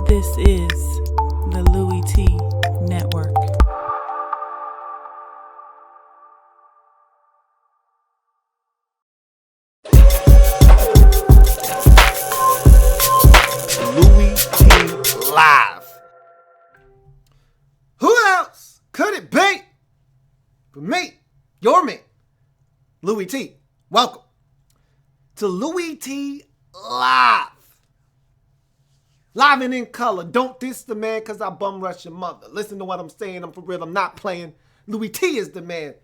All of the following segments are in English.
This is the Louie Tee Network. Louie Tee Live. Who else could it be but me, your man, Louie Tee? Welcome to Louie Tee Live. Live and in color. Don't diss the man because I bum rush your mother. Listen to what I'm saying. I'm for real. I'm not playing. Louie Tee is the man.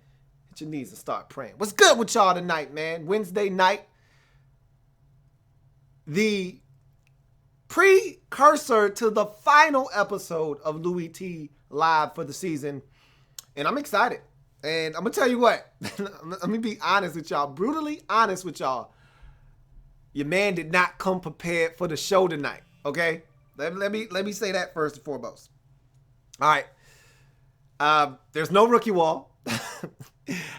Hit your knees and start praying. What's good with y'all tonight, man? Wednesday night. The precursor to the final episode of Louie Tee Live for the season. And I'm excited. And I'm going to tell you what. Let me be honest with y'all. Brutally honest with y'all. Your man did not come prepared for the show tonight. Okay? Let me say that first and foremost. All right. There's no rookie wall.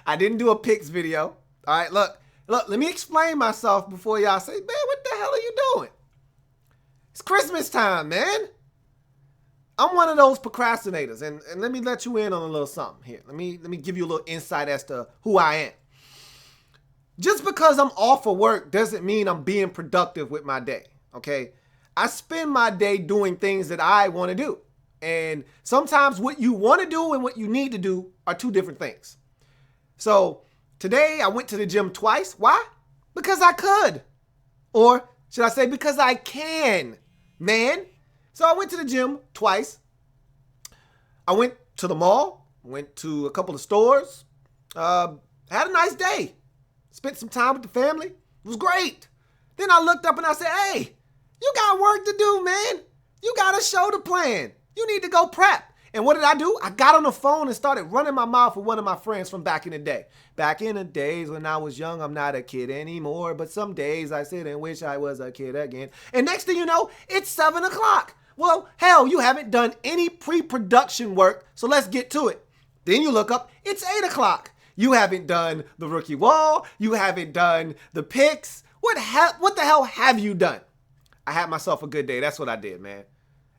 I didn't do a picks video. All right, look, let me explain myself before y'all say, man, what the hell are you doing? It's Christmas time, man. I'm one of those procrastinators, and let me let you in on a little something here. Let me give you a little insight as to who I am. Just because I'm off of work doesn't mean I'm being productive with my day, okay? I spend my day doing things that I want to do. And sometimes what you want to do and what you need to do are two different things. So today I went to the gym twice. Why? Because I could. Or should I say because I can, man. So I went to the gym twice. I went to the mall, went to a couple of stores, had a nice day. Spent some time with the family. It was great. Then I looked up and I said, hey, you got work to do, man. You got a show to plan. You need to go prep. And what did I do? I got on the phone and started running my mouth with one of my friends from back in the day. Back in the days when I was young, I'm not a kid anymore. But some days I sit and wish I was a kid again. And next thing you know, it's 7 o'clock. Well, hell, you haven't done any pre-production work. So let's get to it. Then you look up, it's 8 o'clock. You haven't done the rookie wall. You haven't done the picks. What the hell have you done? I had myself a good day. That's what I did, man.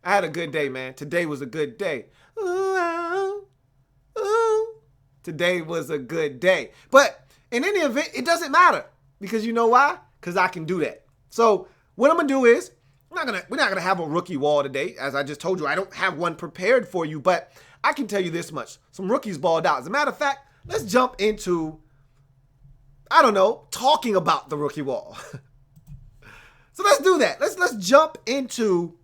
I had a good day, man. Today was a good day. Ooh, ooh. Today was a good day. But in any event, it doesn't matter. Because you know why? Because I can do that. So what I'm going to do is, we're not going to have a rookie wall today. As I just told you, I don't have one prepared for you. But I can tell you this much. Some rookies balled out. As a matter of fact, let's jump into, I don't know, talking about the rookie wall. So let's do that. Let's jump into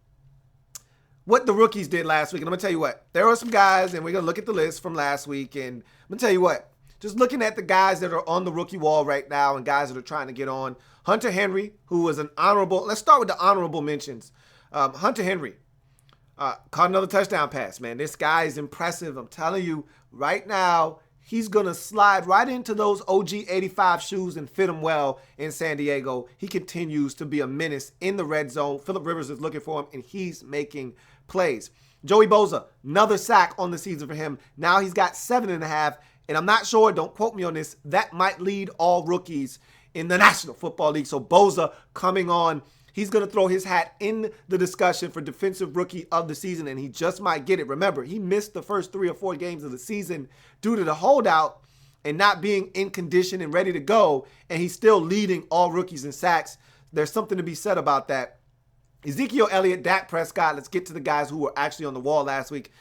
what the rookies did last week. And I'm going to tell you what. There are some guys, and we're going to look at the list from last week. And I'm going to tell you what. Just looking at the guys that are on the rookie wall right now and guys that are trying to get on. Hunter Henry, who was an honorable. Let's start with the honorable mentions. Hunter Henry caught another touchdown pass, man. This guy is impressive. I'm telling you right now. He's going to slide right into those OG 85 shoes and fit him well in San Diego. He continues to be a menace in the red zone. Phillip Rivers is looking for him, and he's making plays. Joey Bosa, another sack on the season for him. Now he's got 7.5, and I'm not sure, don't quote me on this, that might lead all rookies in the National Football League. So Bosa coming on. He's going to throw his hat in the discussion for Defensive Rookie of the Season, and he just might get it. Remember, he missed the first 3 or 4 games of the season due to the holdout and not being in condition and ready to go, and he's still leading all rookies in sacks. There's something to be said about that. Ezekiel Elliott, Dak Prescott, let's get to the guys who were actually on the wall last week.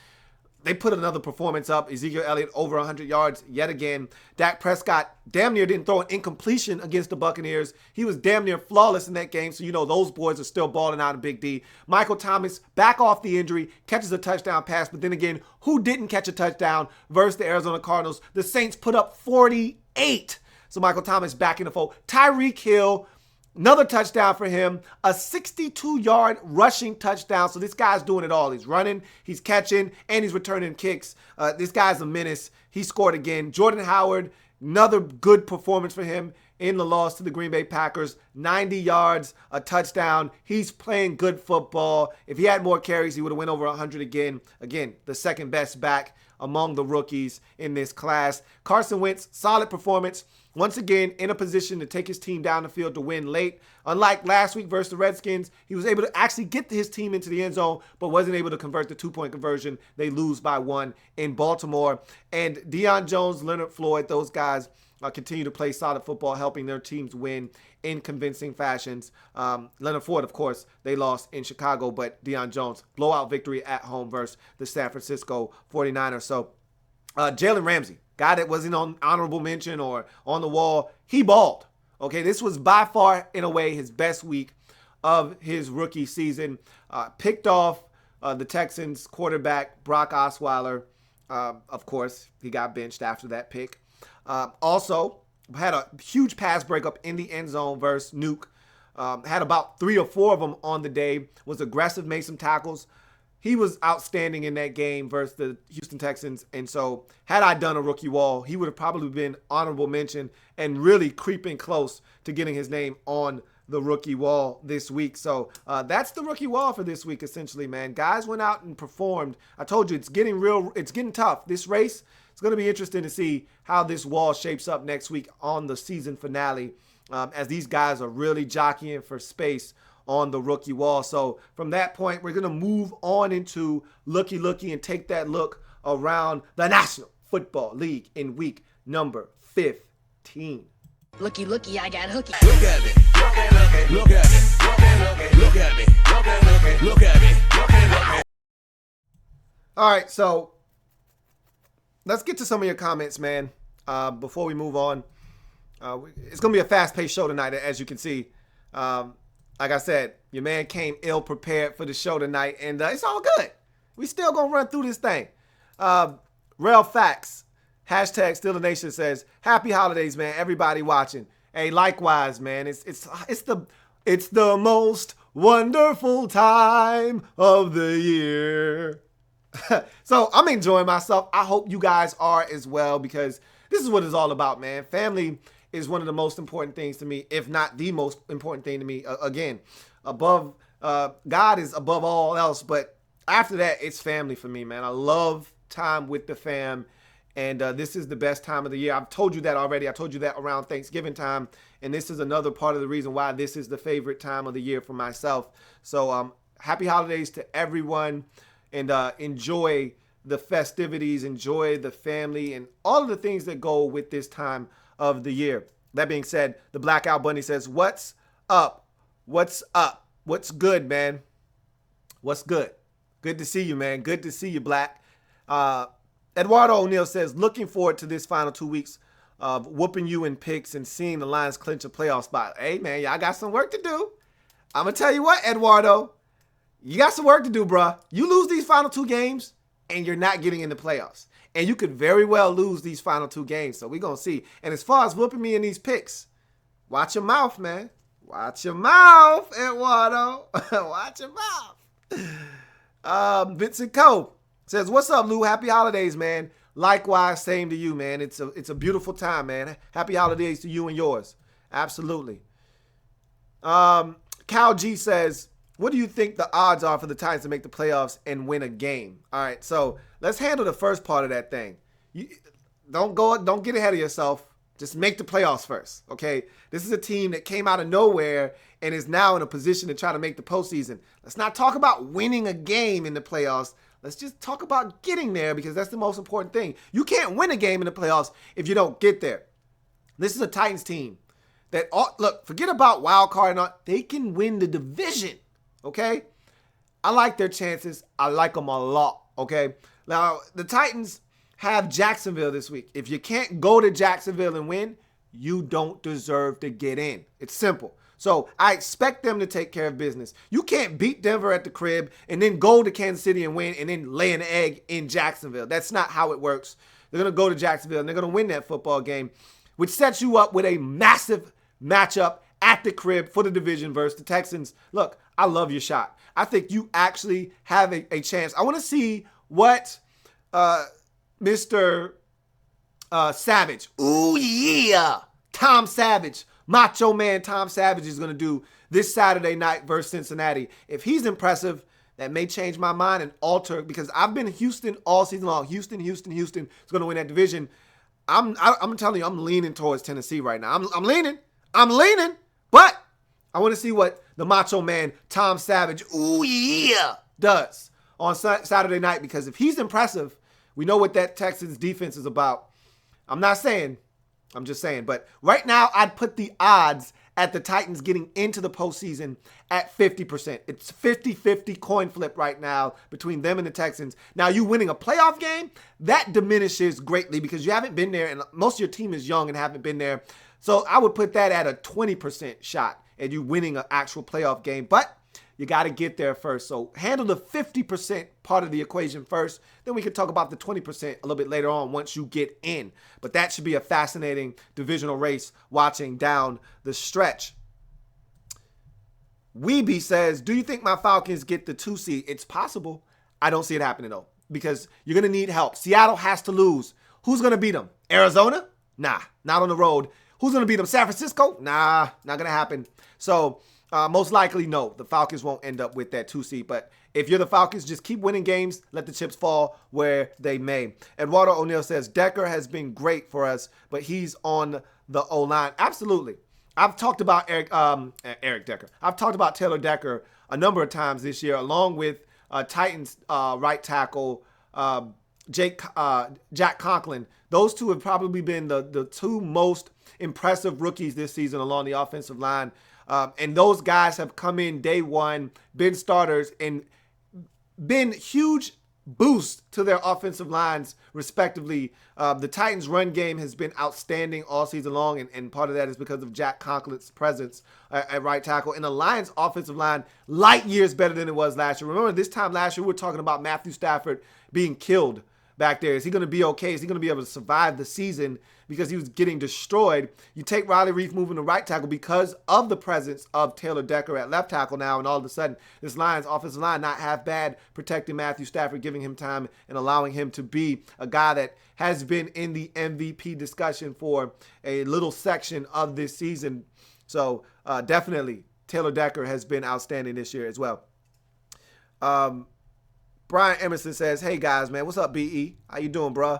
They put another performance up. Ezekiel Elliott over 100 yards yet again. Dak Prescott damn near didn't throw an incompletion against the Buccaneers. He was damn near flawless in that game. So, you know, those boys are still balling out in Big D. Michael Thomas, back off the injury, catches a touchdown pass. But then again, who didn't catch a touchdown versus the Arizona Cardinals? The Saints put up 48. So Michael Thomas back in the fold. Tyreek Hill, another touchdown for him, a 62-yard rushing touchdown. So this guy's doing it all. He's running, he's catching, and he's returning kicks. This guy's a menace. He scored again. Jordan Howard, another good performance for him in the loss to the Green Bay Packers. 90 yards, a touchdown. He's playing good football. If he had more carries, he would have went over 100 again. Again, the second best back among the rookies in this class. Carson Wentz, solid performance. once again in a position to take his team down the field to win late. Unlike last week versus the Redskins, he was able to actually get his team into the end zone, but wasn't able to convert the 2-point conversion. They lose by 1 in Baltimore. And Deion Jones, Leonard Floyd, those guys continue to play solid football, helping their teams win in convincing fashions. Leonard Floyd, of course, they lost in Chicago, but Deion Jones, blowout victory at home versus the San Francisco 49ers. So Jalen Ramsey, guy that wasn't on honorable mention or on the wall, he balled. Okay, this was by far, in a way, his best week of his rookie season. Picked off the Texans quarterback, Brock Osweiler. Of course, he got benched after that pick. Also, had a huge pass breakup in the end zone versus Nuke. Had about 3 or 4 of them on the day. Was aggressive, made some tackles. He was outstanding in that game versus the Houston Texans. And so had I done a rookie wall, he would have probably been honorable mention and really creeping close to getting his name on the rookie wall this week. So that's the rookie wall for this week, essentially, man. Guys went out and performed. I told you it's getting tough. This race, it's going to be interesting to see how this wall shapes up next week on the season finale as these guys are really jockeying for space on the rookie wall. So from that point, we're going to move on into Looky and take that look around the National Football League in week number 15. Looky, I got hooky. Look at me. Look at me. Look at me. Look at me. All right, so let's get to some of your comments, man. Before we move on, it's going to be a fast-paced show tonight, as you can see. Like I said, your man came ill-prepared for the show tonight, and it's all good. We still going to run through this thing. Real Facts, hashtag Still the Nation says, happy holidays, man. Everybody watching. Hey, likewise, man. It's the most wonderful time of the year. So I'm enjoying myself. I hope you guys are as well, because this is what it's all about, man. Family is one of the most important things to me, if not the most important thing to me. Again, above God is above all else, but after that, it's family for me, man. I love time with the fam, and this is the best time of the year. I've told you that already. I told you that around Thanksgiving time, and this is another part of the reason why this is the favorite time of the year for myself. So happy holidays to everyone, and enjoy the festivities, enjoy the family, and all of the things that go with this time of the year. That being said, the Blackout Bunny says, what's up? What's up? What's good, man? What's good? Good to see you, man. Good to see you, Black. Eduardo O'Neill says, looking forward to this final 2 weeks of whooping you in picks and seeing the Lions clinch a playoff spot. Hey, man, y'all got some work to do. I'm going to tell you what, Eduardo, you got some work to do, bruh. You lose these final 2 games, and you're not getting in the playoffs. And you could very well lose these final 2 games. So we're going to see. And as far as whooping me in these picks, watch your mouth, man. Watch your mouth, Eduardo. Watch your mouth. Vincent Coe says, what's up, Lou? Happy holidays, man. Likewise, same to you, man. It's a beautiful time, man. Happy holidays to you and yours. Absolutely. Cal G says, what do you think the odds are for the Titans to make the playoffs and win a game? All right, so let's handle the first part of that thing. Don't get ahead of yourself. Just make the playoffs first, okay? This is a team that came out of nowhere and is now in a position to try to make the postseason. Let's not talk about winning a game in the playoffs. Let's just talk about getting there, because that's the most important thing. You can't win a game in the playoffs if you don't get there. This is a Titans team that, look, forget about wild card and all. They can win the division. Okay? I like their chances. I like them a lot. Okay? Now, the Titans have Jacksonville this week. If you can't go to Jacksonville and win, you don't deserve to get in. It's simple. So I expect them to take care of business. You can't beat Denver at the crib and then go to Kansas City and win and then lay an egg in Jacksonville. That's not how it works. They're going to go to Jacksonville and they're going to win that football game, which sets you up with a massive matchup at the crib for the division versus the Texans. Look, I love your shot. I think you actually have a chance. I want to see what Mr. Savage, ooh yeah, Tom Savage, Macho Man Tom Savage is going to do this Saturday night versus Cincinnati. If he's impressive, that may change my mind and alter, because I've been Houston all season long. Houston is going to win that division. I'm telling you, I'm leaning towards Tennessee right now. I'm leaning, but I want to see what the Macho Man Tom Savage, ooh yeah, does on Saturday night, because if he's impressive, we know what that Texans defense is about. I'm just saying. But right now, I'd put the odds at the Titans getting into the postseason at 50%. It's 50-50 coin flip right now between them and the Texans. Now, you winning a playoff game, that diminishes greatly because you haven't been there, and most of your team is young and haven't been there. So I would put that at a 20% shot at you winning an actual playoff game. But you got to get there first. So handle the 50% part of the equation first. Then we can talk about the 20% a little bit later on once you get in. But that should be a fascinating divisional race watching down the stretch. Weeby says, do you think my Falcons get the 2 seed? It's possible. I don't see it happening, though, because you're going to need help. Seattle has to lose. Who's going to beat them? Arizona? Nah, not on the road. Who's going to beat them? San Francisco? Nah, not going to happen. So most likely, no, the Falcons won't end up with that 2 seed. But if you're the Falcons, just keep winning games. Let the chips fall where they may. Eduardo O'Neill says, Decker has been great for us, but he's on the O-line. Absolutely. I've talked about Eric Decker. I've talked about Taylor Decker a number of times this year, along with Titans right tackle Jack Conklin. Those two have probably been the two most impressive rookies this season along the offensive line. And those guys have come in day one, been starters, and been huge boosts to their offensive lines, respectively. The Titans' run game has been outstanding all season long, and part of that is because of Jack Conklin's presence at right tackle. And the Lions' offensive line, light years better than it was last year. Remember, this time last year, we were talking about Matthew Stafford being killed back there. Is he going to be okay? Is he going to be able to survive the season because he was getting destroyed? You take Riley Reif moving to right tackle because of the presence of Taylor Decker at left tackle now, and all of a sudden this Lions offensive line not half bad, protecting Matthew Stafford, giving him time and allowing him to be a guy that has been in the MVP discussion for a little section of this season. So definitely Taylor Decker has been outstanding this year as well. Brian Emerson says, hey guys, man, what's up, BE? How you doing, bruh?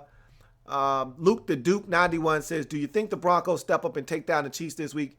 Luke the Duke 91 says, do you think the Broncos step up and take down the Chiefs this week?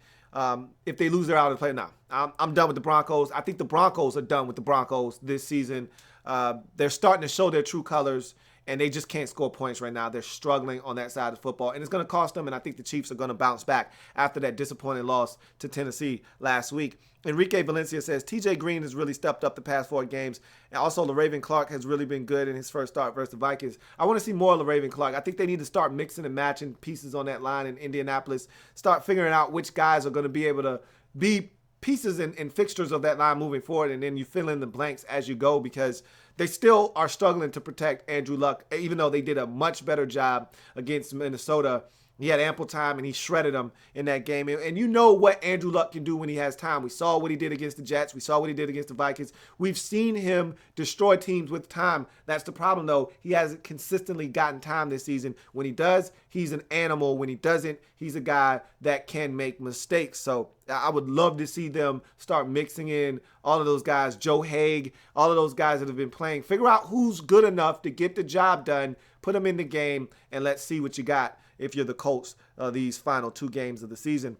If they lose, they're out of the play. No, I'm done with the Broncos. I think the Broncos are done with the Broncos this season. They're starting to show their true colors, and they just can't score points right now. They're struggling on that side of football, and it's going to cost them, and I think the Chiefs are going to bounce back after that disappointing loss to Tennessee last week. Enrique Valencia says, TJ Green has really stepped up the past 4 games. And also, LaRaven Clark has really been good in his first start versus the Vikings. I want to see more of LaRaven Clark. I think they need to start mixing and matching pieces on that line in Indianapolis. Start figuring out which guys are going to be able to be pieces and fixtures of that line moving forward. And then you fill in the blanks as you go, because they still are struggling to protect Andrew Luck, even though they did a much better job against Minnesota. He had ample time, and he shredded them in that game. And you know what Andrew Luck can do when he has time. We saw what he did against the Jets. We saw what he did against the Vikings. We've seen him destroy teams with time. That's the problem, though. He hasn't consistently gotten time this season. When he does, he's an animal. When he doesn't, he's a guy that can make mistakes. So I would love to see them start mixing in all of those guys, Joe Haig, all of those guys that have been playing. Figure out who's good enough to get the job done, put them in the game, and let's see what you got if you're the Colts these final 2 games of the season.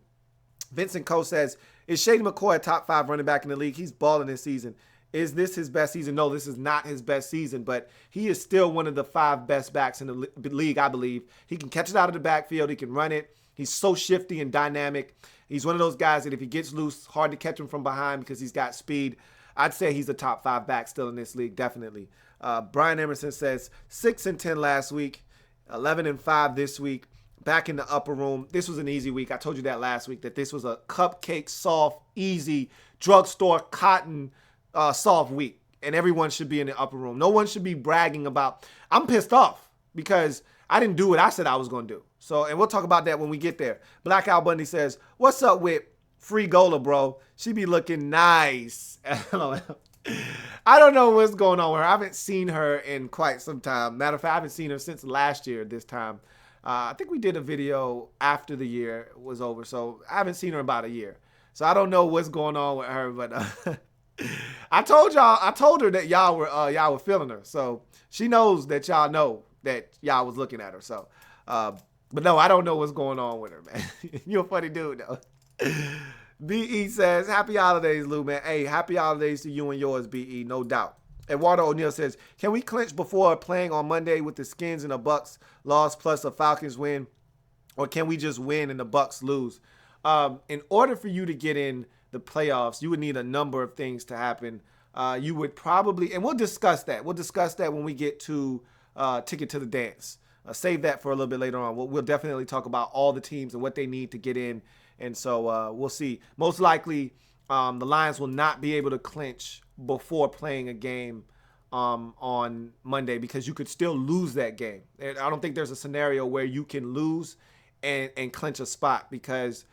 Vincent Coe says, is Shady McCoy a top 5 running back in the league? He's balling this season. Is this his best season? No, this is not his best season, but he is still one of the 5 best backs in the league, I believe. He can catch it out of the backfield. He can run it. He's so shifty and dynamic. He's one of those guys that if he gets loose, hard to catch him from behind because he's got speed. I'd say he's a top 5 back still in this league, definitely. Brian Emerson says 6-10 last week, 11-5 this week. Back in the upper room. This was an easy week. I told you that last week, that this was a cupcake, soft, easy, drugstore, cotton, soft week. And everyone should be in the upper room. No one should be bragging about, I'm pissed off because I didn't do what I said I was going to do. So, and we'll talk about that when we get there. Black Al Bundy says, what's up with Free Gola, bro? She be looking nice. I don't know what's going on with her. I haven't seen her in quite some time. Matter of fact, I haven't seen her since last year this time. I think we did a video after the year was over, so I haven't seen her in about a year. So I don't know what's going on with her, but I told her that y'all were feeling her. So she knows that y'all know that y'all was looking at her. So But no, I don't know what's going on with her, man. You're a funny dude, though. BE says, happy holidays, Lou, man. Hey, happy holidays to you and yours, BE, no doubt. Eduardo O'Neill says, can we clinch before playing on Monday with the Skins and the Bucks loss plus a Falcons win? Or can we just win and the Bucks lose? In order for you to get in the playoffs, you would need a number of things to happen. You would probably, and we'll discuss that. We'll discuss that when we get to Ticket to the Dance. Save that for a little bit later on. We'll definitely talk about all the teams and what they need to get in. And so we'll see. Most likely, the Lions will not be able to clinch before playing a game on Monday because you could still lose that game. And I don't think there's a scenario where you can lose and clinch a spot because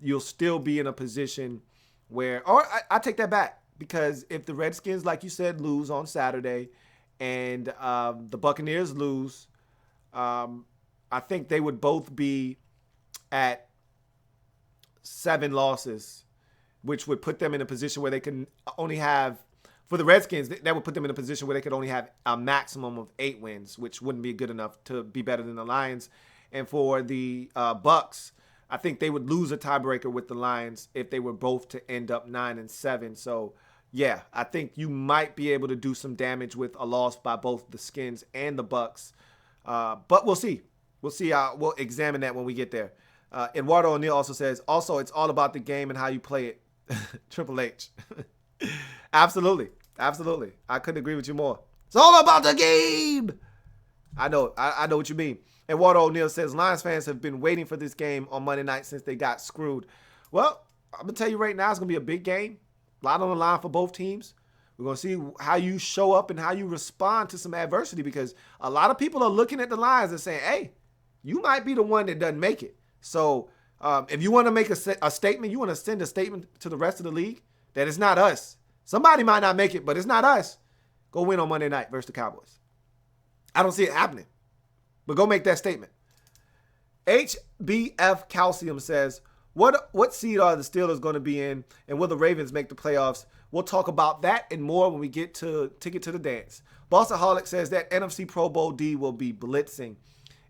you'll still be in a position where, or I take that back, because if the Redskins, like you said, lose on Saturday and the Buccaneers lose, I think they would both be at 7 losses, which would put them in a position where they can only have, for the Redskins, that would put them in a position where they could only have a maximum of 8 wins, which wouldn't be good enough to be better than the Lions. And for the Bucks, I think they would lose a tiebreaker with the Lions if they were both to end up 9-7. So, yeah, I think you might be able to do some damage with a loss by both the Skins and the Bucks. But we'll see. We'll see. We'll examine that when we get there. Eduardo O'Neill also says, also, it's all about the game and how you play it. Triple H. Absolutely. Absolutely. I couldn't agree with you more. It's all about the game. I know what you mean. Eduardo O'Neill says, Lions fans have been waiting for this game on Monday night since they got screwed. Well, I'm going to tell you right now, it's going to be a big game. A lot on the line for both teams. We're going to see how you show up and how you respond to some adversity, because a lot of people are looking at the Lions and saying, hey, you might be the one that doesn't make it. So if you want to make a statement, you want to send a statement to the rest of the league that it's not us. Somebody might not make it, but it's not us. Go win on Monday night versus the Cowboys. I don't see it happening, but go make that statement. HBF Calcium says, what seed are the Steelers going to be in, and will the Ravens make the playoffs? We'll talk about that and more when we get to Ticket to the Dance. Bossaholic says that NFC Pro Bowl D will be blitzing.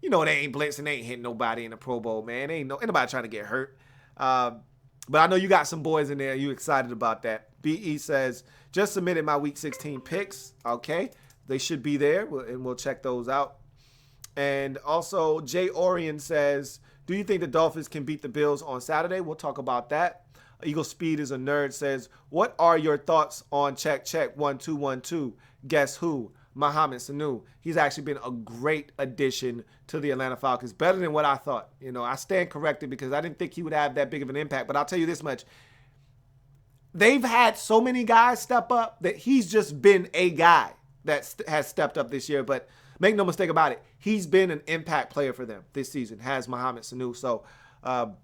You know, they ain't blitzing. They ain't hitting nobody in the Pro Bowl, man. Ain't nobody trying to get hurt. But I know you got some boys in there. You excited about that. BE says, just submitted my Week 16 picks. Okay. They should be there, and we'll check those out. And also, Jay Orion says, do you think the Dolphins can beat the Bills on Saturday? We'll talk about that. Eagle Speed is a nerd says, what are your thoughts on check 1212? Guess who? Mohamed Sanu. He's actually been a great addition to the Atlanta Falcons. Better than what I thought. You know, I stand corrected because I didn't think he would have that big of an impact. But I'll tell you this much. They've had so many guys step up that he's just been a guy that has stepped up this year. But make no mistake about it, he's been an impact player for them this season, has Mohamed Sanu. So that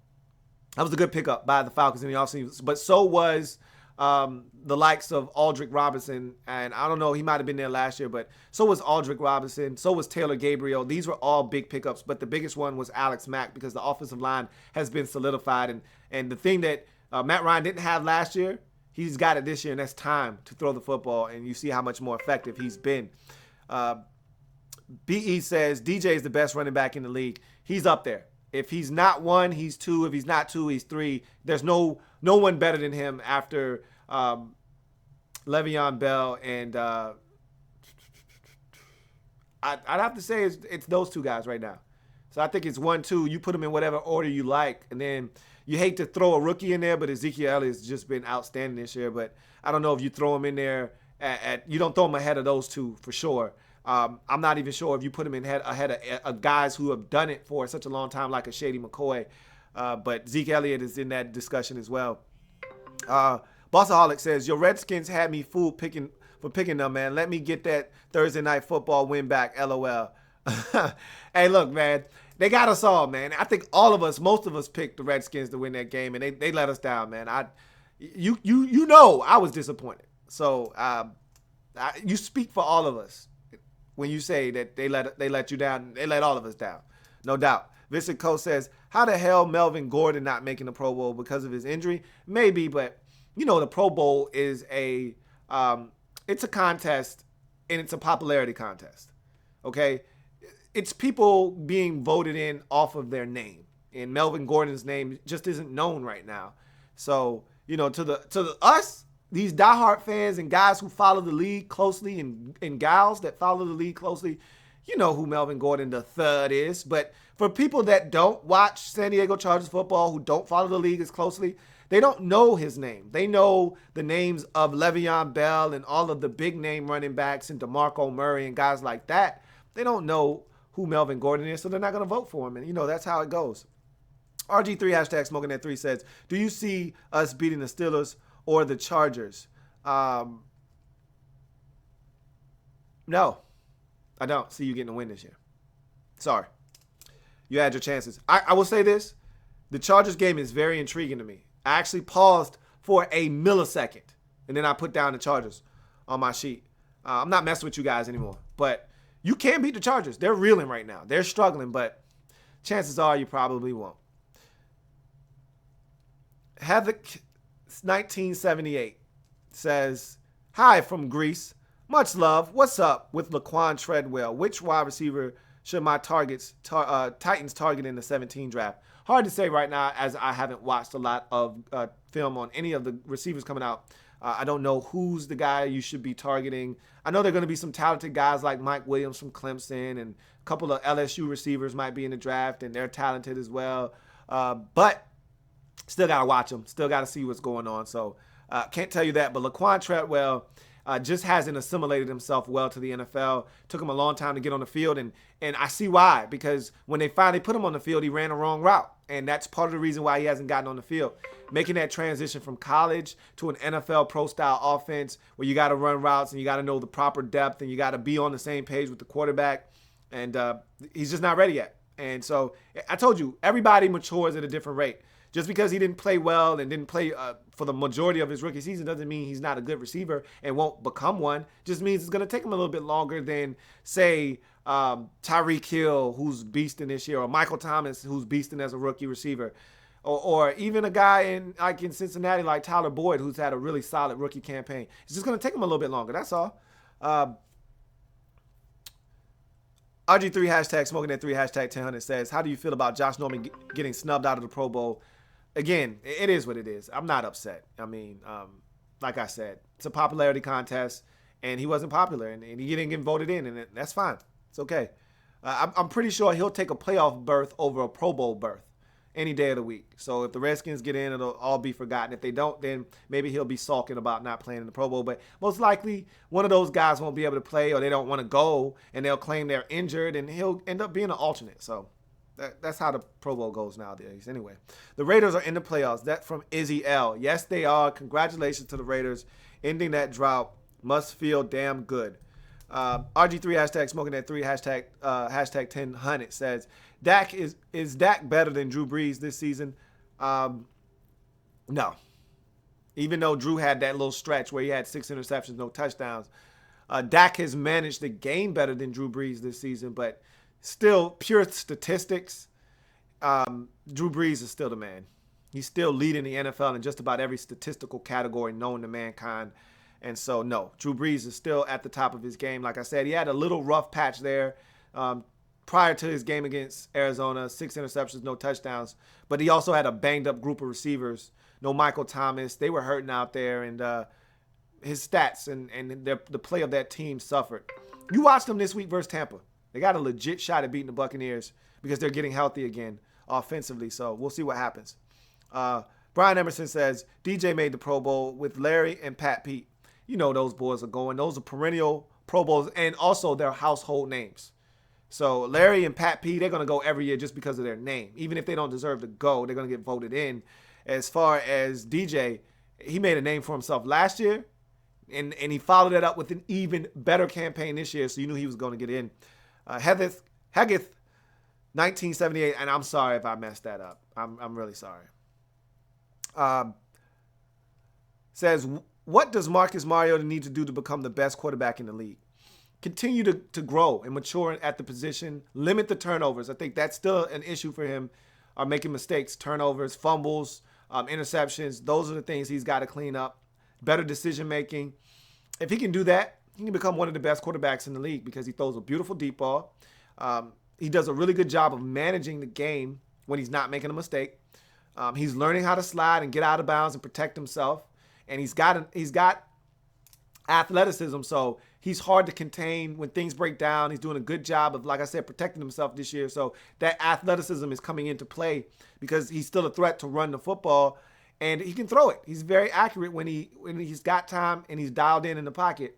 was a good pickup by the Falcons in the offseason. But so was the likes of Aldrick Robinson. And I don't know, he might have been there last year, but so was Aldrick Robinson. So was Taylor Gabriel. These were all big pickups. But the biggest one was Alex Mack, because the offensive line has been solidified. And the thing that Matt Ryan didn't have last year, he's got it this year, and that's time to throw the football. And you see how much more effective he's been. BE says DJ is the best running back in the league. He's up there. If he's not 1, he's 2. If he's not 2, he's 3. There's no one better than him after Le'Veon Bell and I'd have to say it's those 2 guys right now. So I think it's 1, 2. You put them in whatever order you like, and then you hate to throw a rookie in there, but Ezekiel Elliott's just been outstanding this year. But I don't know if you throw him in there you don't throw him ahead of those 2 for sure. I'm not even sure if you put him in ahead of guys who have done it for such a long time, like a Shady McCoy. But Zeke Elliott is in that discussion as well. Bossaholic says, your Redskins had me fooled picking them, man. Let me get that Thursday night football win back, LOL. Hey, look, man. They got us all, man. I think most of us picked the Redskins to win that game, and they let us down, man. You know I was disappointed. So you speak for all of us when you say that they let you down. They let all of us down, no doubt. Vincent Coe says, how the hell Melvin Gordon not making the Pro Bowl because of his injury? Maybe, but you know the Pro Bowl is it's a contest, and it's a popularity contest. Okay, it's people being voted in off of their name. And Melvin Gordon's name just isn't known right now. So, you know, to us, these diehard fans and guys who follow the league closely and gals that follow the league closely, you know who Melvin Gordon the third is. But for people that don't watch San Diego Chargers football, who don't follow the league as closely, they don't know his name. They know the names of Le'Veon Bell and all of the big name running backs and DeMarco Murray and guys like that. They don't know who Melvin Gordon is, so they're not going to vote for him. And, you know, that's how it goes. RG3 hashtag smoking that 3 says, do you see us beating the Steelers or the Chargers? No, I don't see you getting a win this year. Sorry. You had your chances. I will say this. The Chargers game is very intriguing to me. I actually paused for a millisecond, and then I put down the Chargers on my sheet. I'm not messing with you guys anymore. But you can beat the Chargers. They're reeling right now. They're struggling, but chances are you probably won't. Havoc 1978 says, hi from Greece. Much love. What's up with Laquan Treadwell? Which wide receiver should my Titans target in the 17 draft? Hard to say right now, as I haven't watched a lot of film on any of the receivers coming out. I don't know who's the guy you should be targeting. I know there are going to be some talented guys like Mike Williams from Clemson, and a couple of LSU receivers might be in the draft, and they're talented as well. But still got to watch them. Still got to see what's going on. So can't tell you that. But Laquan Treadwell just hasn't assimilated himself well to the NFL. Took him a long time to get on the field, and I see why. Because when they finally put him on the field, he ran the wrong route. And that's part of the reason why he hasn't gotten on the field. Making that transition from college to an NFL pro-style offense where you got to run routes and you got to know the proper depth and you got to be on the same page with the quarterback. And he's just not ready yet. And so I told you, everybody matures at a different rate. Just because he didn't play well and didn't play for the majority of his rookie season doesn't mean he's not a good receiver and won't become one. Just means it's going to take him a little bit longer than, say, Tyreek Hill, who's beasting this year, or Michael Thomas, who's beasting as a rookie receiver, or even a guy in Cincinnati like Tyler Boyd, who's had a really solid rookie campaign. It's just going to take him a little bit longer. That's all. RG3 hashtag smoking that 3 hashtag 1000 says, how do you feel about Josh Norman getting snubbed out of the Pro Bowl? Again, it is what it is. I'm not upset. I mean, like I said, it's a popularity contest, and he wasn't popular, and he didn't get voted in, and that's fine. It's okay. I'm pretty sure he'll take a playoff berth over a Pro Bowl berth any day of the week. So if the Redskins get in, it'll all be forgotten. If they don't, then maybe he'll be sulking about not playing in the Pro Bowl. But most likely, one of those guys won't be able to play, or they don't want to go, and they'll claim they're injured, and he'll end up being an alternate. So that's how the Pro Bowl goes nowadays. Anyway, the Raiders are in the playoffs. That from Izzy L. Yes, they are. Congratulations to the Raiders. Ending that drought must feel damn good. RG3 hashtag smoking that 3 hashtag 1000 says, is Dak better than Drew Brees this season? No. Even though Drew had that little stretch where he had 6 interceptions, no touchdowns, Dak has managed the game better than Drew Brees this season, but still, pure statistics, Drew Brees is still the man. He's still leading the NFL in just about every statistical category known to mankind. And so, no, Drew Brees is still at the top of his game. Like I said, he had a little rough patch there prior to his game against Arizona, 6 interceptions, no touchdowns. But he also had a banged-up group of receivers. No Michael Thomas. They were hurting out there, and his stats and the play of that team suffered. You watched them this week versus Tampa. They got a legit shot at beating the Buccaneers because they're getting healthy again offensively. So we'll see what happens. Brian Emerson says, DJ made the Pro Bowl with Larry and Pat Pete. You know those boys are going. Those are perennial Pro Bowls, and also they're household names. So Larry and Pat Pete, they're going to go every year just because of their name. Even if they don't deserve to go, they're going to get voted in. As far as DJ, he made a name for himself last year, and he followed it up with an even better campaign this year, so you knew he was going to get in. Haggith 1978, and I'm sorry if I messed that up. I'm really sorry. Says, what does Marcus Mariota need to do to become the best quarterback in the league? Continue to grow and mature at the position. Limit the turnovers. I think that's still an issue for him. Making mistakes, turnovers, fumbles, interceptions. Those are the things he's got to clean up. Better decision making. If he can do that, he can become one of the best quarterbacks in the league because he throws a beautiful deep ball. He does a really good job of managing the game when he's not making a mistake. He's learning how to slide and get out of bounds and protect himself. And he's got athleticism, so he's hard to contain when things break down. He's doing a good job of, like I said, protecting himself this year. So that athleticism is coming into play because he's still a threat to run the football, and he can throw it. He's very accurate when he's got time and he's dialed in the pocket.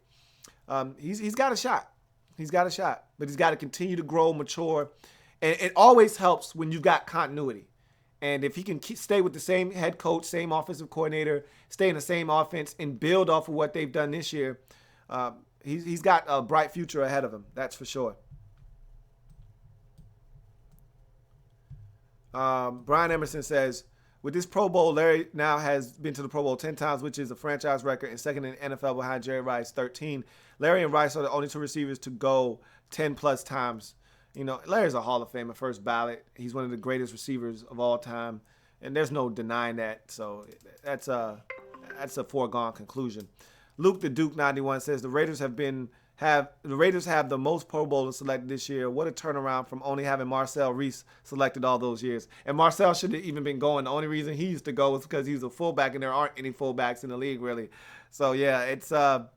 He's got a shot. He's got a shot, but he's got to continue to grow, mature, and it always helps when you've got continuity. And if he can stay with the same head coach, same offensive coordinator, stay in the same offense, and build off of what they've done this year, he's got a bright future ahead of him. That's for sure. Brian Emerson says, with this Pro Bowl, Larry now has been to the Pro Bowl 10 times, which is a franchise record, and second in the NFL behind Jerry Rice, 13. Larry and Rice are the only two receivers to go 10-plus times. You know, Larry's a Hall of Famer, first ballot. He's one of the greatest receivers of all time, and there's no denying that. So that's a foregone conclusion. Luke the Duke 91 says the Raiders have the most Pro Bowlers selected this year. What a turnaround from only having Marcel Reese selected all those years. And Marcel shouldn't have even been going. The only reason he used to go was because he was a fullback, and there aren't any fullbacks in the league really. So yeah, it's a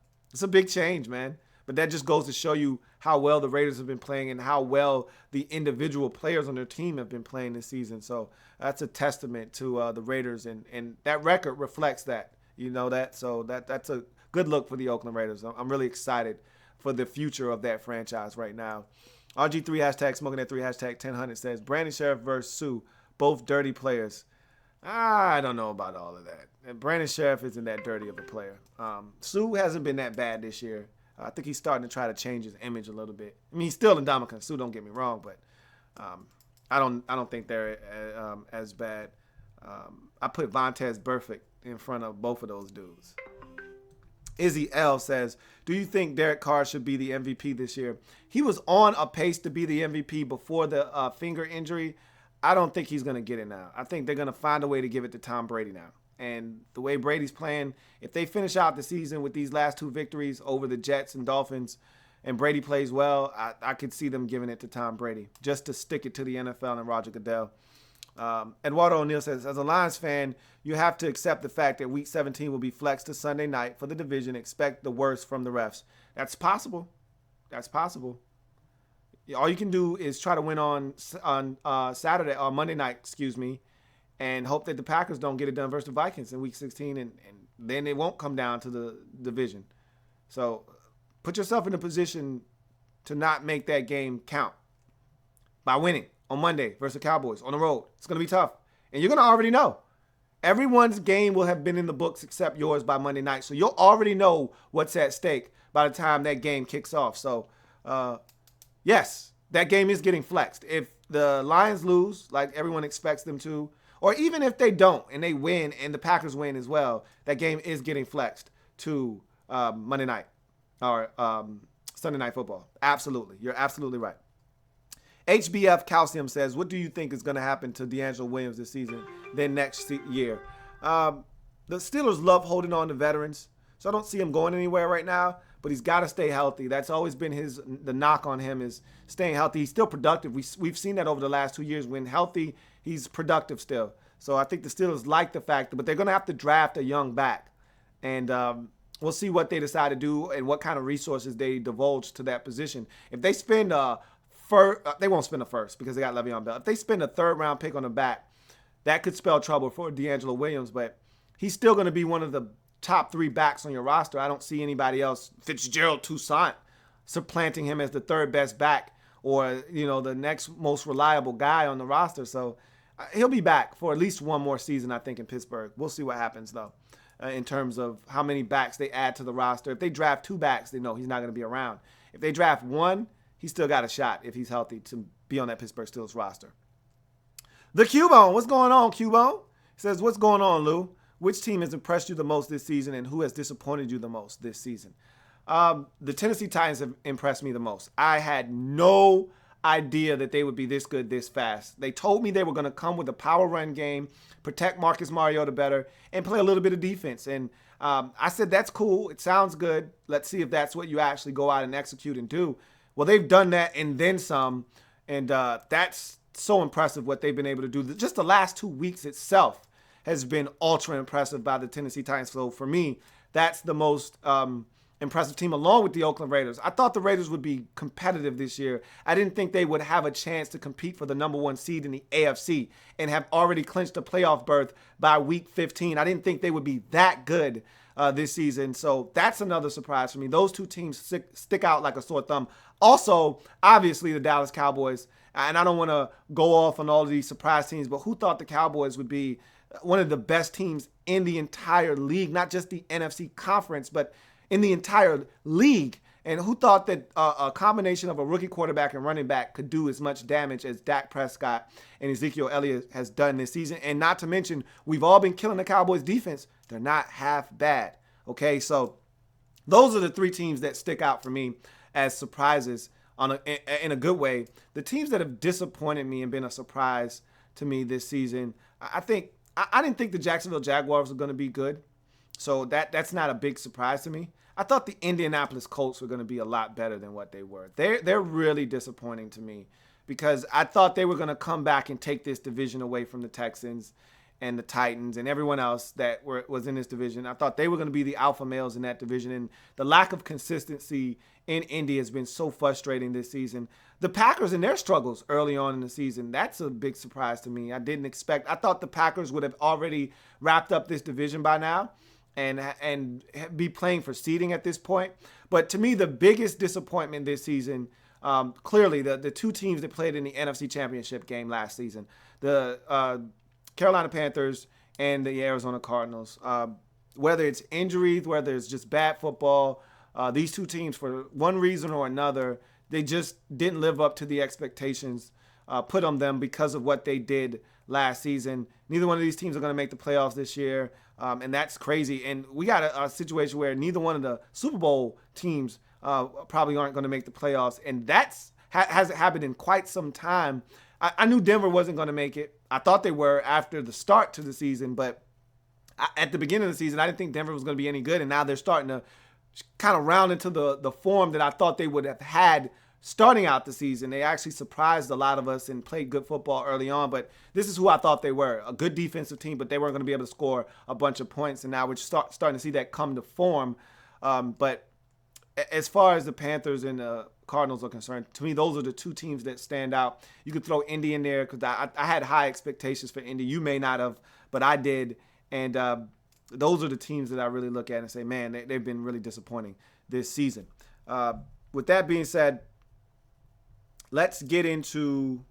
big change, man. But that just goes to show you how well the Raiders have been playing and how well the individual players on their team have been playing this season. So that's a testament to the Raiders, and that record reflects that. You know that? So that's a good look for the Oakland Raiders. I'm really excited for the future of that franchise right now. RG3 hashtag smoking that 3 hashtag 1000 says Brandon Sheriff versus Sue, both dirty players. I don't know about all of that. And Brandon Sheriff isn't that dirty of a player. Sue hasn't been that bad this year. I think he's starting to try to change his image a little bit. I mean, he's still Ndamukong Suh, don't get me wrong, but I don't think they're as bad. I put Vontaze Burfict in front of both of those dudes. Izzy L says, do you think Derek Carr should be the MVP this year? He was on a pace to be the MVP before the finger injury. I don't think he's going to get it now. I think they're going to find a way to give it to Tom Brady now. And the way Brady's playing, if they finish out the season with these last two victories over the Jets and Dolphins, and Brady plays well, I could see them giving it to Tom Brady just to stick it to the NFL and Roger Goodell. Eduardo O'Neill says, as a Lions fan, you have to accept the fact that Week 17 will be flexed to Sunday night for the division. Expect the worst from the refs. That's possible. That's possible. All you can do is try to win on Saturday or Monday night, and hope that the Packers don't get it done versus the Vikings in Week 16, and then it won't come down to the division. So put yourself in a position to not make that game count by winning on Monday versus the Cowboys on the road. It's going to be tough, and you're going to already know. Everyone's game will have been in the books except yours by Monday night, so you'll already know what's at stake by the time that game kicks off. So, yes, that game is getting flexed. If the Lions lose, like everyone expects them to, or even if they don't and they win and the Packers win as well, that game is getting flexed to Monday night or Sunday Night Football. Absolutely. You're absolutely right. HBF Calcium says, what do you think is going to happen to D'Angelo Williams this season, then next year? The Steelers love holding on to veterans, so I don't see him going anywhere right now, but he's got to stay healthy. That's always been the knock on him is staying healthy. He's still productive. We've seen that over the last 2 years. When healthy, he's productive still. So I think the Steelers like the fact, but they're going to have to draft a young back. And we'll see what they decide to do and what kind of resources they divulge to that position. If they spend they won't spend a first because they got Le'Veon Bell. If they spend a third-round pick on the back, that could spell trouble for D'Angelo Williams, but he's still going to be one of the top 3 backs on your roster. I don't see anybody else, Fitzgerald Toussaint, supplanting him as the third best back or, the next most reliable guy on the roster. So he'll be back for at least one more season, I think, in Pittsburgh. We'll see what happens, though, in terms of how many backs they add to the roster. If they draft 2 backs, they know he's not going to be around. If they draft 1, he's still got a shot if he's healthy to be on that Pittsburgh Steelers roster. The Cubone, what's going on, Cubone? He says, what's going on, Lou? Which team has impressed you the most this season, and who has disappointed you the most this season? The Tennessee Titans have impressed me the most. I had no idea that they would be this good this fast. They told me they were going to come with a power run game, protect Marcus Mariota better, and play a little bit of defense. And I said, that's cool. It sounds good. Let's see if that's what you actually go out and execute and do. Well, they've done that and then some, And that's so impressive what they've been able to do. Just the last 2 weeks itself has been ultra impressive by the Tennessee Titans. So for me, that's the most impressive team along with the Oakland Raiders. I thought the Raiders would be competitive this year. I didn't think they would have a chance to compete for the number 1 seed in the AFC and have already clinched a playoff berth by week 15. I didn't think they would be that good this season. So that's another surprise for me. Those two teams stick out like a sore thumb. Also, obviously, the Dallas Cowboys. And I don't want to go off on all of these surprise teams, but who thought the Cowboys would be one of the best teams in the entire league, not just the NFC conference, but in the entire league? And who thought that a combination of a rookie quarterback and running back could do as much damage as Dak Prescott and Ezekiel Elliott has done this season? And not to mention, we've all been killing the Cowboys defense. They're not half bad. Okay, so those are the 3 teams that stick out for me as surprises in a good way. The teams that have disappointed me and been a surprise to me this season, I didn't think the Jacksonville Jaguars were going to be good. So that's not a big surprise to me. I thought the Indianapolis Colts were going to be a lot better than what they were. They're really disappointing to me because I thought they were going to come back and take this division away from the Texans and the Titans and everyone else that was in this division. I thought they were going to be the alpha males in that division. And the lack of consistency in Indy has been so frustrating this season. The Packers and their struggles early on in the season, that's a big surprise to me. I thought the Packers would have already wrapped up this division by now and be playing for seeding at this point. But to me, the biggest disappointment this season, clearly the 2 teams that played in the NFC Championship game last season, the Carolina Panthers and the Arizona Cardinals. Whether it's injuries, whether it's just bad football, these 2 teams, for one reason or another, they just didn't live up to the expectations put on them because of what they did last season. Neither one of these teams are going to make the playoffs this year, and that's crazy. And we got a situation where neither one of the Super Bowl teams probably aren't going to make the playoffs, and that's hasn't happened in quite some time. I knew Denver wasn't going to make it. I thought they were after the start to the season, but at the beginning of the season, I didn't think Denver was going to be any good, and now they're starting to kind of round into the form that I thought they would have had starting out the season. They actually surprised a lot of us and played good football early on, but this is who I thought they were, a good defensive team, but they weren't going to be able to score a bunch of points, and now we're starting to see that come to form. But as far as the Panthers and the Cardinals are concerned, to me, those are the 2 teams that stand out. You could throw Indy in there because I had high expectations for Indy. You may not have, but I did. And those are the teams that I really look at and say, man, they've been really disappointing this season. With that being said, let's get into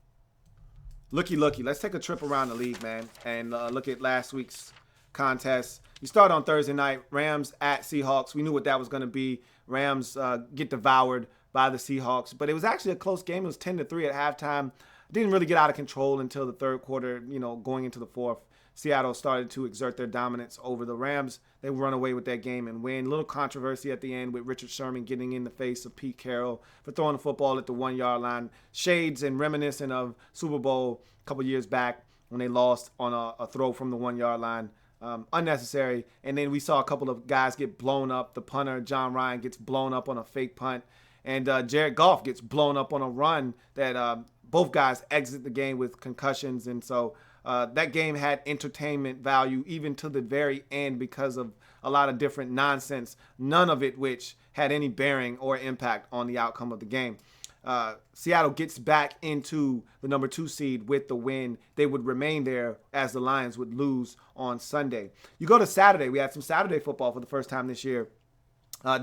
Looky. Let's take a trip around the league, man, and look at last week's contest. You start on Thursday night, Rams at Seahawks. We knew what that was going to be. Rams get devoured by the Seahawks, but it was actually a close game. It was 10-3 at halftime. Didn't really get out of control until the third quarter, going into the fourth. Seattle started to exert their dominance over the Rams. They run away with that game and win. Little controversy at the end with Richard Sherman getting in the face of Pete Carroll for throwing the football at the 1-yard line. Shades and reminiscent of Super Bowl a couple years back when they lost on a throw from the 1-yard line. Unnecessary. And then we saw a couple of guys get blown up. The punter, John Ryan, gets blown up on a fake punt. And Jared Goff gets blown up on a run that both guys exit the game with concussions. And so that game had entertainment value even to the very end because of a lot of different nonsense, none of it which had any bearing or impact on the outcome of the game. Seattle gets back into the number 2 seed with the win. They would remain there as the Lions would lose on Sunday. You go to Saturday. We had some Saturday football for the first time this year.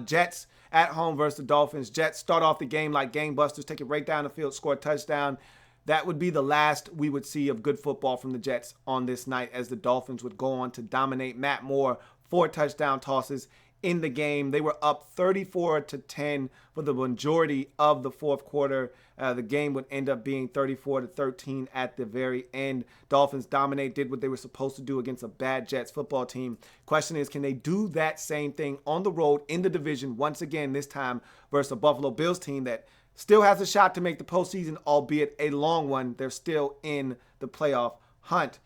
Jets at home versus the Dolphins. Jets start off the game like gangbusters, take it right down the field, score a touchdown. That would be the last we would see of good football from the Jets on this night as the Dolphins would go on to dominate. Matt Moore, 4 touchdown tosses in the game. They were up 34-10 for the majority of the fourth quarter. The game would end up being 34-13 at the very end. Dolphins did what they were supposed to do against a bad Jets football team. Question is, can they do that same thing on the road in the division once again, this time versus a Buffalo Bills team that still has a shot to make the postseason, albeit a long one. They're still in the playoff hunt.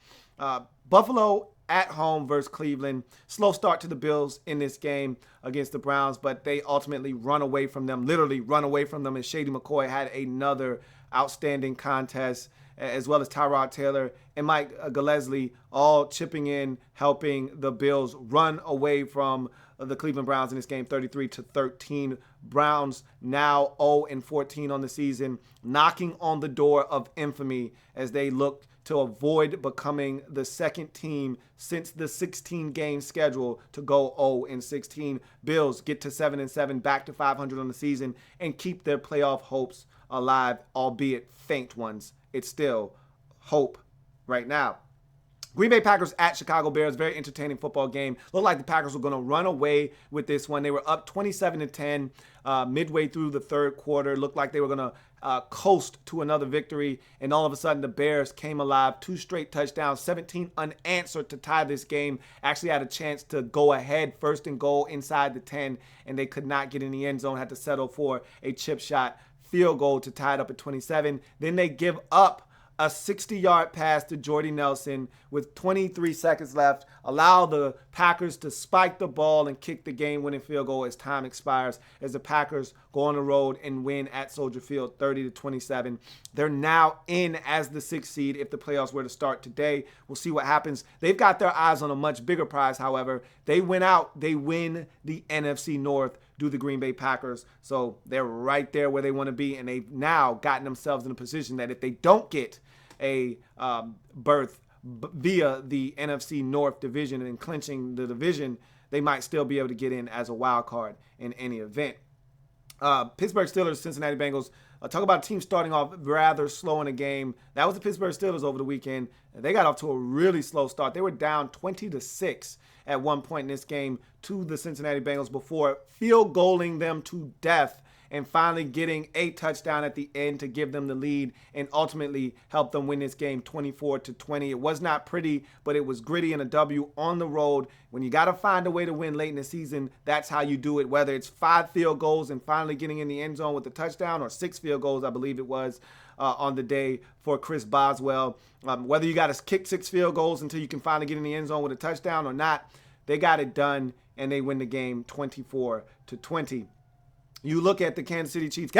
Buffalo at home versus Cleveland. Slow start to the Bills in this game against the Browns, but they ultimately run away from them, literally run away from them, and Shady McCoy had another outstanding contest, as well as Tyrod Taylor and Mike Gillespie all chipping in, helping the Bills run away from the Cleveland Browns in this game, 33-13. Browns now 0-14 on the season, knocking on the door of infamy as they look to avoid becoming the second team since the 16-game schedule to go 0-16. Bills get to 7-7, back to 500 on the season, and keep their playoff hopes alive, albeit faint ones. It's still hope right now. Green Bay Packers at Chicago Bears, very entertaining football game. Looked like the Packers were going to run away with this one. They were up 27-10 midway through the third quarter. Looked like they were going to coast to another victory, and all of a sudden the Bears came alive. 2 straight touchdowns, 17 unanswered to tie this game. Actually had a chance to go ahead, first and goal inside the 10, and they could not get in the end zone. Had to settle for a chip shot field goal to tie it up at 27. Then they give up a 60-yard pass to Jordy Nelson with 23 seconds left, allow the Packers to spike the ball and kick the game-winning field goal as time expires, as the Packers go on the road and win at Soldier Field 30-27. They're now in as the 6th seed if the playoffs were to start today. We'll see what happens. They've got their eyes on a much bigger prize, however. They win out. They win the NFC North, do the Green Bay Packers. So they're right there where they want to be, and they've now gotten themselves in a position that if they don't get a berth via the NFC North division and clinching the division, they might still be able to get in as a wild card in any event. Pittsburgh Steelers, Cincinnati Bengals. Talk about a team starting off rather slow in a game. That was the Pittsburgh Steelers over the weekend. They got off to a really slow start. They were down 20-6 at one point in this game to the Cincinnati Bengals before field goaling them to death and finally getting a touchdown at the end to give them the lead and ultimately help them win this game 24-20. It was not pretty, but it was gritty and a W on the road. When you got to find a way to win late in the season, that's how you do it, whether it's 5 field goals and finally getting in the end zone with the touchdown, or 6 field goals, I believe it was, on the day for Chris Boswell. Whether you got to kick 6 field goals until you can finally get in the end zone with a touchdown or not, they got it done, and they win the game 24-20. You look at the Kansas City Chiefs,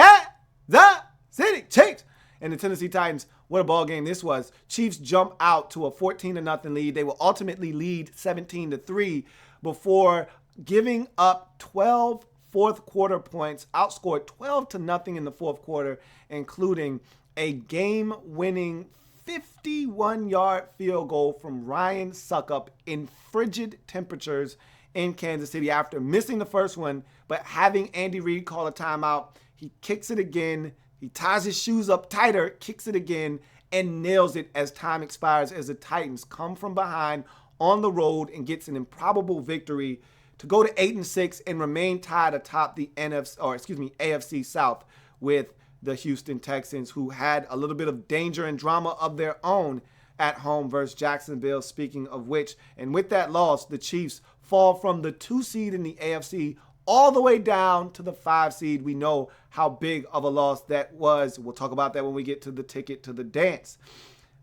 and the Tennessee Titans. What a ball game this was. Chiefs jump out to a 14-0 lead. They will ultimately lead 17-3 before giving up 12 fourth quarter points, outscored 12-0 in the fourth quarter, including a game-winning 51-yard field goal from Ryan Suckup in frigid temperatures in Kansas City after missing the first one, but having Andy Reid call a timeout. He kicks it again. He ties his shoes up tighter, kicks it again, and nails it as time expires as the Titans come from behind on the road and gets an improbable victory to go to 8-6 and remain tied atop the AFC South with the Houston Texans, who had a little bit of danger and drama of their own at home versus Jacksonville, speaking of which. And with that loss, the Chiefs fall from the 2 seed in the AFC all the way down to the 5 seed. We know how big of a loss that was. We'll talk about that when we get to the ticket to the dance.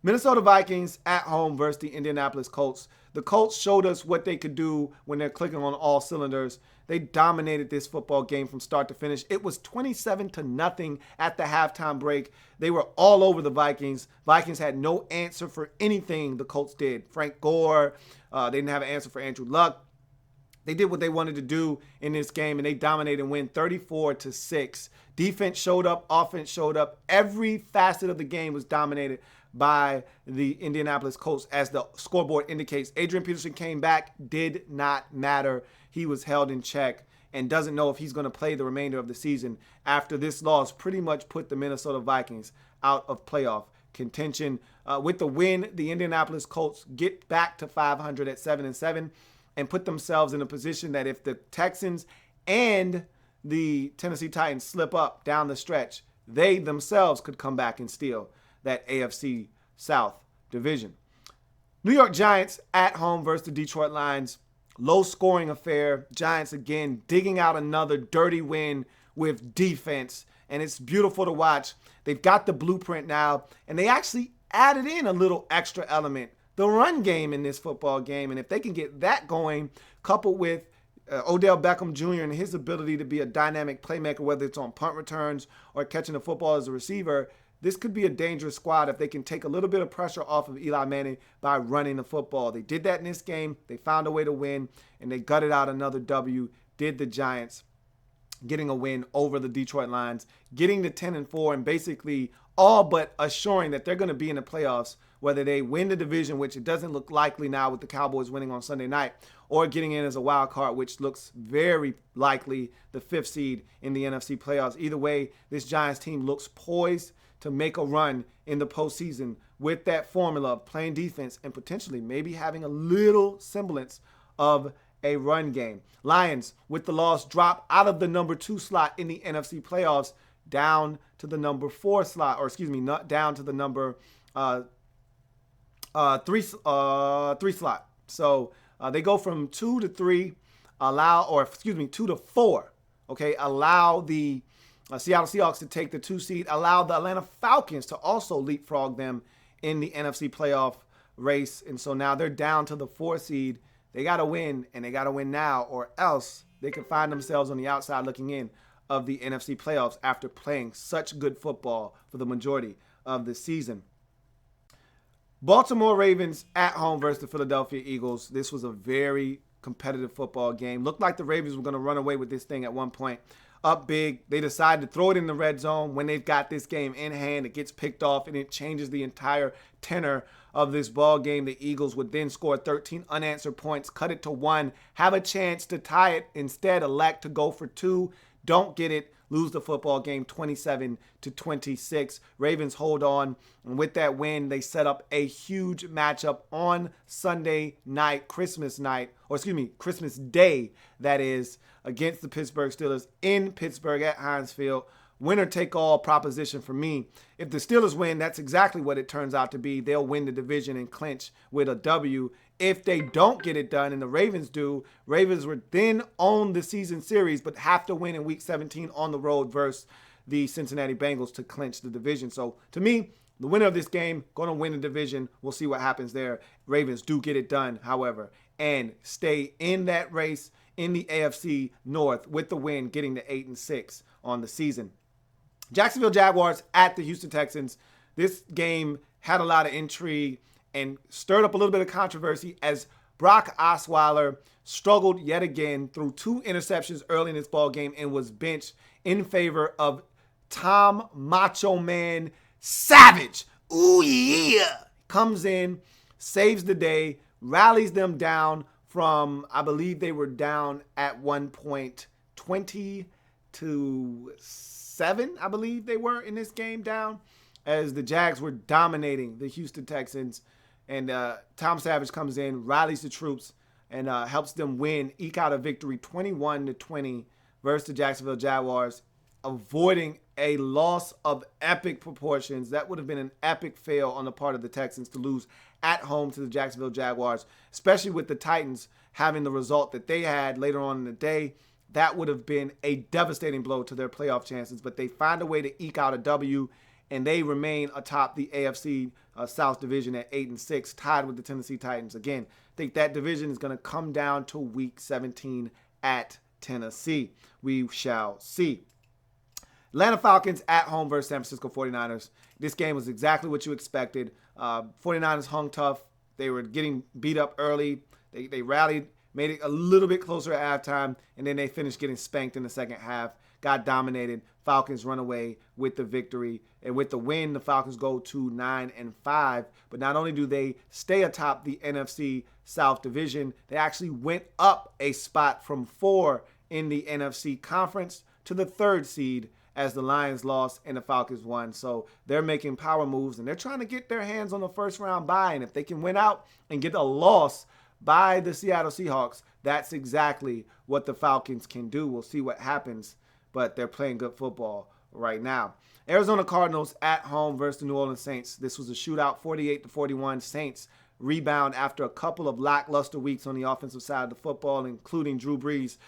Minnesota Vikings at home versus the Indianapolis Colts. The Colts showed us what they could do when they're clicking on all cylinders. They dominated this football game from start to finish. It was 27-0 at the halftime break. They were all over the Vikings. Vikings had no answer for anything the Colts did. Frank Gore, they didn't have an answer for Andrew Luck. They did what they wanted to do in this game, and they dominated and win 34-6. Defense showed up. Offense showed up. Every facet of the game was dominated by the Indianapolis Colts. As the scoreboard indicates, Adrian Peterson came back, did not matter. He was held in check and doesn't know if he's going to play the remainder of the season after this loss pretty much put the Minnesota Vikings out of playoff contention. With the win, the Indianapolis Colts get back to 500 at 7-7 and put themselves in a position that if the Texans and the Tennessee Titans slip up down the stretch, they themselves could come back and steal that AFC South division. New York Giants at home versus the Detroit Lions. Low-scoring affair. Giants, again, digging out another dirty win with defense, and it's beautiful to watch. They've got the blueprint now, and they actually added in a little extra element the run game in this football game. And if they can get that going, coupled with Odell Beckham Jr. and his ability to be a dynamic playmaker, whether it's on punt returns or catching the football as a receiver, this could be a dangerous squad if they can take a little bit of pressure off of Eli Manning by running the football. They did that in this game. They found a way to win, and they gutted out another W, did the Giants, getting a win over the Detroit Lions, getting to 10-4, and basically all but assuring that they're going to be in the playoffs, whether they win the division, which it doesn't look likely now with the Cowboys winning on Sunday night, or getting in as a wild card, which looks very likely the 5th seed in the NFC playoffs. Either way, this Giants team looks poised to make a run in the postseason with that formula of playing defense and potentially maybe having a little semblance of a run game. Lions, with the loss, drop out of the number 2 slot in the NFC playoffs down to the number 4 slot, not down to the number 3 slot. So they go from 2 to 3, 2 to 4. Okay, allow the Seattle Seahawks to take the 2 seed, allow the Atlanta Falcons to also leapfrog them in the NFC playoff race. And so now they're down to the 4 seed. They got to win, and they got to win now, or else they could find themselves on the outside looking in of the NFC playoffs after playing such good football for the majority of the season. Baltimore Ravens at home versus the Philadelphia Eagles. This was a very competitive football game. Looked like the Ravens were going to run away with this thing at one point. Up big. They decide to throw it in the red zone. When they've got this game in hand, it gets picked off, and it changes the entire tenor of this ball game. The Eagles would then score 13 unanswered points, cut it to 1, have a chance to tie it, instead elect to go for 2, don't get it, lose the football game 27-26. Ravens hold on, and with that win, they set up a huge matchup on Sunday night, Christmas Day, that is, against the Pittsburgh Steelers in Pittsburgh at Heinz Field. Winner-take-all proposition for me. If the Steelers win, that's exactly what it turns out to be. They'll win the division and clinch with a W. If they don't get it done and the Ravens do, Ravens would then own the season series but have to win in Week 17 on the road versus the Cincinnati Bengals to clinch the division. So, to me, the winner of this game going to win the division. We'll see what happens there. Ravens do get it done, however, and stay in that race in the AFC North with the win, getting to 8-6 on the season. Jacksonville Jaguars at the Houston Texans. This game had a lot of intrigue and stirred up a little bit of controversy as Brock Osweiler struggled yet again through 2 interceptions early in this ball game and was benched in favor of Tom Macho Man Savage. Ooh, yeah. Comes in, saves the day, rallies them down from, I believe they were down at one point 20-7, I believe they were in this game down, as the Jags were dominating the Houston Texans. And Tom Savage comes in, rallies the troops, and helps them win, eke out a victory 21-20 versus the Jacksonville Jaguars, avoiding a loss of epic proportions. That would have been an epic fail on the part of the Texans to lose at home to the Jacksonville Jaguars, especially with the Titans having the result that they had later on in the day. That would have been a devastating blow to their playoff chances, but they find a way to eke out a W, and they remain atop the AFC South Division at 8-6, tied with the Tennessee Titans. Again, I think that division is going to come down to Week 17 at Tennessee. We shall see. Atlanta Falcons at home versus San Francisco 49ers. This game was exactly what you expected. 49ers hung tough. They were getting beat up early. They rallied, made it a little bit closer at halftime, and then they finished getting spanked in the second half. Got dominated. Falcons run away with the victory. And with the win, the Falcons go to 9-5. But not only do they stay atop the NFC South Division, they actually went up a spot from 4 in the NFC Conference to the 3rd seed as the Lions lost and the Falcons won. So they're making power moves, and they're trying to get their hands on the first-round bye. And if they can win out and get a loss by the Seattle Seahawks, that's exactly what the Falcons can do. We'll see what happens, but they're playing good football right now. Arizona Cardinals at home versus the New Orleans Saints. This was a shootout, 48-41. Saints rebound after a couple of lackluster weeks on the offensive side of the football, including Drew Brees,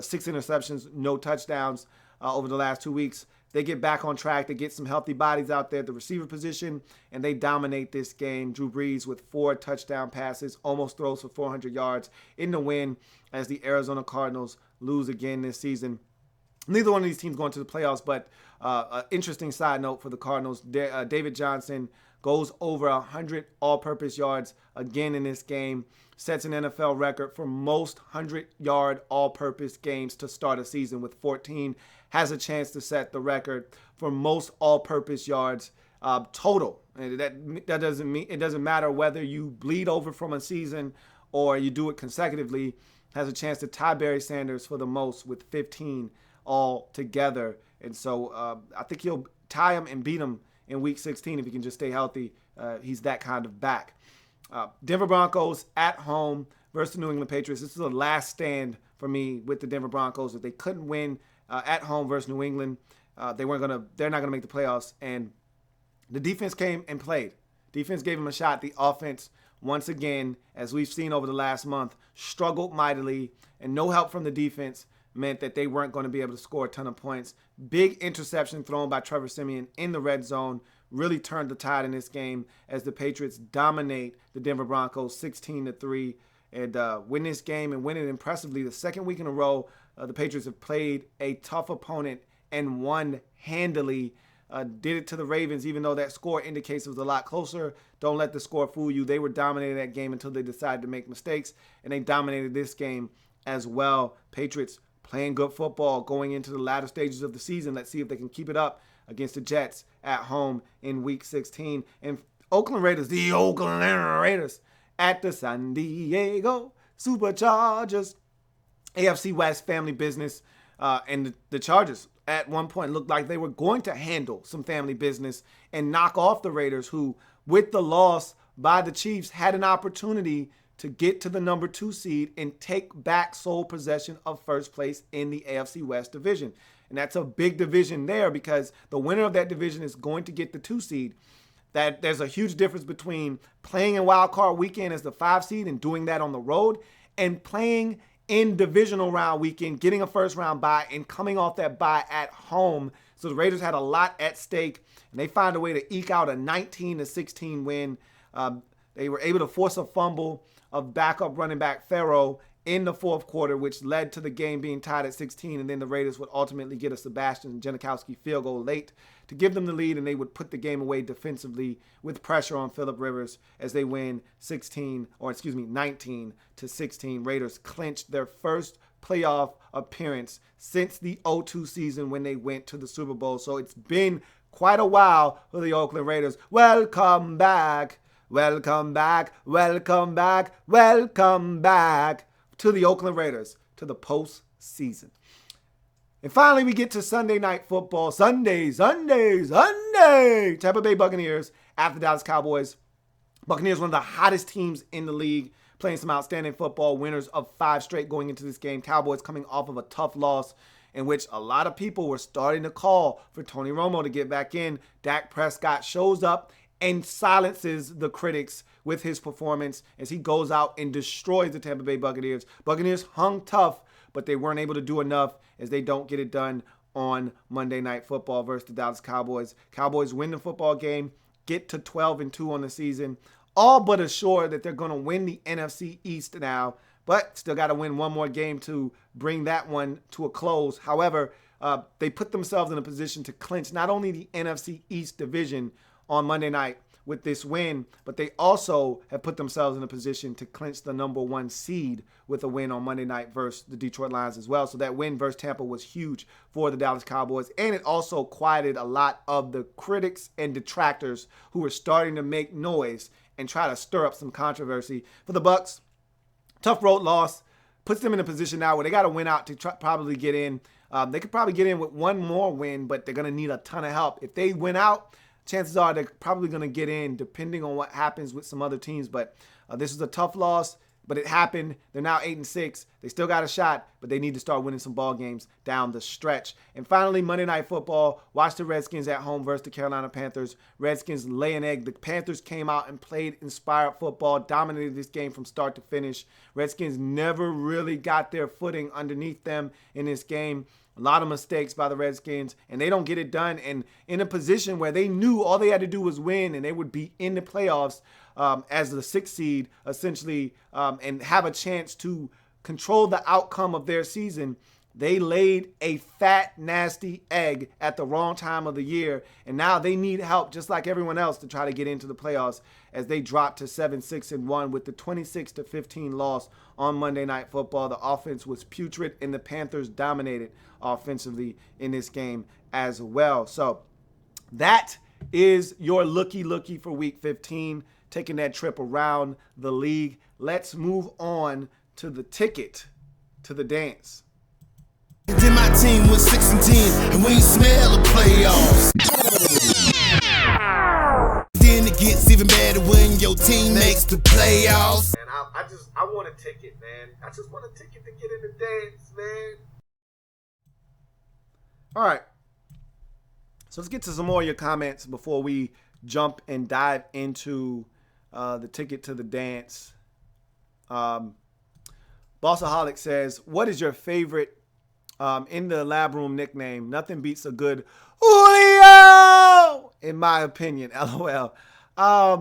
6 interceptions, no touchdowns over the last 2 weeks. they get back on track. They get some healthy bodies out there at the receiver position, and they dominate this game. Drew Brees with 4 touchdown passes, almost throws for 400 yards in the win as the Arizona Cardinals lose again this season. Neither one of these teams going to the playoffs, but an interesting side note for the Cardinals, David Johnson goes over 100 all-purpose yards again in this game, sets an NFL record for most 100-yard all-purpose games to start a season with 14, has a chance to set the record for most all-purpose yards total. And that doesn't mean, it doesn't matter whether you bleed over from a season or you do it consecutively, has a chance to tie Barry Sanders for the most with 15 all together. And so I think he'll tie him and beat him in week 16 if he can just stay healthy. He's that kind of back. Denver Broncos at home versus the New England Patriots. This is a last stand for me with the Denver Broncos. If they couldn't win at home versus New England, they're not gonna make the playoffs. And the defense came and played. Defense gave them a shot. The offense, once again, as we've seen over the last month, struggled mightily, and no help from the defense meant that they weren't going to be able to score a ton of points. Big interception thrown by Trevor Siemian in the red zone really turned the tide in this game as the Patriots dominate the Denver Broncos 16-3 and win this game and win it impressively. The second week in a row, the Patriots have played a tough opponent and won handily. Did it to the Ravens, even though that score indicates it was a lot closer. Don't let the score fool you. They were dominating that game until they decided to make mistakes, and they dominated this game as well. Patriots playing good football going into the latter stages of the season. Let's see if they can keep it up against the Jets at home in Week 16. And Oakland Raiders, the Oakland Raiders at the San Diego Superchargers. AFC West family business. And the Chargers at one point looked like they were going to handle some family business and knock off the Raiders, who, with the loss by the Chiefs, had an opportunity to get to the number 2 seed and take back sole possession of first place in the AFC West division. And that's a big division there because the winner of that division is going to get the 2 seed. That there's a huge difference between playing in wild card weekend as the 5 seed and doing that on the road and playing in divisional round weekend, getting a first round bye and coming off that bye at home. So the Raiders had a lot at stake, and they found a way to eke out a 19-16 win. They were able to force a fumble of backup running back Farrow in the fourth quarter, which led to the game being tied at 16, and then the Raiders would ultimately get a Sebastian Janikowski field goal late to give them the lead, and they would put the game away defensively with pressure on Phillip Rivers as they win 19-16. Raiders clinched their first playoff appearance since the 2002 season when they went to the Super Bowl. So it's been quite a while for the Oakland Raiders. Welcome back. Welcome back, welcome back, welcome back to the Oakland Raiders, to the postseason. And finally, we get to Sunday Night Football. Sunday. Tampa Bay Buccaneers at the Dallas Cowboys. Buccaneers, one of the hottest teams in the league, playing some outstanding football, winners of 5 straight going into this game. Cowboys coming off of a tough loss in which a lot of people were starting to call for Tony Romo to get back in. Dak Prescott shows up and silences the critics with his performance as he goes out and destroys the Tampa Bay Buccaneers. Buccaneers hung tough, but they weren't able to do enough as they don't get it done on Monday Night Football versus the Dallas Cowboys. Cowboys win the football game, get to 12-2 on the season, all but assured that they're going to win the NFC East now, but still got to win one more game to bring that one to a close. However, they put themselves in a position to clinch not only the NFC East division on Monday night with this win, but they also have put themselves in a position to clinch the number 1 seed with a win on Monday night versus the Detroit Lions as well. So that win versus Tampa was huge for the Dallas Cowboys, and it also quieted a lot of the critics and detractors who were starting to make noise and try to stir up some controversy. For the Bucs, tough road loss puts them in a position now where they got to win out to probably get in. They could probably get in with one more win, but they're going to need a ton of help. If they win out, chances are they're probably going to get in depending on what happens with some other teams. But this is a tough loss, but it happened. They're now 8-6. They still got a shot, but they need to start winning some ball games down the stretch. And finally, Monday Night Football. Watch the Redskins at home versus the Carolina Panthers. Redskins lay an egg. The Panthers came out and played inspired football, dominated this game from start to finish. Redskins never really got their footing underneath them in this game. A lot of mistakes by the Redskins, and they don't get it done. And in a position where they knew all they had to do was win, and they would be in the playoffs as the 6th seed, essentially, and have a chance to control the outcome of their season. They laid a fat, nasty egg at the wrong time of the year, and now they need help, just like everyone else, to try to get into the playoffs as they dropped to 7-6-1 with the 26-15 loss on Monday Night Football. The offense was putrid, and the Panthers dominated offensively in this game as well. So that is your looky for Week 15, taking that trip around the league. Let's move on to the ticket to the dance. Then my team was 6-10, and we ain't smell the playoffs. Then it gets even better when your team makes the playoffs. Man, I want a ticket, man. I just want a ticket to get in the dance, man. All right. So let's get to some more of your comments before we jump and dive into the ticket to the dance. Bossaholic says, what is your favorite in the lab room nickname? Nothing beats a good Julio, in my opinion. LOL. I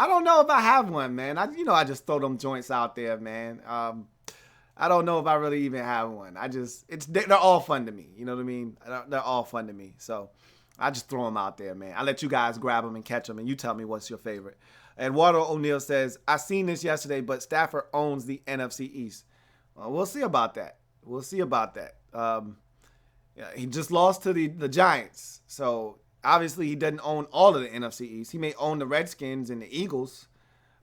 don't know if I have one, man. I just throw them joints out there, man. I don't know if I really even have one. They're all fun to me. You know what I mean? They're all fun to me. So I just throw them out there, man. I let you guys grab them and catch them, and you tell me what's your favorite. And Walter O'Neill says, I seen this yesterday, but Stafford owns the NFC East. Well, we'll see about that. He just lost to the Giants. So obviously he doesn't own all of the NFC East. He may own the Redskins and the Eagles,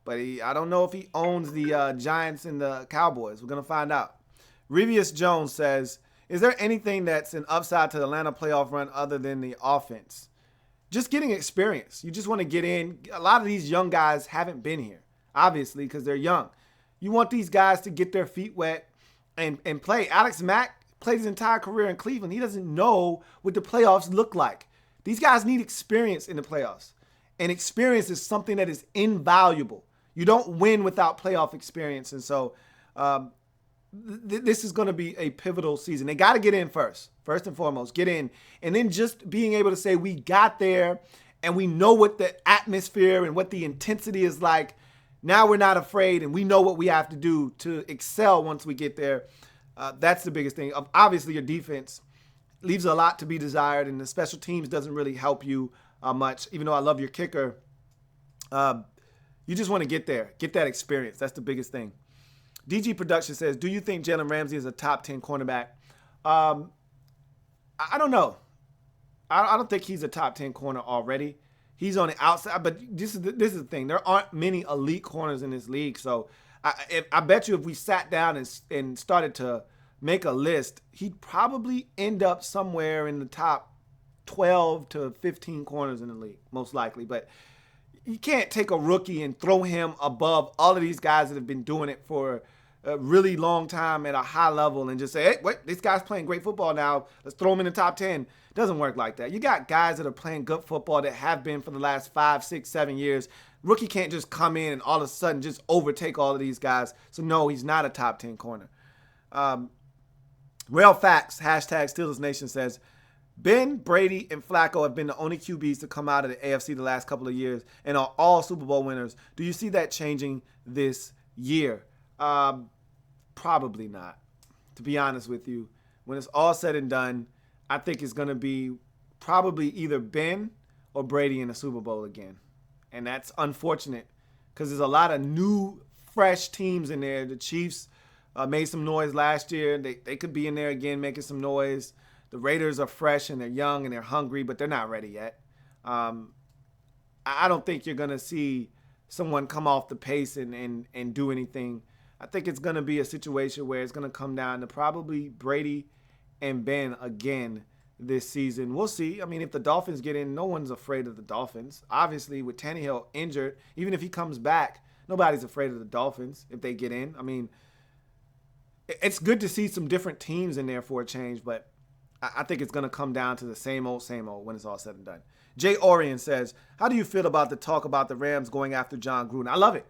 but I don't know if he owns the Giants and the Cowboys. We're going to find out. Revius Jones says, is there anything that's an upside to the Atlanta playoff run other than the offense? Just getting experience. You just want to get in. A lot of these young guys haven't been here, obviously, because they're young. You want these guys to get their feet wet and play. Alex Mack played his entire career in Cleveland. He doesn't know what the playoffs look like. These guys need experience in the playoffs. And experience is something that is invaluable. You don't win without playoff experience. And so this is going to be a pivotal season. They got to get in first and foremost. Get in. And then just being able to say we got there and we know what the atmosphere and what the intensity is like. Now we're not afraid, and we know what we have to do to excel once we get there. That's the biggest thing. Obviously, your defense leaves a lot to be desired, and the special teams doesn't really help you much. Even though I love your kicker, you just want to get there, get that experience. That's the biggest thing. DG Production says, do you think Jalen Ramsey is a top 10 cornerback? I don't know. I don't think he's a top 10 corner already. He's on the outside, but this is the thing. There aren't many elite corners in this league. So I bet you if we sat down and started to make a list, he'd probably end up somewhere in the top 12 to 15 corners in the league, most likely. But you can't take a rookie and throw him above all of these guys that have been doing it for a really long time at a high level and just say, hey, wait, this guy's playing great football now. Let's throw him in the top 10. Doesn't work like that. You got guys that are playing good football that have been for the last 5, 6, 7 years. Rookie can't just come in and all of a sudden just overtake all of these guys. So, no, he's not a top 10 corner. Real facts, hashtag Steelers Nation says, Ben, Brady, and Flacco have been the only QBs to come out of the AFC the last couple of years and are all Super Bowl winners. Do you see that changing this year? Probably not, to be honest with you. When it's all said and done, I think it's going to be probably either Ben or Brady in the Super Bowl again. And that's unfortunate because there's a lot of new, fresh teams in there. The Chiefs made some noise last year. They could be in there again making some noise. The Raiders are fresh and they're young and they're hungry, but they're not ready yet. I don't think you're going to see someone come off the pace and do anything. I think it's going to be a situation where it's going to come down to probably Brady and Ben again this season. We'll see. I mean, if the Dolphins get in, no one's afraid of the Dolphins. Obviously, with Tannehill injured, even if he comes back, nobody's afraid of the Dolphins if they get in. I mean, it's good to see some different teams in there for a change, but I think it's going to come down to the same old when it's all said and done. Jay Orion says, how do you feel about the talk about the Rams going after John Gruden? I love it.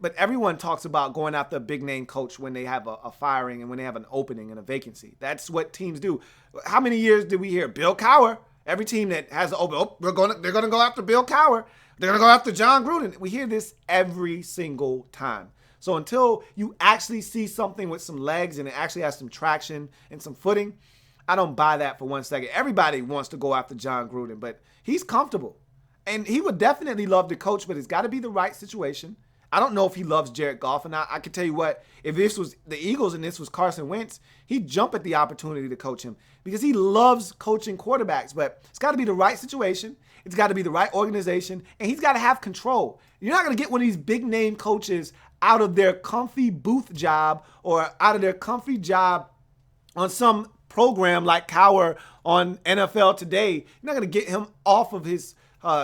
But everyone talks about going after a big name coach when they have a firing and when they have an opening and a vacancy. That's what teams do. How many years did we hear Bill Cowher? Every team that has an open, they're gonna go after Bill Cowher. They're gonna go after John Gruden. We hear this every single time. So until you actually see something with some legs and it actually has some traction and some footing, I don't buy that for 1 second. Everybody wants to go after John Gruden, but he's comfortable. And he would definitely love to coach, but it's got to be the right situation. I don't know if he loves Jared Goff. And I can tell you what, if this was the Eagles and this was Carson Wentz, he'd jump at the opportunity to coach him because he loves coaching quarterbacks. But it's got to be the right situation. It's got to be the right organization. And he's got to have control. You're not going to get one of these big name coaches out of their comfy booth job or out of their comfy job on some program like Cowher on NFL Today. You're not going to get him off of his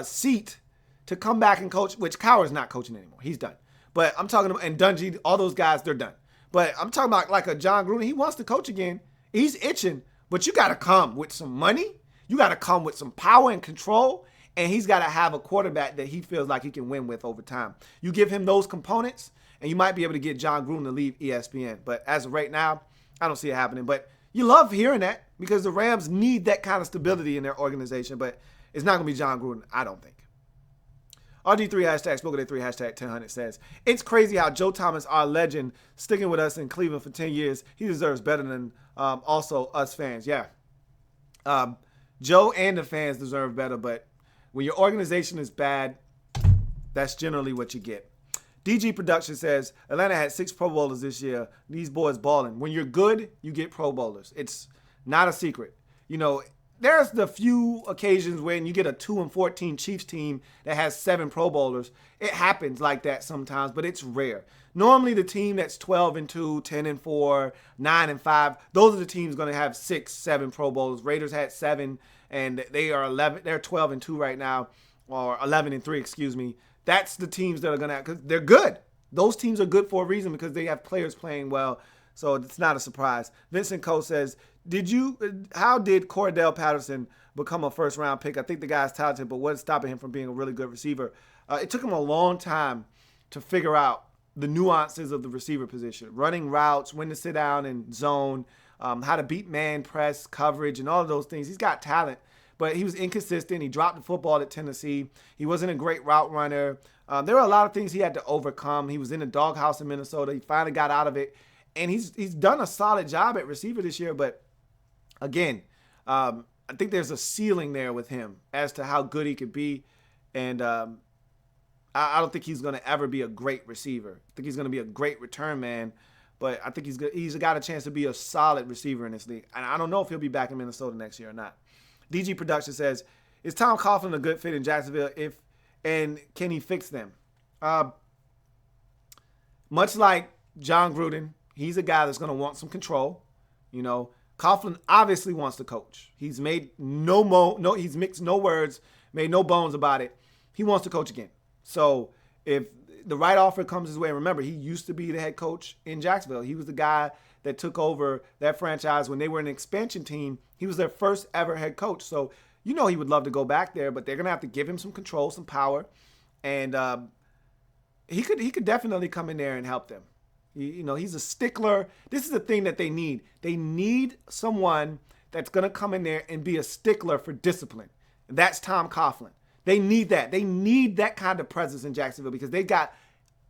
seat to come back and coach, which Cowher's not coaching anymore. He's done. But I'm talking about, and Dungy, all those guys, they're done. But I'm talking about like a John Gruden. He wants to coach again. He's itching, but you got to come with some money. You got to come with some power and control. And he's got to have a quarterback that he feels like he can win with over time. You give him those components, and you might be able to get John Gruden to leave ESPN. But as of right now, I don't see it happening. But you love hearing that because the Rams need that kind of stability in their organization. But it's not going to be John Gruden, I don't think. RG3 hashtag SpokenDay3 hashtag 1000 says, it's crazy how Joe Thomas, our legend, sticking with us in Cleveland for 10 years. He deserves better than also us fans. Yeah. Joe and the fans deserve better, but when your organization is bad, that's generally what you get. DG Production says, Atlanta had 6 Pro Bowlers this year. These boys balling. When you're good, you get Pro Bowlers. It's not a secret. You know, there's the few occasions when you get a 2-14 Chiefs team that has 7 Pro Bowlers. It happens like that sometimes, but it's rare. Normally the team that's 12-2, 10-4, 9-5, those are the teams going to have 6, 7 Pro Bowlers. Raiders had 7 and they are 11. They're 12-2 right now, or 11-3, excuse me. That's the teams that are going to have, because they're good. Those teams are good for a reason because they have players playing well. So it's not a surprise. Vincent Coe says, how did Cordell Patterson become a first-round pick? I think the guy's talented, but what's stopping him from being a really good receiver? It took him a long time to figure out the nuances of the receiver position, running routes, when to sit down and zone, how to beat man press, coverage, and all of those things. He's got talent, but he was inconsistent. He dropped the football at Tennessee. He wasn't a great route runner. There were a lot of things he had to overcome. He was in the doghouse in Minnesota. He finally got out of it, and he's done a solid job at receiver this year, but again, I think there's a ceiling there with him as to how good he could be. And I don't think he's going to ever be a great receiver. I think he's going to be a great return man. But I think he's got a chance to be a solid receiver in this league. And I don't know if he'll be back in Minnesota next year or not. DG Production says, is Tom Coughlin a good fit in Jacksonville? And can he fix them? Much like John Gruden, he's a guy that's going to want some control. You know, Coughlin obviously wants to coach. He's made he's mixed no words, made no bones about it. He wants to coach again. So if the right offer comes his way, remember, he used to be the head coach in Jacksonville. He was the guy that took over that franchise when they were an expansion team. He was their first ever head coach. So, you know, he would love to go back there, but they're going to have to give him some control, some power. And he could definitely come in there and help them. You know, he's a stickler. This is the thing that they need. They need someone that's going to come in there and be a stickler for discipline. That's Tom Coughlin. They need that. They need that kind of presence in Jacksonville because they got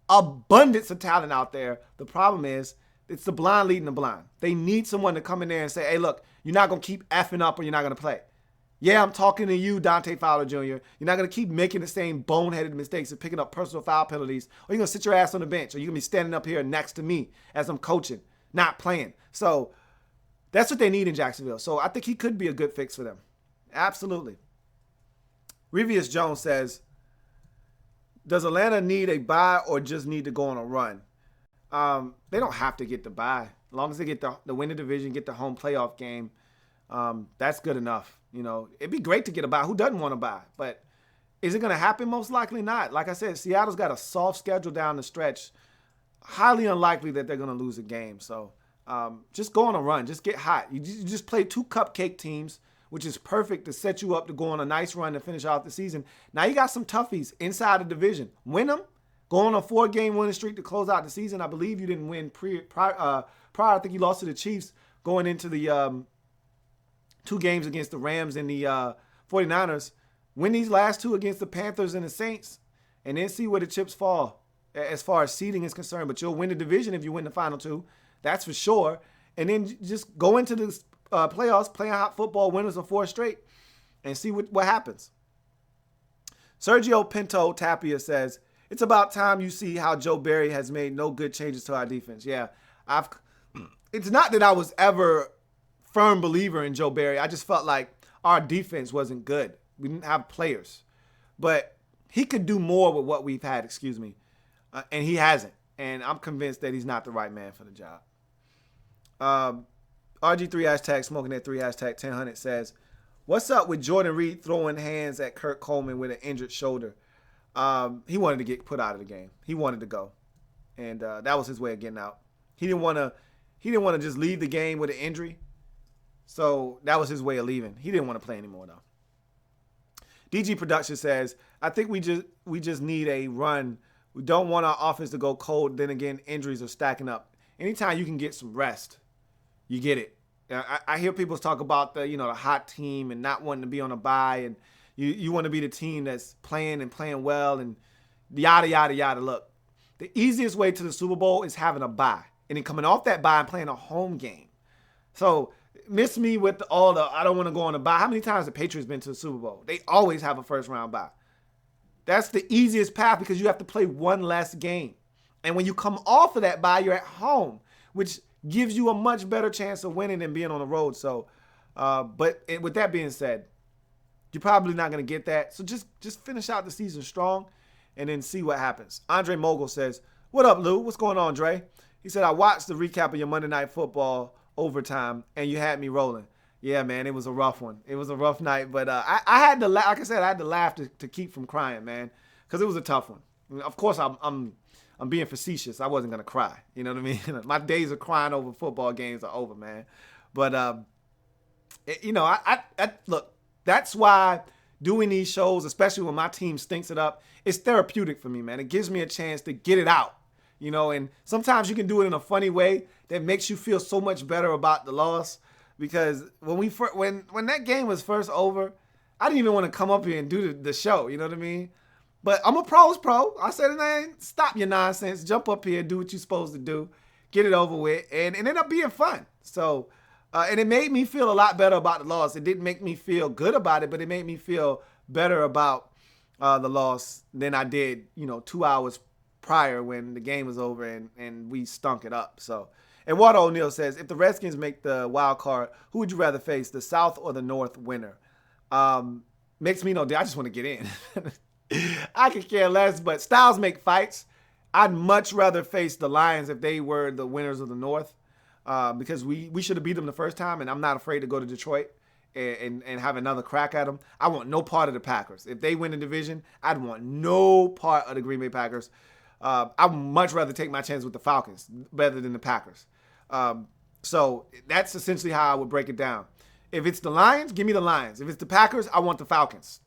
abundance of talent out there. The problem is it's the blind leading the blind. They need someone to come in there and say, hey, look, you're not going to keep effing up or you're not going to play. Yeah, I'm talking to you, Dante Fowler Jr. You're not going to keep making the same boneheaded mistakes and picking up personal foul penalties, or you're going to sit your ass on the bench, or you're going to be standing up here next to me as I'm coaching, not playing. So that's what they need in Jacksonville. So I think he could be a good fix for them. Absolutely. Revius Jones says, does Atlanta need a bye or just need to go on a run? They don't have to get the bye. As long as they get the win the division, get the home playoff game, that's good enough. You know, it'd be great to get a bye. Who doesn't want to bye? But is it going to happen? Most likely not. Like I said, Seattle's got a soft schedule down the stretch. Highly unlikely that they're going to lose a game. So just go on a run. Just get hot. You just play 2 cupcake teams, which is perfect to set you up to go on a nice run to finish out the season. Now you got some toughies inside the division. Win them. Go on a 4-game winning streak to close out the season. I believe you didn't win prior. I think you lost to the Chiefs going into the 2 games against the Rams and the 49ers. Win these last 2 against the Panthers and the Saints, and then see where the chips fall as far as seeding is concerned. But you'll win the division if you win the final 2. That's for sure. And then just go into the playoffs, playing hot football, winners of 4 straight, and see what happens. Sergio Pinto Tapia says, it's about time you see how Joe Barry has made no good changes to our defense. Yeah, it's not that I was ever firm believer in Joe Barry. I just felt like our defense wasn't good. We didn't have players. But he could do more with what we've had, and he hasn't. And I'm convinced that he's not the right man for the job. RG3 hashtag smoking that 3 hashtag 1000 says, what's up with Jordan Reed throwing hands at Kurt Coleman with an injured shoulder? He wanted to get put out of the game. He wanted to go. And that was his way of getting out. He didn't want to just leave the game with an injury. So that was his way of leaving. He didn't want to play anymore though. DG Production says, I think we just need a run. We don't want our offense to go cold. Then again, injuries are stacking up. Anytime you can get some rest, you get it. I hear people talk about the hot team and not wanting to be on a bye, and you want to be the team that's playing and playing well and yada, yada, yada. Look, the easiest way to the Super Bowl is having a bye and then coming off that bye and playing a home game. So miss me with I don't want to go on a bye. How many times have the Patriots been to the Super Bowl? They always have a first-round bye. That's the easiest path because you have to play one less game. And when you come off of that bye, you're at home, which gives you a much better chance of winning than being on the road. So, but with that being said, you're probably not going to get that. So just finish out the season strong and then see what happens. Andre Mogul says, what up, Lou? What's going on, Dre? He said, I watched the recap of your Monday Night Football overtime, and you had me rolling. Yeah, man, it was a rough one. It was a rough night, but I had to laugh. Like I said, I had to laugh to keep from crying, man, because it was a tough one. I mean, of course, I'm being facetious. I wasn't gonna cry. You know what I mean? My days of crying over football games are over, man. But look. That's why doing these shows, especially when my team stinks it up, it's therapeutic for me, man. It gives me a chance to get it out, and sometimes you can do it in a funny way that makes you feel so much better about the loss. Because when that game was first over, I didn't even want to come up here and do the show, you know what I mean? But I'm a pro's pro. I said, man, stop your nonsense. Jump up here, do what you're supposed to do, get it over with, and it ended up being fun. So, and it made me feel a lot better about the loss. It didn't make me feel good about it, but it made me feel better about the loss than I did, 2 hours prior when the game was over and we stunk it up. So, and Walter O'Neal says, if the Redskins make the wild card, who would you rather face, the South or the North winner? Makes me I just want to get in. I could care less, but styles make fights. I'd much rather face the Lions if they were the winners of the North, because we should have beat them the first time, and I'm not afraid to go to Detroit and have another crack at them. I want no part of the Packers. If they win the division, I'd want no part of the Green Bay Packers. I'd much rather take my chance with the Falcons rather than the Packers. So that's essentially how I would break it down. If it's the Lions, give me the Lions. If it's the Packers, I want the Falcons.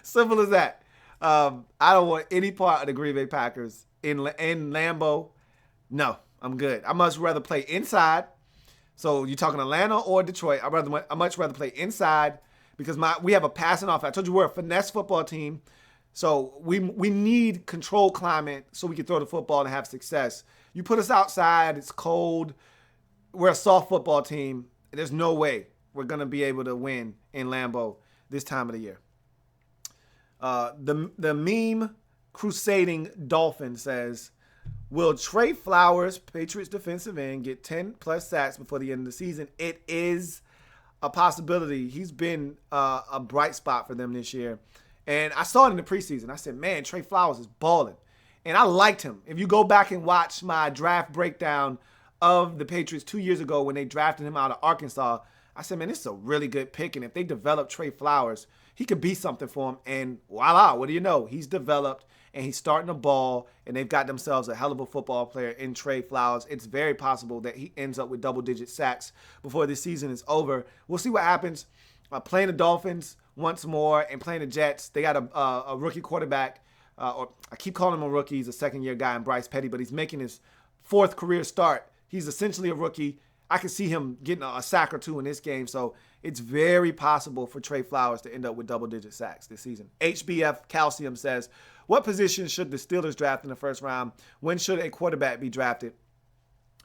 Simple as that. I don't want any part of the Green Bay Packers in Lambeau. No, I'm good. I much rather play inside. So you're talking Atlanta or Detroit. I much rather play inside because we have a passing offense. I told you we're a finesse football team. So we need controlled climate so we can throw the football and have success. You put us outside, it's cold. We're a soft football team. There's no way we're going to be able to win in Lambeau this time of the year. The meme crusading Dolphin says, will Trey Flowers, Patriots defensive end, get 10 plus sacks before the end of the season? It is a possibility. He's been a bright spot for them this year. And I saw it in the preseason. I said, man, Trey Flowers is balling. And I liked him. If you go back and watch my draft breakdown of the Patriots 2 years ago when they drafted him out of Arkansas, I said, man, this is a really good pick. And if they develop Trey Flowers, he could be something for him. And voila, what do you know? He's developed and he's starting to ball, and they've got themselves a hell of a football player in Trey Flowers. It's very possible that he ends up with double-digit sacks before this season is over. We'll see what happens. Playing the Dolphins once more and playing the Jets, they got a rookie quarterback or I keep calling him a rookie. He's a second-year guy in Bryce Petty, but he's making his 4th career start. He's essentially a rookie. I can see him getting a sack or 2 in this game, so it's very possible for Trey Flowers to end up with double-digit sacks this season. HBF Calcium says, what position should the Steelers draft in the first round? When should a quarterback be drafted?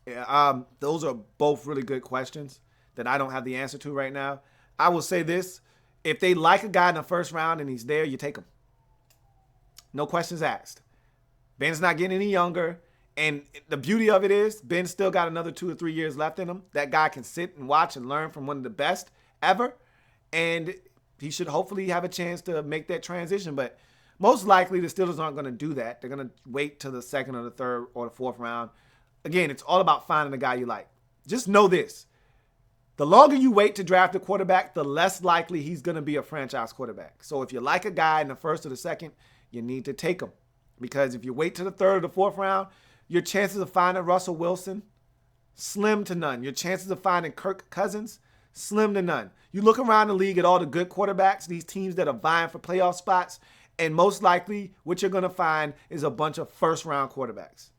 Those are both really good questions that I don't have the answer to right now. I will say this. If they like a guy in the first round and he's there, you take him. No questions asked. Ben's not getting any younger. And the beauty of it is Ben's still got another 2 or 3 years left in him. That guy can sit and watch and learn from one of the best ever. And he should hopefully have a chance to make that transition. But most likely the Steelers aren't going to do that. They're going to wait till the 2nd or the 3rd or the 4th round. Again, it's all about finding a guy you like. Just know this. The longer you wait to draft a quarterback, the less likely he's going to be a franchise quarterback. So if you like a guy in the 1st or the 2nd, you need to take him. Because if you wait to the 3rd or the 4th round, your chances of finding Russell Wilson, slim to none. Your chances of finding Kirk Cousins, slim to none. You look around the league at all the good quarterbacks, these teams that are vying for playoff spots, and most likely what you're going to find is a bunch of first-round quarterbacks.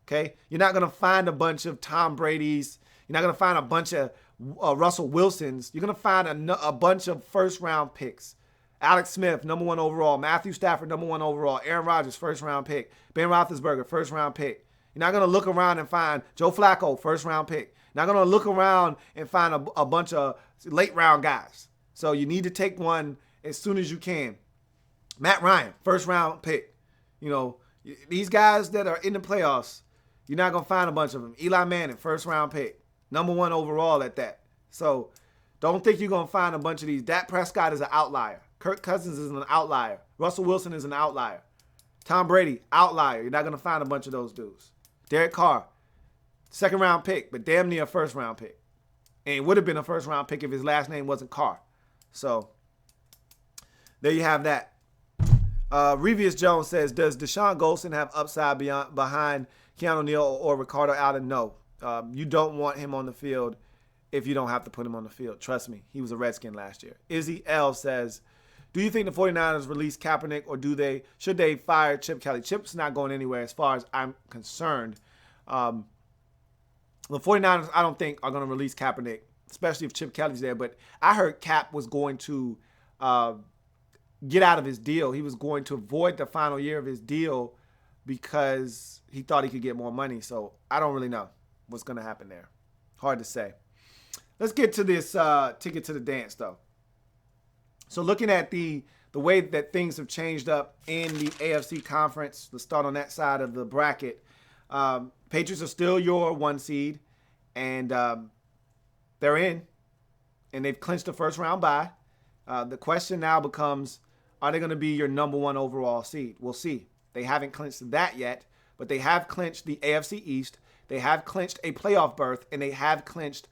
Okay? You're not going to find a bunch of Tom Brady's. You're not going to find a bunch of Russell Wilson's. You're going to find a bunch of first-round picks. Alex Smith, number 1 overall. Matthew Stafford, number 1 overall. Aaron Rodgers, first-round pick. Ben Roethlisberger, first-round pick. You're not going to look around and find Joe Flacco, first-round pick. You're not going to look around and find a bunch of late-round guys. So you need to take one as soon as you can. Matt Ryan, first-round pick. You know, these guys that are in the playoffs, you're not going to find a bunch of them. Eli Manning, first-round pick. Number 1 overall at that. So don't think you're going to find a bunch of these. Dak Prescott is an outlier. Kirk Cousins is an outlier. Russell Wilson is an outlier. Tom Brady, outlier. You're not going to find a bunch of those dudes. Derek Carr, 2nd round pick, but damn near a 1st round pick. And it would have been a 1st round pick if his last name wasn't Carr. So there you have that. Revius Jones says, does Deshaun Golson have upside behind Keanu Neal or Ricardo Allen? No. You don't want him on the field if you don't have to put him on the field. Trust me, he was a Redskin last year. Izzy L says, do you think the 49ers release Kaepernick or should they fire Chip Kelly? Chip's not going anywhere as far as I'm concerned. The 49ers, I don't think, are going to release Kaepernick, especially if Chip Kelly's there. But I heard Cap was going to get out of his deal. He was going to avoid the final year of his deal because he thought he could get more money. So I don't really know what's going to happen there. Hard to say. Let's get to this ticket to the dance, though. So looking at the way that things have changed up in the AFC conference, let's start on that side of the bracket. Patriots are still your 1 seed, and they're in, and they've clinched the first round bye. The question now becomes, are they going to be your number 1 overall seed? We'll see. They haven't clinched that yet, but they have clinched the AFC East. They have clinched a playoff berth, and they have clinched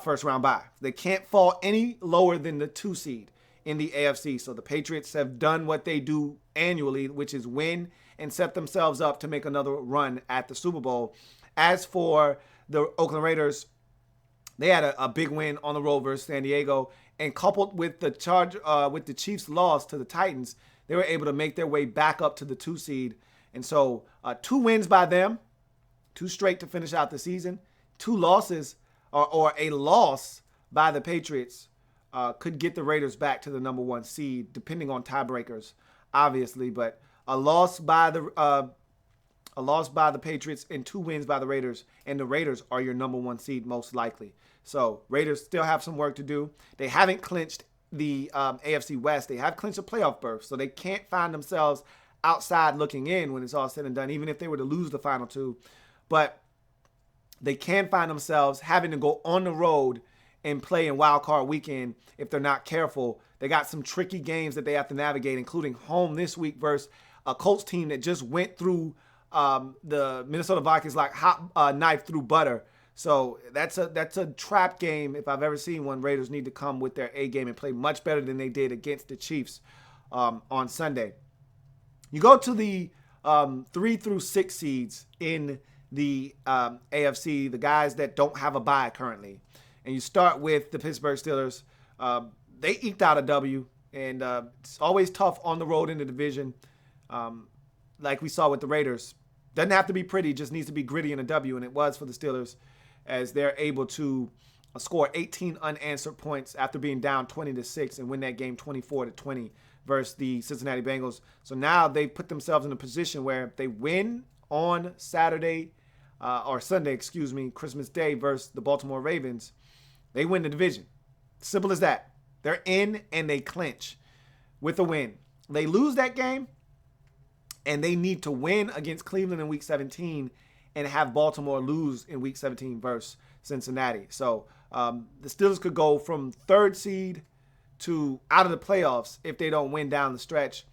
first round bye. They can't fall any lower than the 2 seed in the AFC. So the Patriots have done what they do annually, which is win and set themselves up to make another run at the Super Bowl. As for the Oakland Raiders, they had a big win on the road versus San Diego, and coupled with the Chiefs' loss to the Titans, they were able to make their way back up to the 2 seed. And so 2 wins by them, 2 straight to finish out the season, 2 losses or a loss by the Patriots could get the Raiders back to the number 1 seed, depending on tiebreakers, obviously. But a loss by the Patriots and 2 wins by the Raiders, and the Raiders are your number 1 seed most likely. So Raiders still have some work to do. They haven't clinched the AFC West. They have clinched a playoff berth, so they can't find themselves outside looking in when it's all said and done, even if they were to lose the final 2. But they can find themselves having to go on the road and play in wild card weekend if they're not careful. They got some tricky games that they have to navigate, including home this week versus a Colts team that just went through the Minnesota Vikings like hot knife through butter. So that's a trap game if I've ever seen one. Raiders need to come with their A game and play much better than they did against the Chiefs on Sunday. You go to the 3 through 6 seeds in the AFC, the guys that don't have a bye currently. And you start with the Pittsburgh Steelers. They eked out a W, and it's always tough on the road in the division. like we saw with the Raiders. Doesn't have to be pretty, just needs to be gritty in a W, and it was for the Steelers as they're able to score 18 unanswered points after being down 20-6 and win that game 24-20 versus the Cincinnati Bengals. So now they've put themselves in a position where if they win on Saturday or Sunday, Christmas Day versus the Baltimore Ravens, they win the division. Simple as that. They're in and they clinch with a win. They lose that game, and they need to win against Cleveland in Week 17 and have Baltimore lose in Week 17 versus Cincinnati. So the Steelers could go from third seed to out of the playoffs if they don't win down the stretch.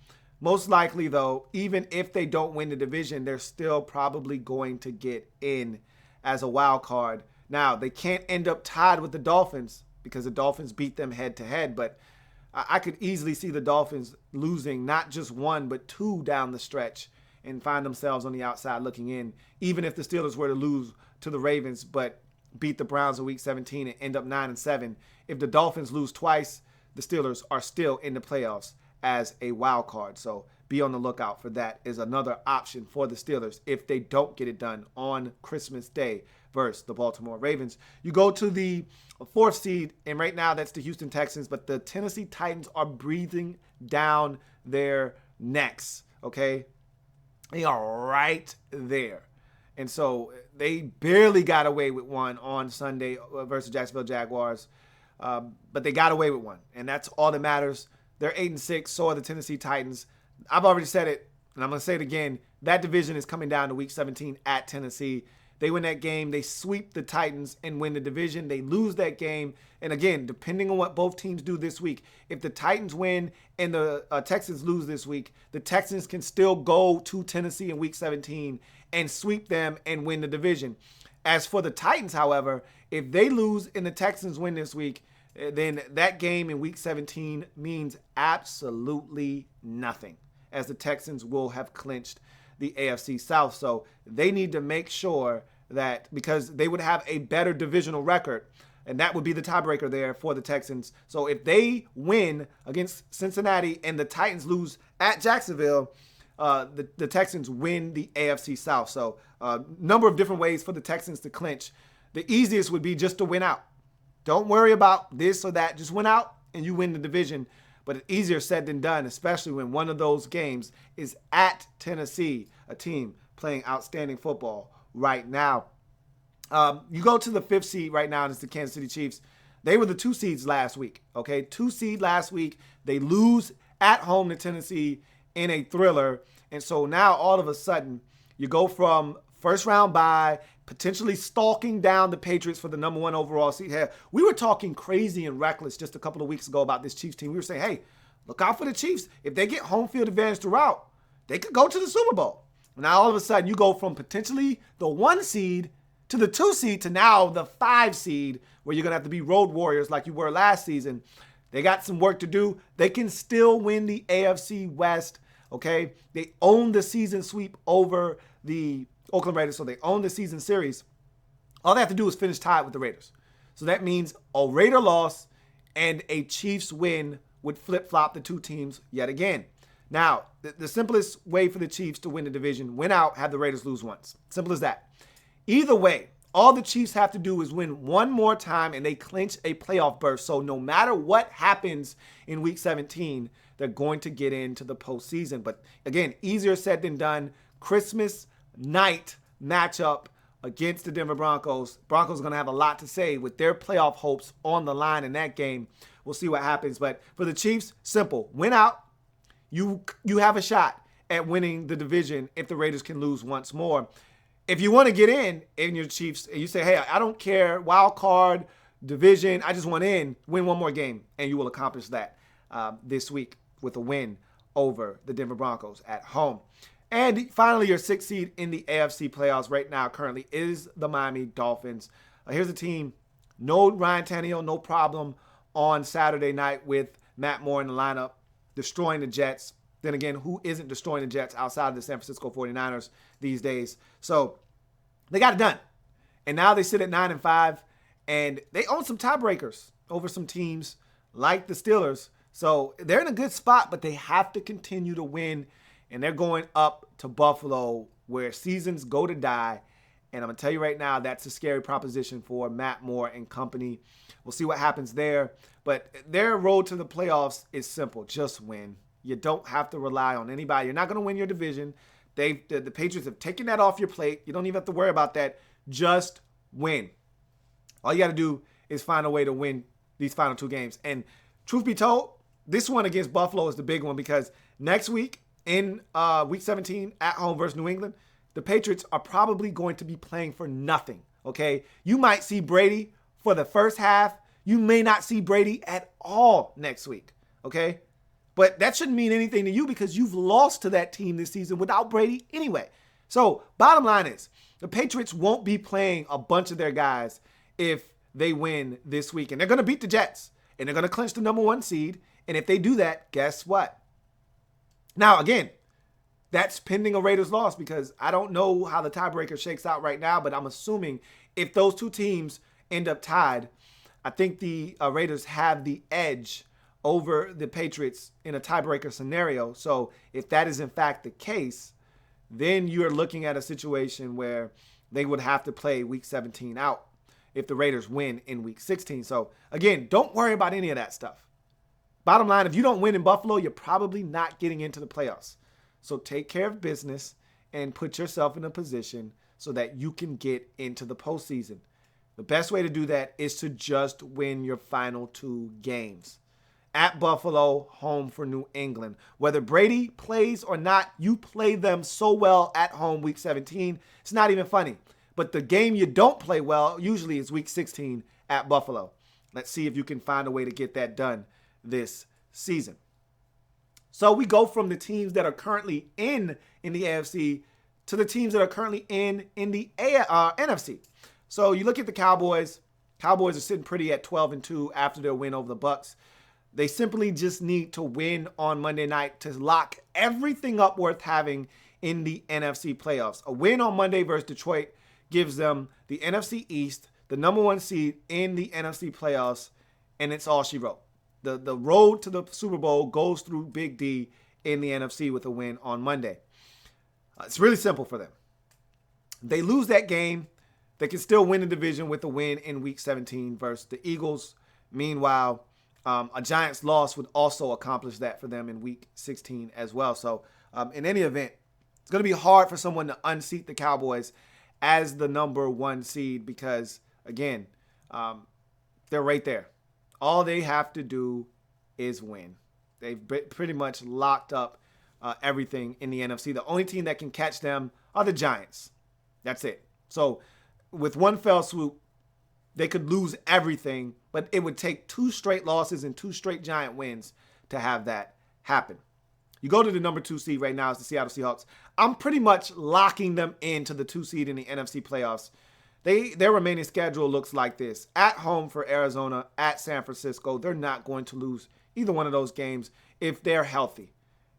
Most likely, though, even if they don't win the division, they're still probably going to get in as a wild card. Now, they can't end up tied with the Dolphins because the Dolphins beat them head-to-head, but I could easily see the Dolphins losing not just one, but two down the stretch and find themselves on the outside looking in, even if the Steelers were to lose to the Ravens but beat the Browns in Week 17 and end up 9-7. If the Dolphins lose twice, the Steelers are still in the playoffs as a wild card. So be on the lookout for that as another option for the Steelers if they don't get it done on Christmas Day versus the Baltimore Ravens. You go to the fourth seed, and right now that's the Houston Texans, but the Tennessee Titans are breathing down their necks, okay? They are right there. And so they barely got away with one on Sunday versus Jacksonville Jaguars, but they got away with one, and that's all that matters. They're 8-6, so are the Tennessee Titans. I've already said it, and I'm going to say it again. That division is coming down to Week 17 at Tennessee. They win that game. They sweep the Titans and win the division. They lose that game. And again, depending on what both teams do this week, if the Titans win and the Texans lose this week, the Texans can still go to Tennessee in Week 17 and sweep them and win the division. As for the Titans, however, if they lose and the Texans win this week, then that game in Week 17 means absolutely nothing, as the Texans will have clinched the AFC South. So they need to make sure that, because they would have a better divisional record, and that would be the tiebreaker there for the Texans. So if they win against Cincinnati and the Titans lose at Jacksonville, the Texans win the AFC South. So a number of different ways for the Texans to clinch. The easiest would be just to win out. Don't worry about this or that. Just win out and you win the division. But it's easier said than done, especially when one of those games is at Tennessee, a team playing outstanding football right now. You go to the fifth seed right now, and it's the Kansas City Chiefs. They were the 2 seeds last week, okay? 2 seed last week. They lose at home to Tennessee in a thriller. And so now all of a sudden, you go from first round bye, potentially stalking down the Patriots for the number 1 overall seed. Hey, we were talking crazy and reckless just a couple of weeks ago about this Chiefs team. We were saying, hey, look out for the Chiefs. If they get home field advantage throughout, they could go to the Super Bowl. Now all of a sudden you go from potentially the 1 seed to the 2 seed to now the 5 seed, where you're going to have to be road warriors like you were last season. They got some work to do. They can still win the AFC West, okay? They own the season sweep over the Oakland Raiders, so they own the season series. All they have to do is finish tied with the Raiders. So that means a Raider loss and a Chiefs win would flip-flop the 2 teams yet again. Now, the simplest way for the Chiefs to win the division, win out, have the Raiders lose once. Simple as that. Either way, all the Chiefs have to do is win one more time and they clinch a playoff berth. So no matter what happens in Week 17, they're going to get into the postseason. But again, easier said than done. Christmas night matchup against the Denver Broncos. Broncos are going to have a lot to say with their playoff hopes on the line in that game. We'll see what happens. But for the Chiefs, simple. Win out. You have a shot at winning the division if the Raiders can lose once more. If you want to get in your Chiefs and you say, hey, I don't care, wild card, division, I just want in, win one more game, and you will accomplish that this week with a win over the Denver Broncos at home. And finally, your 6th seed in the AFC playoffs right now currently is the Miami Dolphins. Here's a team, no Ryan Tannehill, no problem on Saturday night with Matt Moore in the lineup, destroying the Jets. Then again, who isn't destroying the Jets outside of the San Francisco 49ers these days? So they got it done. And now they sit at 9-5, and they own some tiebreakers over some teams like the Steelers. So they're in a good spot, but they have to continue to win and they're going up to Buffalo where seasons go to die. And I'm going to tell you right now, that's a scary proposition for Matt Moore and company. We'll see what happens there. But their road to the playoffs is simple. Just win. You don't have to rely on anybody. You're not going to win your division. The Patriots have taken that off your plate. You don't even have to worry about that. Just win. All you got to do is find a way to win these final 2 games. And truth be told, this one against Buffalo is the big one because next week in week 17 at home versus New England, the Patriots are probably going to be playing for nothing, okay? You might see Brady for the first half. You may not see Brady at all next week, okay? But that shouldn't mean anything to you because you've lost to that team this season without Brady anyway. So bottom line is the Patriots won't be playing a bunch of their guys if they win this week. And they're going to beat the Jets. And they're going to clinch the number 1 seed. And if they do that, guess what? Now, again, that's pending a Raiders loss because I don't know how the tiebreaker shakes out right now, but I'm assuming if those 2 teams end up tied, I think the Raiders have the edge over the Patriots in a tiebreaker scenario. So if that is in fact the case, then you're looking at a situation where they would have to play week 17 out if the Raiders win in week 16. So again, don't worry about any of that stuff. Bottom line, if you don't win in Buffalo, you're probably not getting into the playoffs. So take care of business and put yourself in a position so that you can get into the postseason. The best way to do that is to just win your final 2 games. At Buffalo, home for New England. Whether Brady plays or not, you play them so well at home week 17. It's not even funny. But the game you don't play well usually is week 16 at Buffalo. Let's see if you can find a way to get that done this season. So we go from the teams that are currently in the AFC to the teams that are currently in the NFC. So you look at the Cowboys. Cowboys are sitting pretty at 12-2 after their win over the Bucs. They simply just need to win on Monday night to lock everything up worth having in the NFC playoffs. A win on Monday versus Detroit gives them the NFC East, the number 1 seed in the NFC playoffs, and it's all she wrote. The road to the Super Bowl goes through Big D in the NFC with a win on Monday. It's really simple for them. They lose that game, they can still win the division with a win in Week 17 versus the Eagles. Meanwhile, a Giants loss would also accomplish that for them in Week 16 as well. So in any event, it's going to be hard for someone to unseat the Cowboys as the number 1 seed because, again, they're right there. All they have to do is win. They've pretty much locked up everything in the NFC. The only team that can catch them are the Giants. That's it. So with one fell swoop, they could lose everything, but it would take 2 straight losses and 2 straight Giant wins to have that happen. You go to the number 2 seed right now, it's the Seattle Seahawks. I'm pretty much locking them into the 2 seed in the NFC playoffs. Their remaining schedule looks like this. At home for Arizona, at San Francisco. They're not going to lose either one of those games if they're healthy.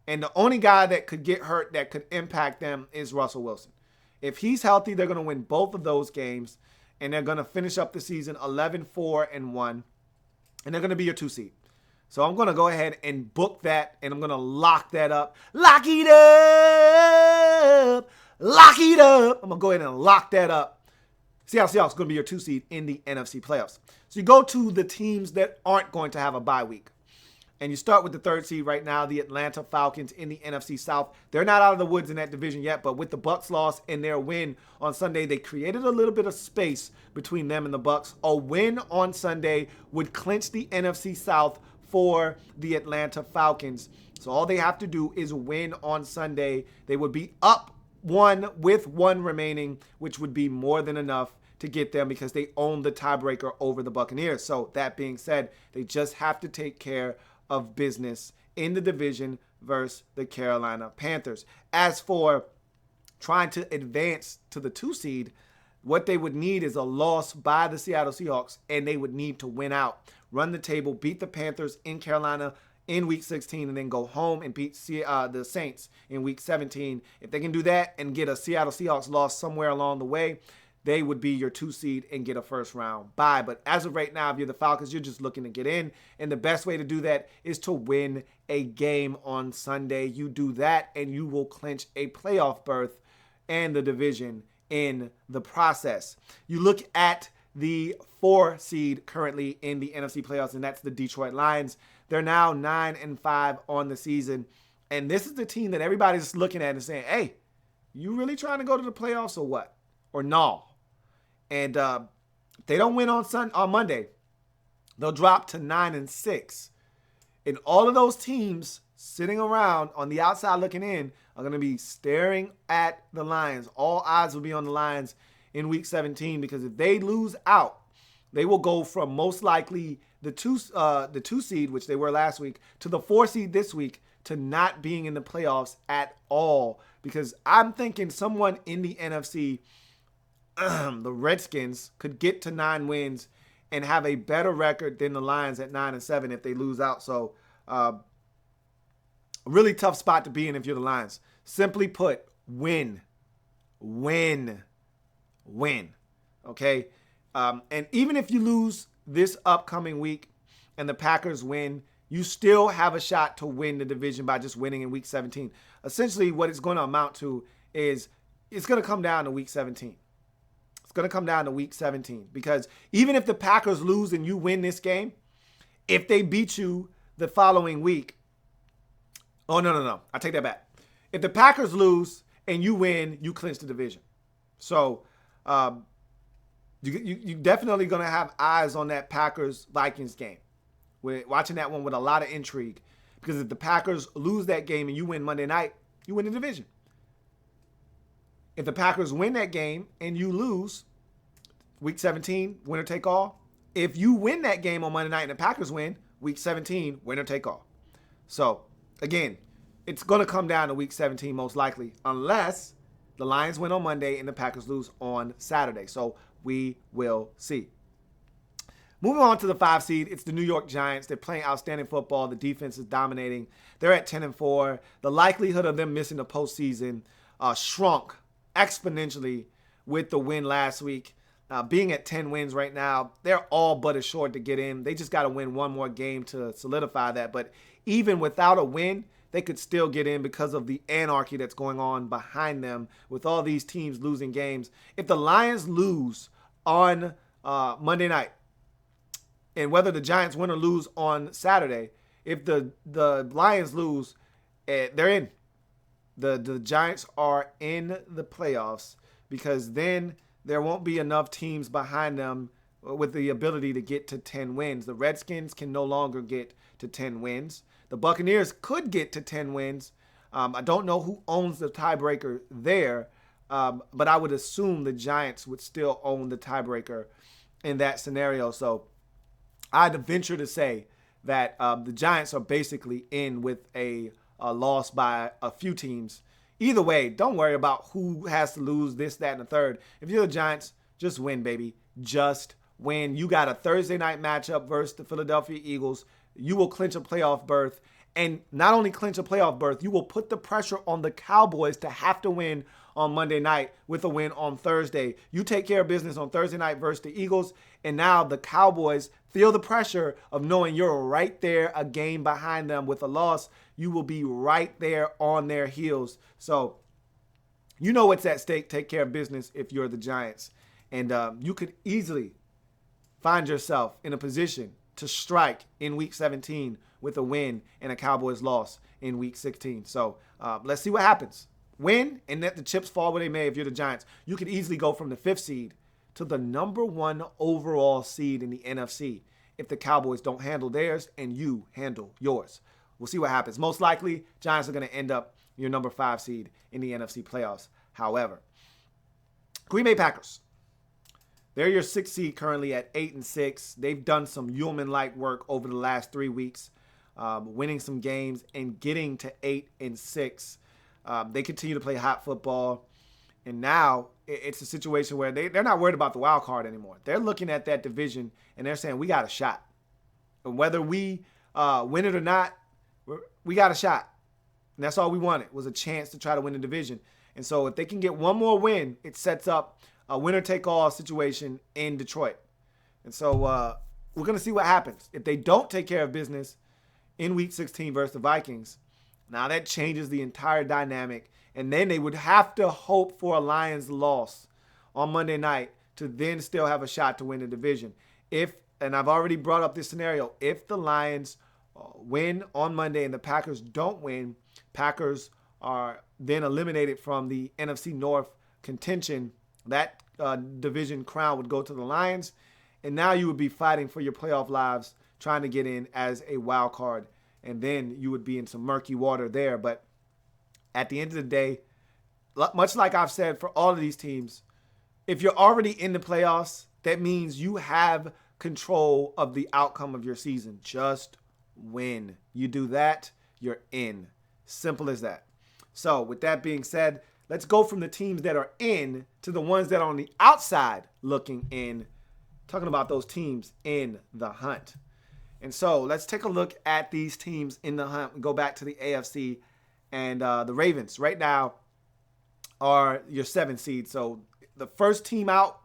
And the only guy that could get hurt that could impact them is Russell Wilson. If he's healthy, they're going to win both of those games. And they're going to finish up the season 11-4-1. And they're going to be your 2 seed. So I'm going to go ahead and book that. And I'm going to lock that up. Lock it up. Lock it up. I'm going to go ahead and lock that up. Seattle Seahawks is going to be your 2 seed in the NFC playoffs. So you go to the teams that aren't going to have a bye week. And you start with the 3rd seed right now, the Atlanta Falcons in the NFC South. They're not out of the woods in that division yet, but with the Bucs loss and their win on Sunday, they created a little bit of space between them and the Bucs. A win on Sunday would clinch the NFC South for the Atlanta Falcons. So all they have to do is win on Sunday. They would be up 1 with 1 remaining, which would be more than enough to get them because they own the tiebreaker over the Buccaneers. So that being said, they just have to take care of business in the division versus the Carolina Panthers. As for trying to advance to the 2 seed, what they would need is a loss by the Seattle Seahawks, and they would need to win out, run the table, beat the Panthers in Carolina in Week 16, and then go home and beat the Saints in Week 17. If they can do that and get a Seattle Seahawks loss somewhere along the way, they would be your 2 seed and get a first round bye. But as of right now, if you're the Falcons, you're just looking to get in. And the best way to do that is to win a game on Sunday. You do that and you will clinch a playoff berth and the division in the process. You look at the 4 seed currently in the NFC playoffs, and that's the Detroit Lions. They're now 9-5 on the season. And this is the team that everybody's looking at and saying, hey, you really trying to go to the playoffs or what? Or no? And if they don't win on Monday, they'll drop to 9-6. And all of those teams sitting around on the outside looking in are going to be staring at the Lions. All eyes will be on the Lions in Week 17 because if they lose out, they will go from most likely the two seed, which they were last week, to the 4 seed this week, to not being in the playoffs at all. Because I'm thinking someone in the NFC, the Redskins, could get to 9 wins and have a better record than the Lions at 9-7 if they lose out. So, a really tough spot to be in if you're the Lions. Simply put, win. Okay? And even if you lose this upcoming week and the Packers win, you still have a shot to win the division by just winning in Week 17. Essentially, what it's going to amount to is it's going to come down to Week 17. It's going to come down to Week 17 because even if the Packers lose and you win this game, if they beat you the following week, no. I take that back. If the Packers lose and you win, you clinch the division. So you definitely going to have eyes on that Packers-Vikings game. We're watching that one with a lot of intrigue because if the Packers lose that game and you win Monday night, you win the division. If the Packers win that game and you lose, Week 17, winner take all. If you win that game on Monday night and the Packers win, Week 17, winner take all. So, again, it's going to come down to Week 17 most likely, unless the Lions win on Monday and the Packers lose on Saturday. So, we will see. Moving on to the 5 seed, it's the New York Giants. They're playing outstanding football. The defense is dominating. They're at 10-4. The likelihood of them missing the postseason shrunk exponentially with the win last week. Being at 10 wins right now, they're all but assured to get in. They just got to win one more game to solidify that. But even without a win, they could still get in because of the anarchy that's going on behind them with all these teams losing games. If the Lions lose on Monday night, and whether the Giants win or lose on Saturday, if the Lions lose, they're in. The Giants are in the playoffs because then there won't be enough teams behind them with the ability to get to 10 wins. The Redskins can no longer get to 10 wins. The Buccaneers could get to 10 wins. I don't know who owns the tiebreaker there, but I would assume the Giants would still own the tiebreaker in that scenario. So I'd venture to say that the Giants are basically in with a loss by a few teams. Either way, don't worry about who has to lose this, that, and the third. If you're the Giants, just win, baby. Just win. You got a Thursday night matchup versus the Philadelphia Eagles. You will clinch a playoff berth. And not only clinch a playoff berth, you will put the pressure on the Cowboys to have to win on Monday night with a win on Thursday. You take care of business on Thursday night versus the Eagles, and now the Cowboys feel the pressure of knowing you're right there a game behind them. With a loss, you will be right there on their heels. So you know what's at stake. Take care of business if you're the Giants. And you could easily find yourself in a position to strike in Week 17 with a win and a Cowboys loss in Week 16. So let's see what happens. Win and let the chips fall where they may if you're the Giants. You could easily go from the 5th seed to the number 1 overall seed in the NFC if the Cowboys don't handle theirs and you handle yours. We'll see what happens. Most likely, Giants are going to end up your number 5 seed in the NFC playoffs. However, Green Bay Packers. They're your 6th seed currently at 8-6. They've done some yeoman-like work over the last 3 weeks, winning some games and getting to 8-6. They continue to play hot football. And now it's a situation where they're not worried about the wild card anymore. They're looking at that division and they're saying, we got a shot. And whether we win it or not, we got a shot. And that's all we wanted was a chance to try to win the division. And so if they can get one more win, it sets up a winner-take-all situation in Detroit. And so we're going to see what happens. If they don't take care of business in Week 16 versus the Vikings, now that changes the entire dynamic. And then they would have to hope for a Lions loss on Monday night to then still have a shot to win the division. And I've already brought up this scenario, if the Lions win on Monday and the Packers don't win, Packers are then eliminated from the NFC North contention. That division crown would go to the Lions. And now you would be fighting for your playoff lives, trying to get in as a wild card. And then you would be in some murky water there. But at the end of the day, much like I've said for all of these teams, if you're already in the playoffs, that means you have control of the outcome of your season. Just win. You do that, you're in. Simple as that. So with that being said, let's go from the teams that are in to the ones that are on the outside looking in, talking about those teams in the hunt. And so let's take a look at these teams in the hunt and go back to the AFC. And the Ravens right now are your 7th seed. So the first team out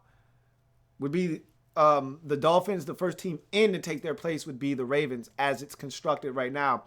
would be the Dolphins. The first team in to take their place would be the Ravens as it's constructed right now.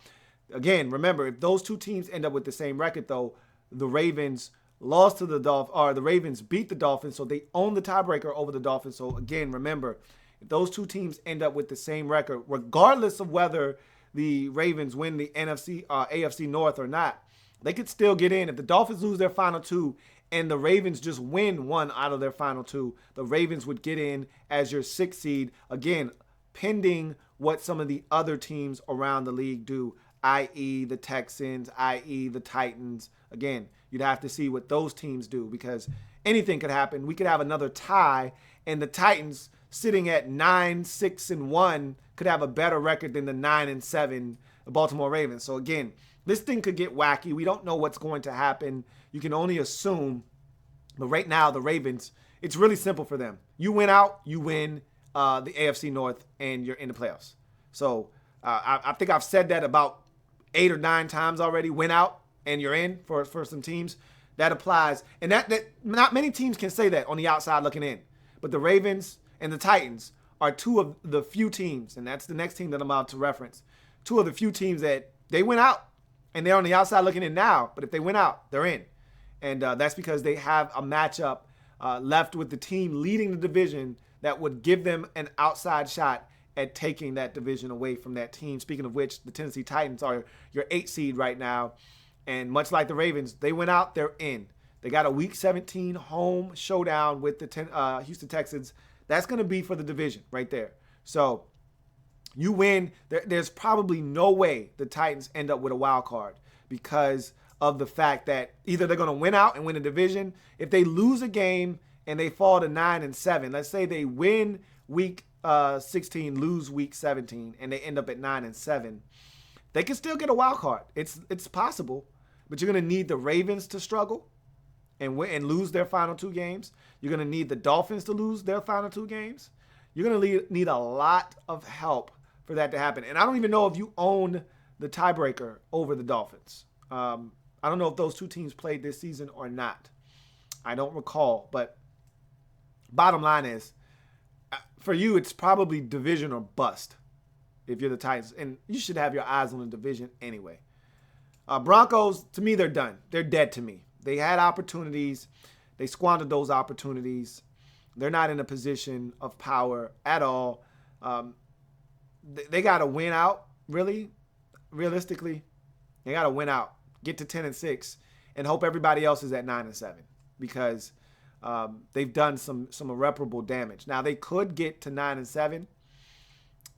Again, remember, if those two teams end up with the same record, though, the Ravens lost to the Dolphins, or the Ravens beat the Dolphins, so they own the tiebreaker over the Dolphins. So again, remember, if those two teams end up with the same record, regardless of whether the Ravens win the AFC North or not, they could still get in. If the Dolphins lose their final two and the Ravens just win one out of their final two, the Ravens would get in as your 6th seed, again, pending what some of the other teams around the league do, i.e. the Texans, i.e. the Titans. Again, you'd have to see what those teams do because anything could happen. We could have another tie, and the Titans sitting at 9-6-1 could have a better record than the 9-7 Baltimore Ravens. So again, this thing could get wacky. We don't know what's going to happen. You can only assume. But right now, the Ravens, it's really simple for them. You win out, you win the AFC North, and you're in the playoffs. So I think I've said that about 8 or 9 times already. Win out, and you're in for some teams. That applies. And that not many teams can say that on the outside looking in. But the Ravens and the Titans are two of the few teams, and that's the next team that I'm about to reference, two of the few teams that they went out. And they're on the outside looking in now. But if they win out, they're in. And that's because they have a matchup left with the team leading the division that would give them an outside shot at taking that division away from that team. Speaking of which, the Tennessee Titans are your 8th seed right now. And much like the Ravens, they went out, they're in. They got a Week 17 home showdown with the Houston Texans. That's going to be for the division right there. So you win. There's probably no way the Titans end up with a wild card because of the fact that either they're going to win out and win the division. If they lose a game and they fall to 9-7, let's say they win Week 16, lose Week 17, and they end up at 9-7, they can still get a wild card. It's possible, but you're going to need the Ravens to struggle and win and lose their final 2 games. You're going to need the Dolphins to lose their final 2 games. You're going to need a lot of help for that to happen. And I don't even know if you own the tiebreaker over the Dolphins. I don't know if those 2 teams played this season or not. I don't recall. But bottom line is, for you, it's probably division or bust if you're the Titans. And you should have your eyes on the division anyway. Broncos, to me, they're done. They're dead to me. They had opportunities. They squandered those opportunities. They're not in a position of power at all. They got to win out, really, realistically. They got to win out, get to 10-6, and hope everybody else is at 9-7 because they've done some irreparable damage. Now, they could get to 9-7,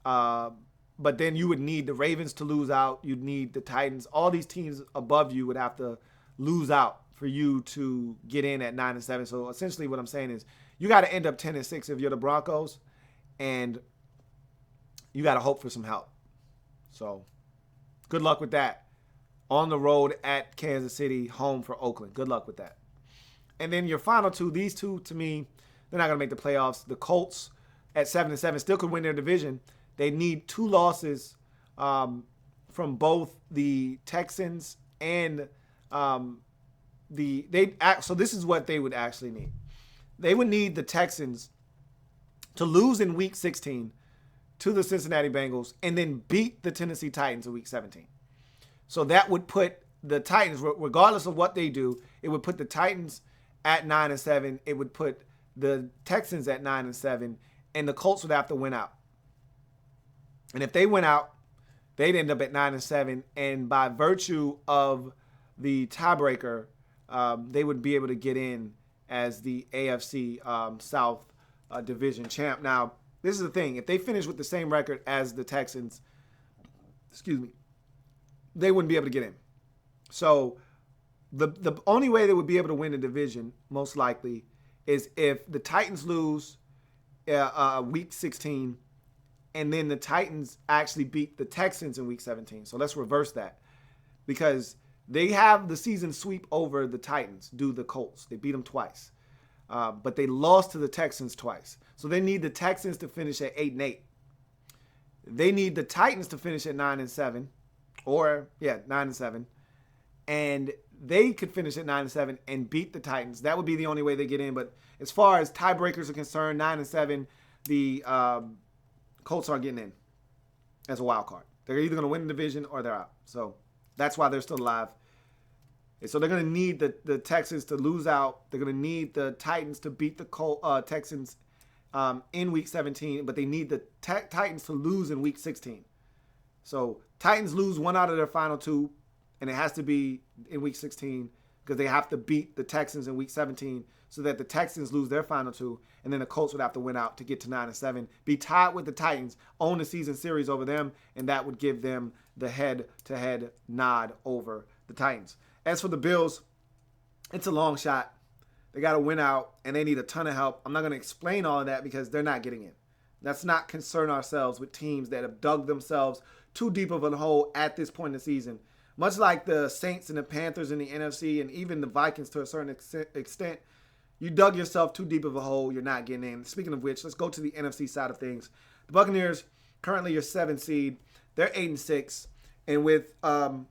but then you would need the Ravens to lose out. You'd need the Titans. All these teams above you would have to lose out for you to get in at 9-7. So essentially what I'm saying is you got to end up 10-6 if you're the Broncos, and you got to hope for some help. So good luck with that. On the road at Kansas City, home for Oakland. Good luck with that. And then your final 2, these 2, to me, they're not going to make the playoffs. The Colts at 7-7 still could win their division. They need 2 losses from both the Texans and so this is what they would actually need. they would need the Texans to lose in Week 16 to the Cincinnati Bengals and then beat the Tennessee Titans in Week 17. So that would put the Titans, regardless of what they do, it would put the Titans at 9-7. It would put the Texans at 9-7, and the Colts would have to win out. And if they went out, they'd end up at 9-7, and by virtue of the tiebreaker, they would be able to get in as the AFC South division champ. Now, this is the thing. If they finish with the same record as the Texans, they wouldn't be able to get in. So the only way they would be able to win the division, most likely, is if the Titans lose Week 16, and then the Titans actually beat the Texans in Week 17. So let's reverse that, because they have the season sweep over the Titans, do the Colts. They beat them twice. But they lost to the Texans twice. So they need the Texans to finish at 8-8. They need the Titans to finish at 9-7. 9-7. And they could finish at 9-7 and beat the Titans. That would be the only way they get in. But as far as tiebreakers are concerned, 9-7, the Colts aren't getting in as a wild card. They're either going to win the division or they're out. So that's why they're still alive. And so they're going to need the Texans to lose out. They're going to need the Titans to beat the Texans in Week 17, but they need the Titans to lose in Week 16. So Titans lose one out of their final two, and it has to be in Week 16 because they have to beat the Texans in Week 17 so that the Texans lose their final two, and then the Colts would have to win out to get to 9-7, be tied with the Titans, own the season series over them, and that would give them the head-to-head nod over the Titans. As for the Bills, it's a long shot. They got to win out, and they need a ton of help. I'm not going to explain all of that because they're not getting in. Let's not concern ourselves with teams that have dug themselves too deep of a hole at this point in the season. Much like the Saints and the Panthers in the NFC and even the Vikings to a certain extent, you dug yourself too deep of a hole. You're not getting in. Speaking of which, let's go to the NFC side of things. The Buccaneers, currently your 7th seed. They're 8-6. And with a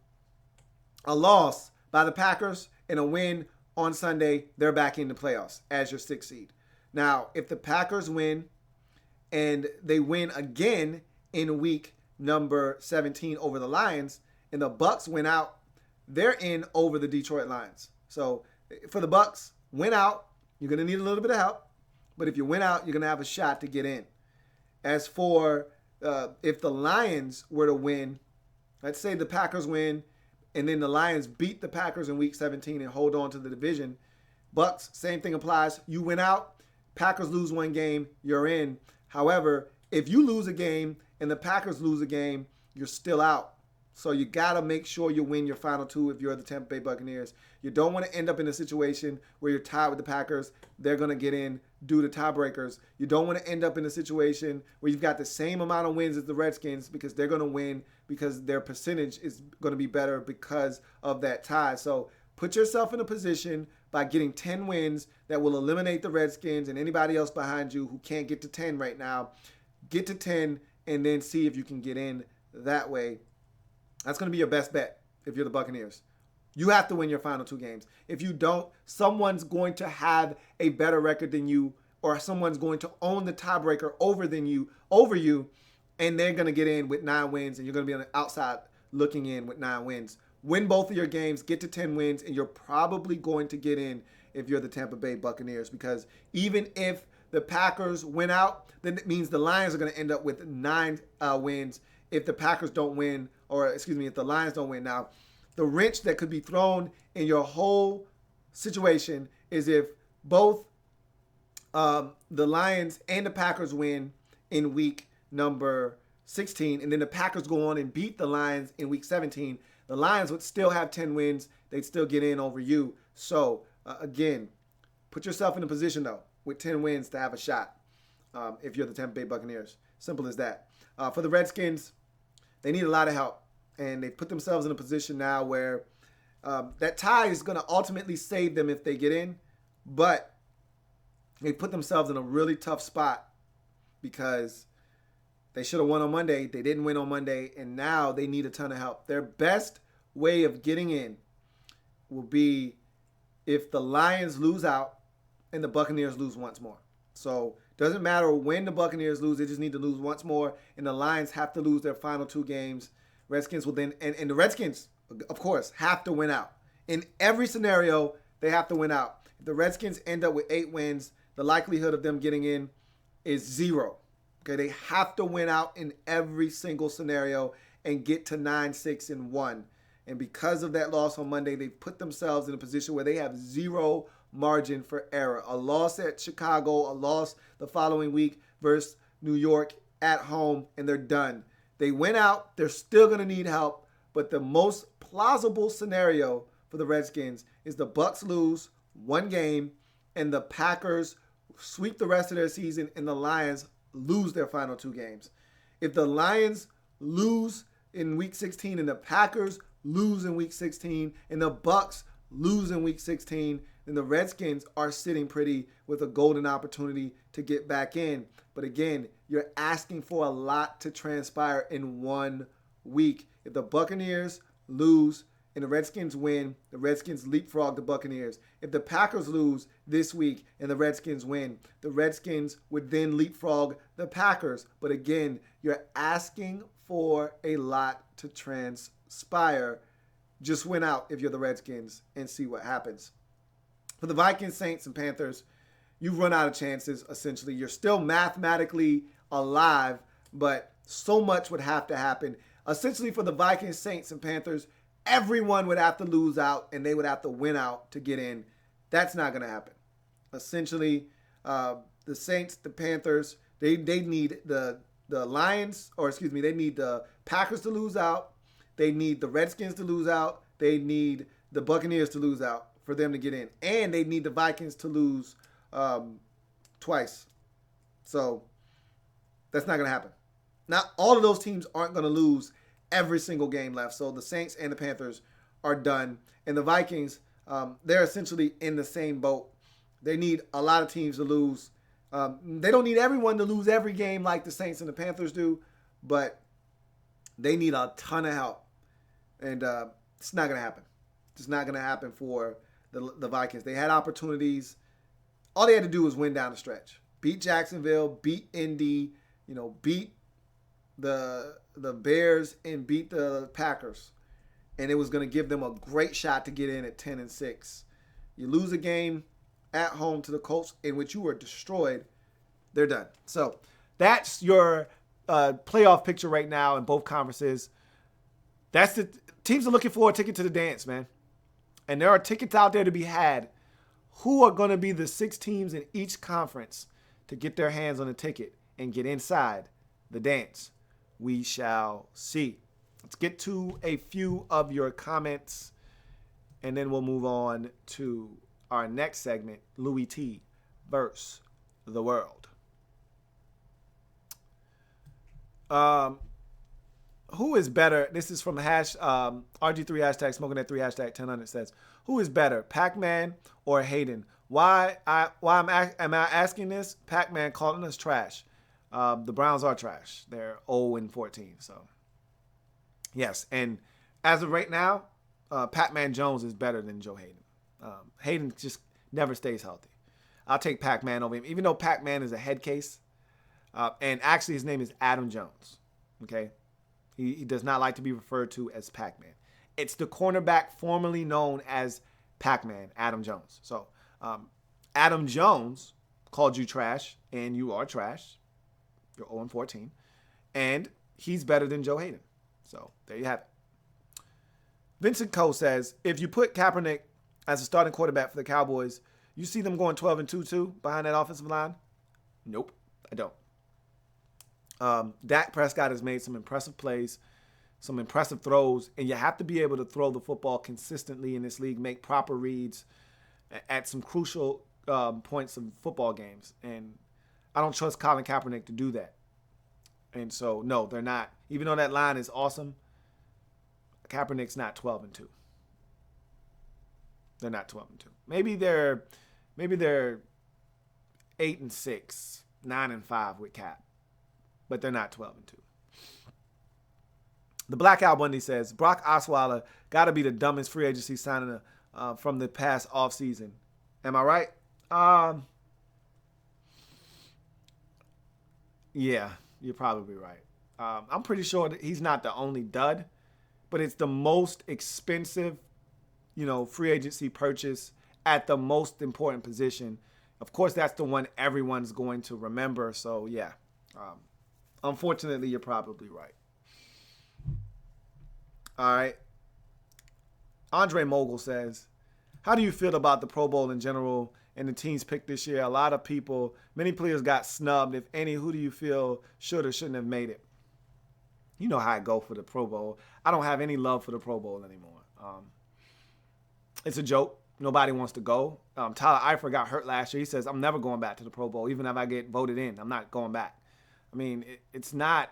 loss by the Packers and a win on Sunday, they're back in the playoffs as your 6th seed. Now, if the Packers win and they win again in week number 17 over the Lions, and the Bucs win out, they're in over the Detroit Lions. So for the Bucs, win out, you're going to need a little bit of help. But if you win out, you're going to have a shot to get in. As for if the Lions were to win, let's say the Packers win, and then the Lions beat the Packers in Week 17 and hold on to the division. Bucs, same thing applies. You win out, Packers lose one game, you're in. However, if you lose a game and the Packers lose a game, you're still out. So you got to make sure you win your final two if you're the Tampa Bay Buccaneers. You don't want to end up in a situation where you're tied with the Packers. They're going to get in due to tiebreakers. You don't want to end up in a situation where you've got the same amount of wins as the Redskins because they're going to win because their percentage is going to be better because of that tie. So put yourself in a position by getting 10 wins that will eliminate the Redskins and anybody else behind you who can't get to 10 right now. Get to 10 and then see if you can get in that way. That's going to be your best bet if you're the Buccaneers. You have to win your final two games. If you don't, someone's going to have a better record than you, or someone's going to own the tiebreaker over you, and they're going to get in with 9 wins, and you're going to be on the outside looking in with 9 wins. Win both of your games, get to 10 wins, and you're probably going to get in if you're the Tampa Bay Buccaneers, because even if the Packers win out, then it means the Lions are going to end up with 9 wins if the Packers don't win, if the Lions don't win. Now, the wrench that could be thrown in your whole situation is if both the Lions and the Packers win in week number 16, and then the Packers go on and beat the Lions in week 17. The Lions would still have 10 wins. They'd still get in over you. So, again, put yourself in a position, though, with 10 wins to have a shot if you're the Tampa Bay Buccaneers. Simple as that. For the Redskins, they need a lot of help. And they put themselves in a position now where that tie is going to ultimately save them if they get in. But they put themselves in a really tough spot because they should have won on Monday. They didn't win on Monday. And now they need a ton of help. Their best way of getting in will be if the Lions lose out and the Buccaneers lose once more. So doesn't matter when the Buccaneers lose, they just need to lose once more, and the Lions have to lose their final 2 games. Redskins will then, and the Redskins, of course, have to win out. In every scenario, they have to win out. If the Redskins end up with 8 wins, the likelihood of them getting in is 0. Okay, they have to win out in every single scenario and get to 9-6-1. And because of that loss on Monday, they've put themselves in a position where they have 0 margin for error. A loss at Chicago, a loss the following week versus New York at home, and they're done. They went out. They're still going to need help, but the most plausible scenario for the Redskins is the Bucs lose 1 game and the Packers sweep the rest of their season and the Lions lose their final 2 games. If the Lions lose in week 16 and the Packers lose in week 16 and the Bucs lose in week 16, then the Redskins are sitting pretty with a golden opportunity to get back in. But again, you're asking for a lot to transpire in 1 week. If the Buccaneers lose and the Redskins win, the Redskins leapfrog the Buccaneers. If the Packers lose this week and the Redskins win, the Redskins would then leapfrog the Packers. But again, you're asking for a lot to transpire. Just win out if you're the Redskins and see what happens. For the Vikings, Saints, and Panthers, you've run out of chances, essentially. You're still mathematically alive, but so much would have to happen. Essentially, for the Vikings, Saints, and Panthers, everyone would have to lose out, and they would have to win out to get in. That's not going to happen. Essentially, the Saints, the Panthers, they need the Lions, they need the Packers to lose out. They need the Redskins to lose out. They need the Buccaneers to lose out for them to get in. And they need the Vikings to lose twice. So that's not going to happen. Now, all of those teams aren't going to lose every single game left. So the Saints and the Panthers are done. And the Vikings, they're essentially in the same boat. They need a lot of teams to lose. They don't need everyone to lose every game like the Saints and the Panthers do, but they need a ton of help. And it's not going to happen. It's not going to happen for the Vikings. They had opportunities. All they had to do was win down the stretch. Beat Jacksonville, beat Indy, beat the Bears, and beat the Packers. And it was going to give them a great shot to get in at 10-6. You lose a game at home to the Colts in which you were destroyed, they're done. So that's your playoff picture right now in both conferences. That's the teams are looking for a ticket to the dance, man. And there are tickets out there to be had. Who are going to be the 6 teams in each conference to get their hands on a ticket and get inside the dance? We shall see. Let's get to a few of your comments, and then we'll move on to our next segment, Louie Tee versus the world. Who is better? This is from RG3 hashtag smoking at 3 hashtag 1000 says, who is better, Pac-Man or Hayden? Why am I asking this? Pac-Man calling us trash. The Browns are trash. They're 0-14. So yes, and as of right now, Pac-Man Jones is better than Joe Hayden. Hayden just never stays healthy. I'll take Pac-Man over him, even though Pac-Man is a head case. And actually, his name is Adam Jones. Okay. He does not like to be referred to as Pac-Man. It's the cornerback formerly known as Pac-Man, Adam Jones. So Adam Jones called you trash, and you are trash. You're 0-14. And he's better than Joe Hayden. So there you have it. Vincent Coe says, if you put Kaepernick as a starting quarterback for the Cowboys, you see them going 12-2 too behind that offensive line? Nope, I don't. Dak Prescott has made some impressive plays, some impressive throws, and you have to be able to throw the football consistently in this league, make proper reads at some crucial points of football games. And I don't trust Colin Kaepernick to do that. And so, no, they're not. Even though that line is awesome, Kaepernick's not 12-2. They're not 12-2. Maybe they're 8-6, 9-5 with Cap. But they're not 12-2. The Black Al Bundy says, Brock Osweiler got to be the dumbest free agency signing from the past offseason. Am I right? Yeah, you're probably right. I'm pretty sure that he's not the only dud, but it's the most expensive, free agency purchase at the most important position. Of course, that's the one everyone's going to remember. So, yeah, unfortunately, you're probably right. All right. Andre Mogul says, how do you feel about the Pro Bowl in general and the teams picked this year? A lot of people, many players got snubbed. If any, who do you feel should or shouldn't have made it? You know how I go for the Pro Bowl. I don't have any love for the Pro Bowl anymore. It's a joke. Nobody wants to go. Tyler Eifert got hurt last year. He says, I'm never going back to the Pro Bowl. Even if I get voted in, I'm not going back. I mean, it's not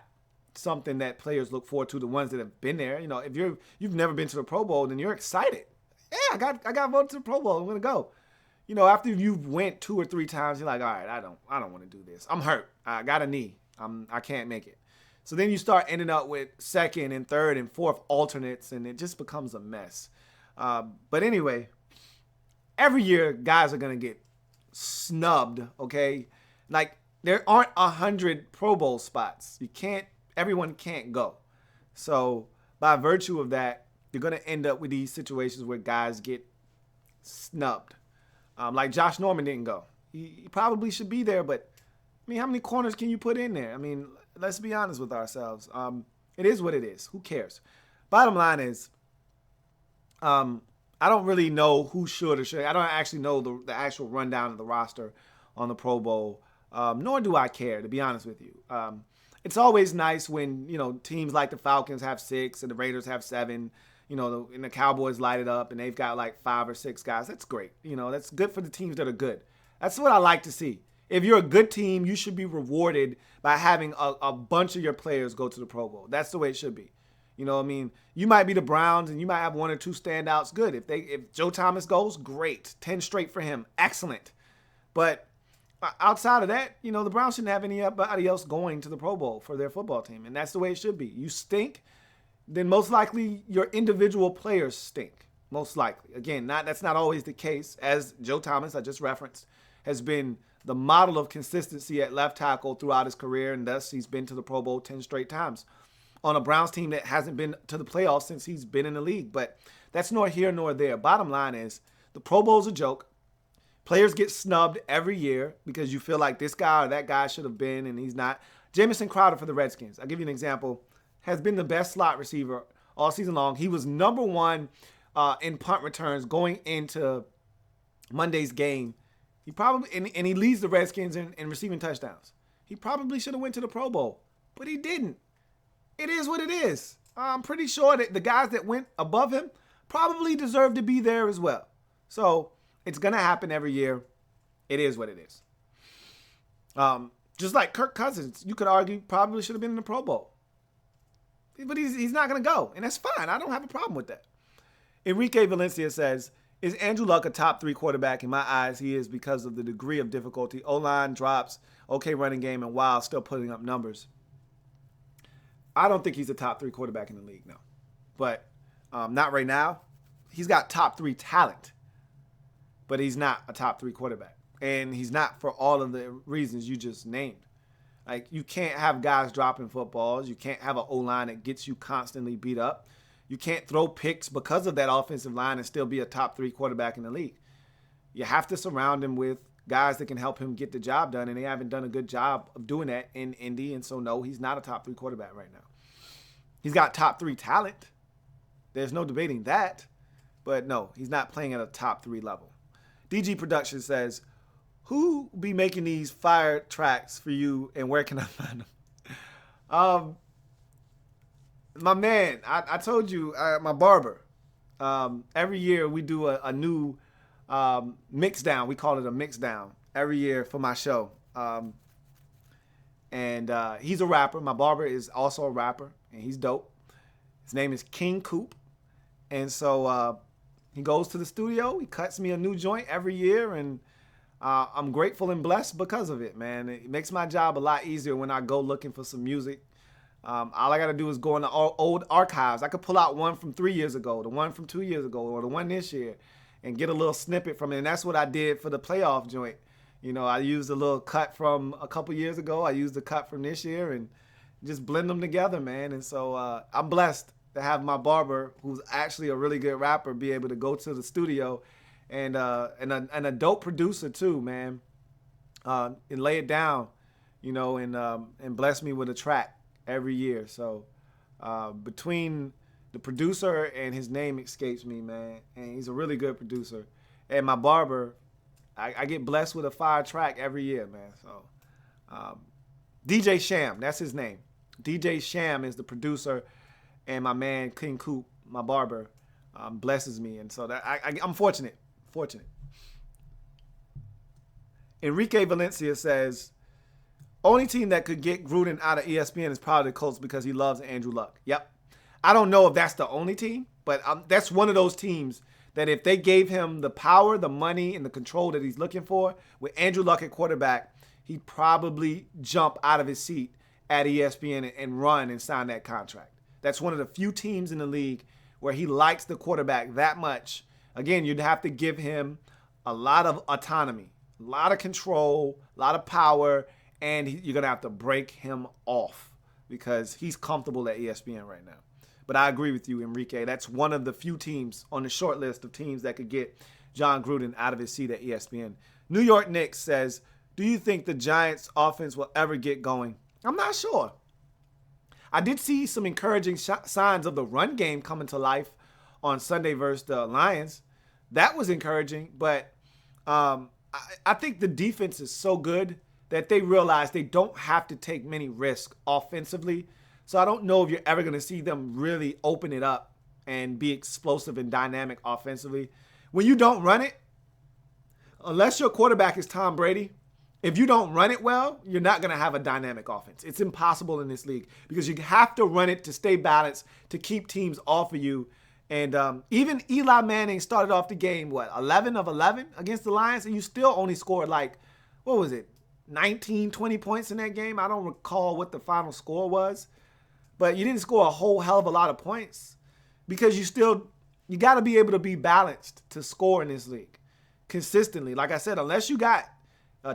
something that players look forward to, the ones that have been there. If you've never been to the Pro Bowl, then you're excited. Yeah, I got voted to the Pro Bowl. I'm going to go. After you went 2 or 3 times, you're like, all right, I don't want to do this. I'm hurt. I got a knee. I can't make it. So then you start ending up with second and third and fourth alternates, and it just becomes a mess. But anyway, every year guys are going to get snubbed, okay? Like, there aren't 100 Pro Bowl spots. Everyone can't go. So by virtue of that, you're going to end up with these situations where guys get snubbed. Like Josh Norman didn't go. He probably should be there, but I mean, how many corners can you put in there? I mean, let's be honest with ourselves. It is what it is. Who cares? Bottom line is, I don't really know who should or should. I don't actually know the actual rundown of the roster on the Pro Bowl, nor do I care, to be honest with you. It's always nice when, teams like the Falcons have 6 and the Raiders have 7, and the Cowboys light it up and they've got like 5 or 6 guys. That's great. That's good for the teams that are good. That's what I like to see. If you're a good team, you should be rewarded by having a bunch of your players go to the Pro Bowl. That's the way it should be. You might be the Browns and you might have 1 or 2 standouts. Good. If Joe Thomas goes, great. 10 straight for him. Excellent. But outside of that, the Browns shouldn't have anybody else going to the Pro Bowl for their football team. And that's the way it should be. You stink, then most likely your individual players stink. Most likely. Again, that's not always the case, as Joe Thomas, I just referenced, has been the model of consistency at left tackle throughout his career, and thus he's been to the Pro Bowl 10 straight times on a Browns team that hasn't been to the playoffs since he's been in the league. But that's nor here nor there. Bottom line is, the Pro Bowl's a joke. Players get snubbed every year because you feel like this guy or that guy should have been, and he's not. Jamison Crowder for the Redskins, I'll give you an example, has been the best slot receiver all season long. He was number 1 in punt returns going into Monday's game. He probably and he leads the Redskins in receiving touchdowns. He probably should have went to the Pro Bowl, but he didn't. It is what it is. I'm pretty sure that the guys that went above him probably deserve to be there as well. So it's going to happen every year. It is what it is. Just like Kirk Cousins, you could argue probably should have been in the Pro Bowl. But he's not going to go, and that's fine. I don't have a problem with that. Enrique Valencia says, is Andrew Luck a top 3 quarterback? In my eyes, he is because of the degree of difficulty. O-line drops, okay running game, and while still putting up numbers. I don't think he's a top 3 quarterback in the league, no. But not right now. He's got top 3 talent, but he's not a top 3 quarterback. And he's not for all of the reasons you just named. Like, you can't have guys dropping footballs. You can't have an O-line that gets you constantly beat up. You can't throw picks because of that offensive line and still be a top 3 quarterback in the league. You have to surround him with guys that can help him get the job done, and they haven't done a good job of doing that in Indy, and so no, he's not a top 3 quarterback right now. He's got top 3 talent. There's no debating that, but no, he's not playing at a top 3 level. DG Production says, who be making these fire tracks for you, and where can I find them? My man, I told you, my barber. Every year we do a new mix down. We call it a mix down every year for my show. And he's a rapper. My barber is also a rapper, and he's dope. His name is King Coop. And so he goes to the studio. He cuts me a new joint every year, and I'm grateful and blessed because of it, man. It makes my job a lot easier when I go looking for some music. All I got to do is go in the old archives. I could pull out one from 3 years ago, the one from 2 years ago, or the one this year, and get a little snippet from it. And that's what I did for the playoff joint. You know, I used a little cut from a couple years ago. I used the cut from this year and just blend them together, man. And so I'm blessed to have my barber, who's actually a really good rapper, be able to go to the studio and a dope producer too, man, and lay it down, you know, and bless me with a track every year. So between the producer, and his name escapes me, man, and he's a really good producer, and my barber, I get blessed with a fire track every year, man. So DJ Sham, that's his name. DJ Sham is the producer, and my man King Coop, my barber, blesses me, and so that I'm fortunate. Enrique Valencia says, only team that could get Gruden out of ESPN is probably the Colts because he loves Andrew Luck. Yep. I don't know if that's the only team, but that's one of those teams that if they gave him the power, the money, and the control that he's looking for, with Andrew Luck at quarterback, he'd probably jump out of his seat at ESPN and run and sign that contract. That's one of the few teams in the league where he likes the quarterback that much. Again, you'd have to give him a lot of autonomy, a lot of control, a lot of power, and you're going to have to break him off because he's comfortable at ESPN right now. But I agree with you, Enrique. That's one of the few teams on the short list of teams that could get John Gruden out of his seat at ESPN. New York Knicks says, do you think the Giants' offense will ever get going? I'm not sure. I did see some encouraging signs of the run game coming to life on Sunday versus the Lions. That was encouraging, but I think the defense is so good that they realize they don't have to take many risks offensively. So I don't know if you're ever going to see them really open it up and be explosive and dynamic offensively. When you don't run it, unless your quarterback is Tom Brady, if you don't run it well, you're not going to have a dynamic offense. It's impossible in this league because you have to run it to stay balanced, to keep teams off of you. And even Eli Manning started off the game, 11 of 11 against the Lions, and you still only scored 19, 20 points in that game. I don't recall what the final score was. But you didn't score a whole hell of a lot of points because you got to be able to be balanced to score in this league consistently. Like I said, unless you got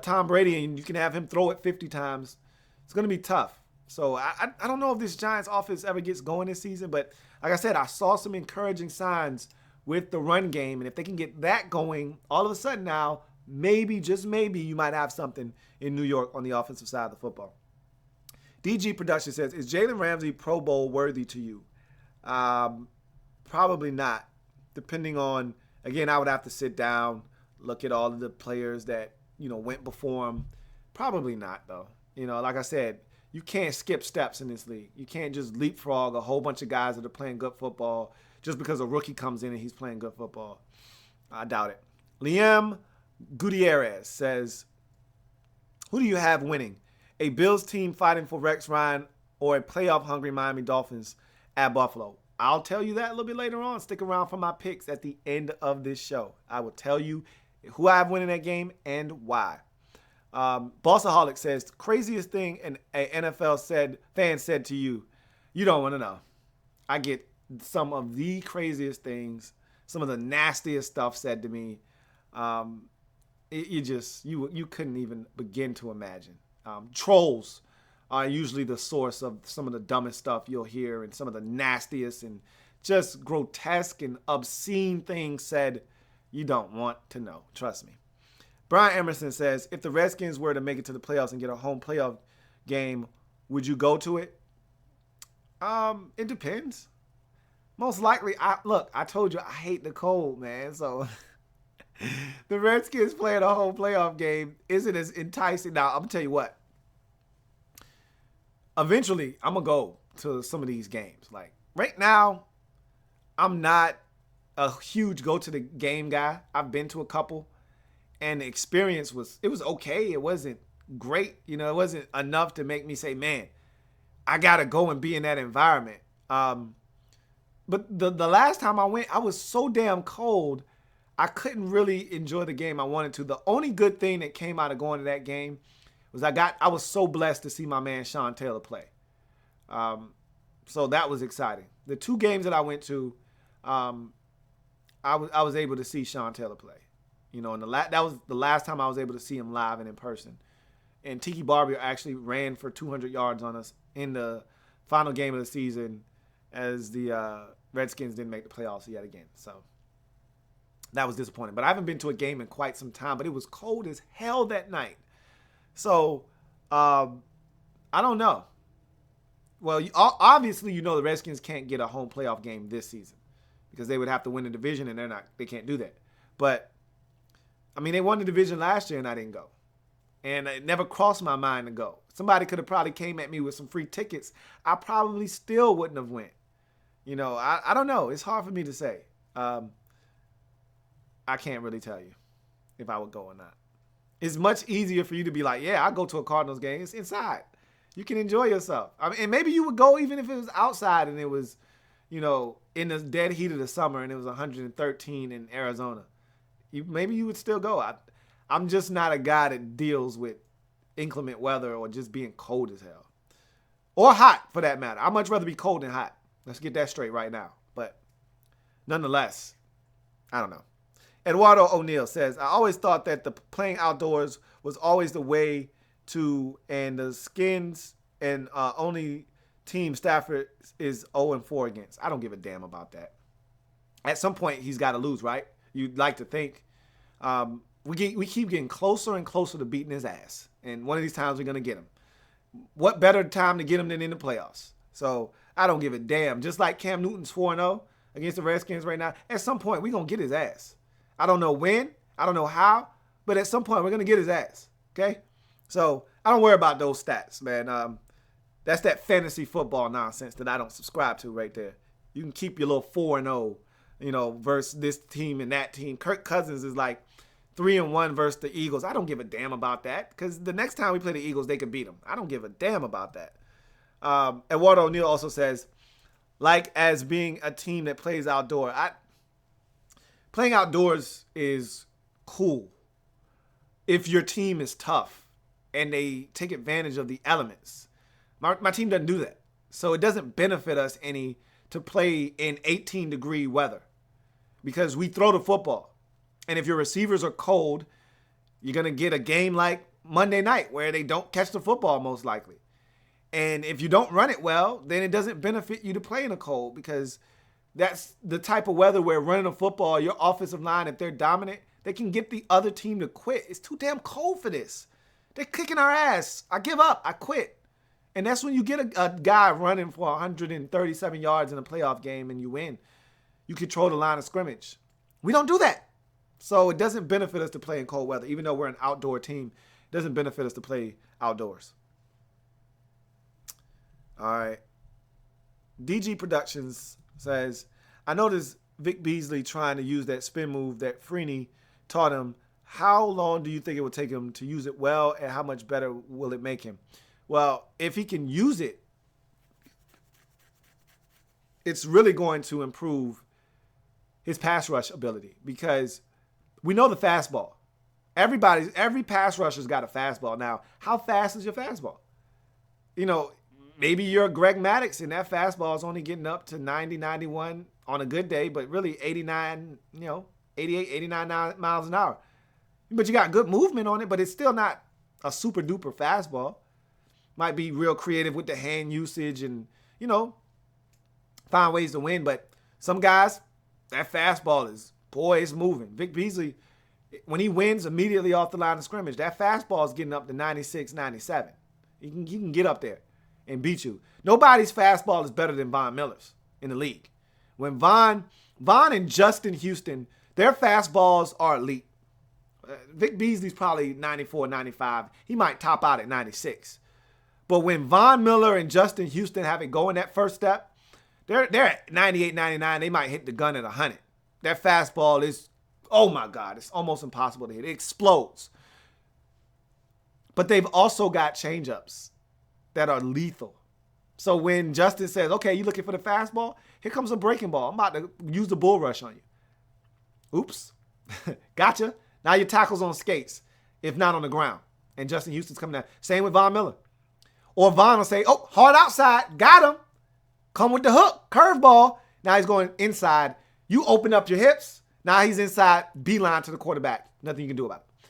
Tom Brady and you can have him throw it 50 times, it's going to be tough. So I don't know if this Giants offense ever gets going this season, but like I said, I saw some encouraging signs with the run game. And if they can get that going, all of a sudden now, maybe, just maybe, you might have something in New York on the offensive side of the football. DG Production says, is Jalen Ramsey Pro Bowl worthy to you? Probably not. Depending on, again, I would have to sit down, look at all of the players that, went before him. Probably not, though. Like I said, you can't skip steps in this league. You can't just leapfrog a whole bunch of guys that are playing good football just because a rookie comes in and he's playing good football. I doubt it. Liam Gutierrez says, who do you have winning? A Bills team fighting for Rex Ryan or a playoff-hungry Miami Dolphins at Buffalo? I'll tell you that a little bit later on. Stick around for my picks at the end of this show. I will tell you who I have winning that game and why. Bossaholic says, craziest thing an NFL fan said to you. You don't want to know. I get some of the craziest things, some of the nastiest stuff said to me. You couldn't even begin to imagine. Trolls are usually the source of some of the dumbest stuff you'll hear and some of the nastiest and just grotesque and obscene things said you don't want to know. Trust me. Brian Emerson says, if the Redskins were to make it to the playoffs and get a home playoff game, would you go to it? It depends. Most likely, I told you I hate the cold, man. So the Redskins playing a home playoff game isn't as enticing. Now, I'm going to tell you what. Eventually, I'm going to go to some of these games. Like, right now, I'm not a huge go-to-the-game guy. I've been to a couple, and the experience was okay. It wasn't great. It wasn't enough to make me say, man, I got to go and be in that environment. But the last time I went, I was so damn cold, I couldn't really enjoy the game I wanted to. The only good thing that came out of going to that game was I was so blessed to see my man Sean Taylor play. So that was exciting. The two games that I went to, I was able to see Sean Taylor play. You know, and that was the last time I was able to see him live and in person. And Tiki Barber actually ran for 200 yards on us in the final game of the season as the Redskins didn't make the playoffs yet again. So that was disappointing. But I haven't been to a game in quite some time, but it was cold as hell that night. So I don't know. Well, obviously, the Redskins can't get a home playoff game this season because they would have to win the division, and they can't do that. But I mean, they won the division last year, and I didn't go. And it never crossed my mind to go. Somebody could have probably came at me with some free tickets. I probably still wouldn't have went. I don't know. It's hard for me to say. I can't really tell you if I would go or not. It's much easier for you to be like, yeah, I'll go to a Cardinals game. It's inside. You can enjoy yourself. I mean, and maybe you would go even if it was outside and it was, in the dead heat of the summer and it was 113 in Arizona. Maybe you would still go. I'm just not a guy that deals with inclement weather or just being cold as hell. Or hot, for that matter. I'd much rather be cold than hot. Let's get that straight right now. But nonetheless, I don't know. Eduardo O'Neill says, I always thought that the playing outdoors was always the way to, and the Skins and only team Stafford is 0-4 against. I don't give a damn about that. At some point, he's got to lose, right? You'd like to think. We keep getting closer and closer to beating his ass. And one of these times we're going to get him. What better time to get him than in the playoffs? So I don't give a damn. Just like Cam Newton's 4-0 against the Redskins right now, at some point we're going to get his ass. I don't know when. I don't know how. But at some point we're going to get his ass. Okay? So I don't worry about those stats, man. That's that fantasy football nonsense that I don't subscribe to right there. You can keep your little 4-0, versus this team and that team. Kirk Cousins is like 3-1 versus the Eagles. I don't give a damn about that because the next time we play the Eagles, they could beat them. I don't give a damn about that. Eduardo O'Neill also says, like as being a team that plays outdoor, playing outdoors is cool if your team is tough and they take advantage of the elements. My team doesn't do that. So it doesn't benefit us any to play in 18-degree weather because we throw the football. And if your receivers are cold, you're going to get a game like Monday night where they don't catch the football most likely. And if you don't run it well, then it doesn't benefit you to play in the cold because that's the type of weather where running a football, your offensive line, if they're dominant, they can get the other team to quit. It's too damn cold for this. They're kicking our ass. I give up. I quit. And that's when you get a guy running for 137 yards in a playoff game and you win. You control the line of scrimmage. We don't do that. So it doesn't benefit us to play in cold weather. Even though we're an outdoor team, it doesn't benefit us to play outdoors. All right. DG Productions says, I noticed Vic Beasley trying to use that spin move that Freeney taught him. How long do you think it would take him to use it well, and how much better will it make him? Well, if he can use it, it's really going to improve his pass rush ability because we know the fastball. Every pass rusher's got a fastball. Now, how fast is your fastball? Maybe you're Greg Maddux and that fastball is only getting up to 90, 91 on a good day, but really 89, 88, 89 miles an hour. But you got good movement on it, but it's still not a super duper fastball. Might be real creative with the hand usage and, find ways to win. But some guys, that fastball it's moving. Vic Beasley, when he wins immediately off the line of scrimmage, that fastball is getting up to 96, 97. He can get up there and beat you. Nobody's fastball is better than Von Miller's in the league. When Von and Justin Houston, their fastballs are elite. Vic Beasley's probably 94, 95. He might top out at 96. But when Von Miller and Justin Houston have it going that first step, they're at 98, 99. They might hit the gun at 100. That fastball is, oh my God, it's almost impossible to hit. It explodes. But they've also got changeups that are lethal. So when Justin says, okay, you looking for the fastball? Here comes a breaking ball. I'm about to use the bull rush on you. Oops. Gotcha. Now your tackle's on skates, if not on the ground. And Justin Houston's coming down. Same with Von Miller. Or Von will say, oh, hard outside. Got him. Come with the hook. Curveball. Now he's going inside. You open up your hips. Now he's inside, beeline to the quarterback. Nothing you can do about it.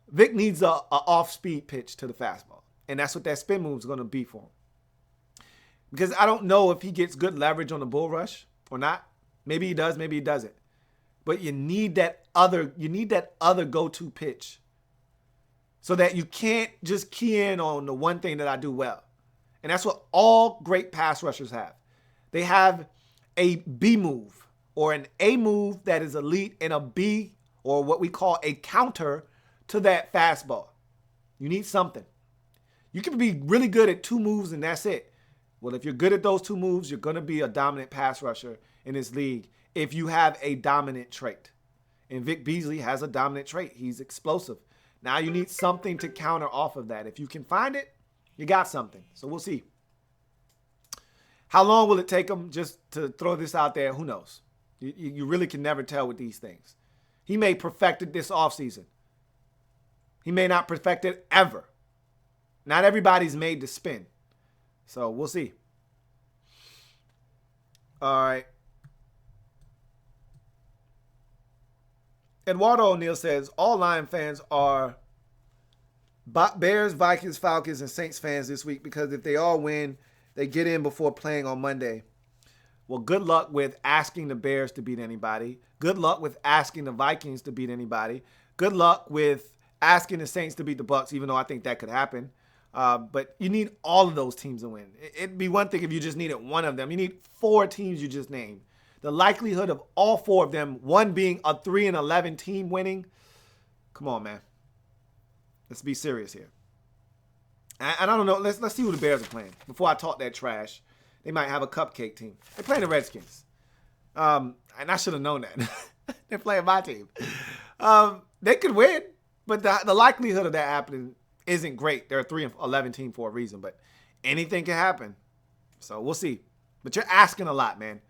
Vic needs a off-speed pitch to the fastball. And that's what that spin move is going to be for him. Because I don't know if he gets good leverage on the bull rush or not. Maybe he does, maybe he doesn't. But you need that other go-to pitch so that you can't just key in on the one thing that I do well. And that's what all great pass rushers have. They have a B move or an A move that is elite and a B, or what we call a counter to that fastball. You need something. You can be really good at 2 moves and that's it. Well, if you're good at those 2 moves, you're going to be a dominant pass rusher in this league if you have a dominant trait. And Vic Beasley has a dominant trait. He's explosive. Now you need something to counter off of that. If you can find it, you got something. So we'll see. How long will it take him? Just to throw this out there, who knows? You really can never tell with these things. He may perfect it this offseason. He may not perfect it ever. Not everybody's made to spin. So we'll see. All right. Eduardo O'Neill says, all Lion fans are Bears, Vikings, Falcons, and Saints fans this week because if they all win, they get in before playing on Monday. Well, good luck with asking the Bears to beat anybody. Good luck with asking the Vikings to beat anybody. Good luck with asking the Saints to beat the Bucs, even though I think that could happen. But you need all of those teams to win. It'd be one thing if you just needed one of them. You need 4 teams you just named. The likelihood of all 4 of them, one being a 3-11 team winning, come on, man. Let's be serious here. And I don't know. Let's see who the Bears are playing. Before I talk that trash, they might have a cupcake team. They're playing the Redskins. And I should have known that. They're playing my team. They could win, but the likelihood of that happening isn't great. They're a 3-11 team for a reason, but anything can happen. So we'll see. But you're asking a lot, man.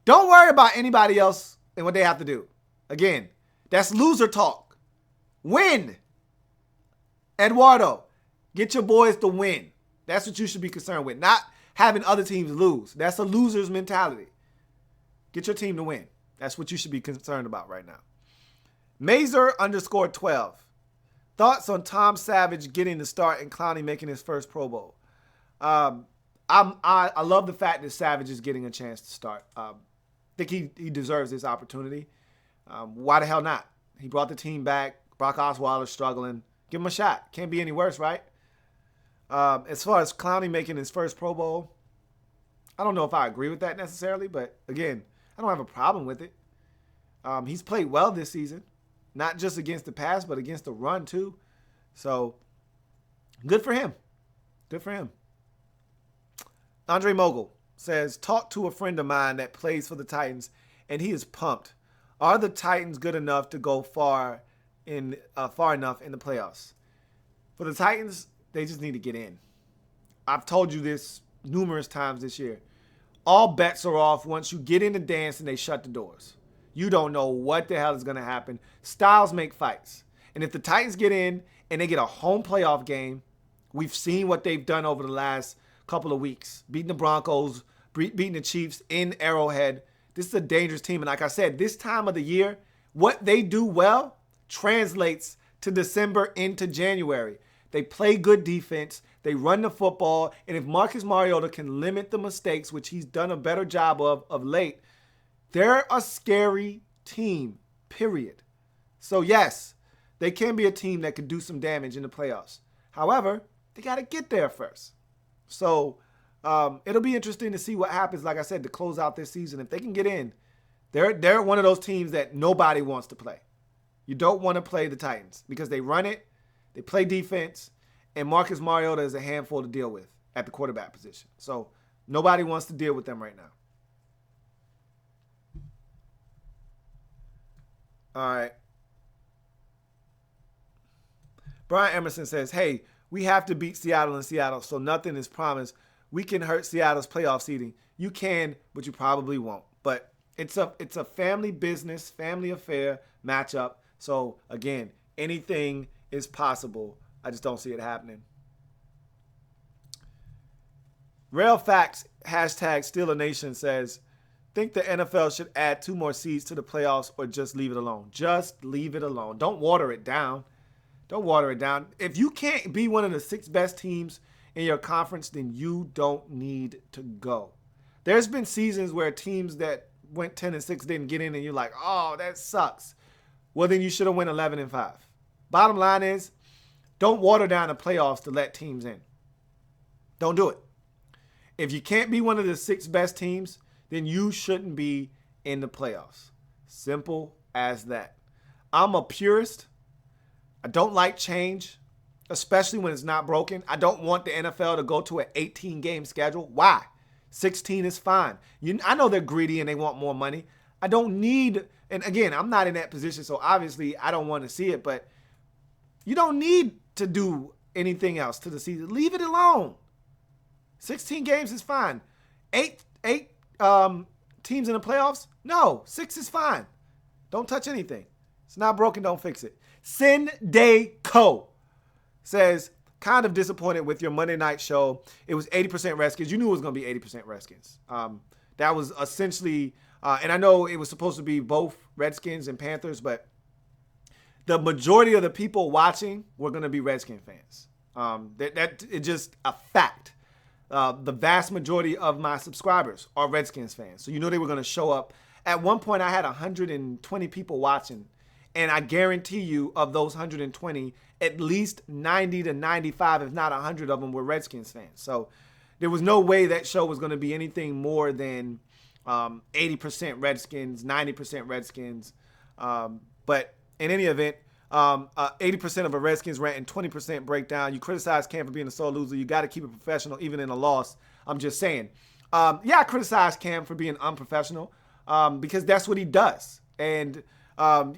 Don't worry about anybody else and what they have to do. Again, that's loser talk. Win. Eduardo, get your boys to win. That's what you should be concerned with. Not having other teams lose. That's a loser's mentality. Get your team to win. That's what you should be concerned about right now. Mazer_12. Thoughts on Tom Savage getting the start and Clowney making his first Pro Bowl? I love the fact that Savage is getting a chance to start. I think he deserves this opportunity. Why the hell not? He brought the team back. Brock Osweiler's struggling. Give him a shot. Can't be any worse, right? As far as Clowney making his first Pro Bowl, I don't know if I agree with that necessarily, but again, I don't have a problem with it. He's played well this season, not just against the pass, but against the run too. So good for him. Good for him. Andre Mogul says, talk to a friend of mine that plays for the Titans, and he is pumped. Are the Titans good enough to go far enough in the playoffs? For the Titans, they just need to get in. I've told you this numerous times this year. All bets are off once you get in the dance and they shut the doors. You don't know what the hell is going to happen. Styles make fights. And if the Titans get in and they get a home playoff game, we've seen what they've done over the last couple of weeks. Beating the Broncos, beating the Chiefs in Arrowhead. This is a dangerous team. And like I said, this time of the year, what they do well translates to December into January. They play good defense. They run the football. And if Marcus Mariota can limit the mistakes, which he's done a better job of late, they're a scary team, period. So, yes, they can be a team that could do some damage in the playoffs. However, they got to get there first. So, it'll be interesting to see what happens, like I said, to close out this season. If they can get in, they're one of those teams that nobody wants to play. You don't want to play the Titans because they run it, they play defense, and Marcus Mariota is a handful to deal with at the quarterback position. So nobody wants to deal with them right now. All right. Brian Emerson says, hey, we have to beat Seattle in Seattle, so nothing is promised. We can hurt Seattle's playoff seeding. You can, but you probably won't. But it's a family business, family affair matchup. So, again, anything is possible. I just don't see it happening. Rail Facts, hashtag Steeler Nation says, think the NFL should add 2 more seeds to the playoffs or just leave it alone. Just leave it alone. Don't water it down. Don't water it down. If you can't be one of the 6 best teams in your conference, then you don't need to go. There's been seasons where teams that went 10-6 didn't get in, and you're like, oh, that sucks. Well, then you should have went 11-5. Bottom line is, don't water down the playoffs to let teams in. Don't do it. If you can't be one of the 6 best teams, then you shouldn't be in the playoffs. Simple as that. I'm a purist. I don't like change, especially when it's not broken. I don't want the NFL to go to an 18-game schedule. Why? 16 is fine. I know they're greedy and they want more money. I don't need, and again, I'm not in that position, so obviously I don't want to see it, but you don't need to do anything else to the season. Leave it alone. 16 games is fine. Eight teams in the playoffs? No, 6 is fine. Don't touch anything. It's not broken, don't fix it. Sin Day Co. says, kind of disappointed with your Monday night show. It was 80% Redskins. You knew it was going to be 80% Redskins. That was essentially, and I know it was supposed to be both Redskins and Panthers, but the majority of the people watching were going to be Redskin fans. That it's just a fact. The vast majority of my subscribers are Redskins fans. So you know they were going to show up. At one point, I had 120 people watching. And I guarantee you, of those 120, at least 90 to 95, if not 100 of them, were Redskins fans. So there was no way that show was going to be anything more than 80% Redskins, 90% Redskins. But in any event, 80% of a Redskins rant and 20% breakdown. You criticize Cam for being a sore loser. You got to keep it professional even in a loss. I'm just saying. I criticize Cam for being unprofessional because that's what he does. And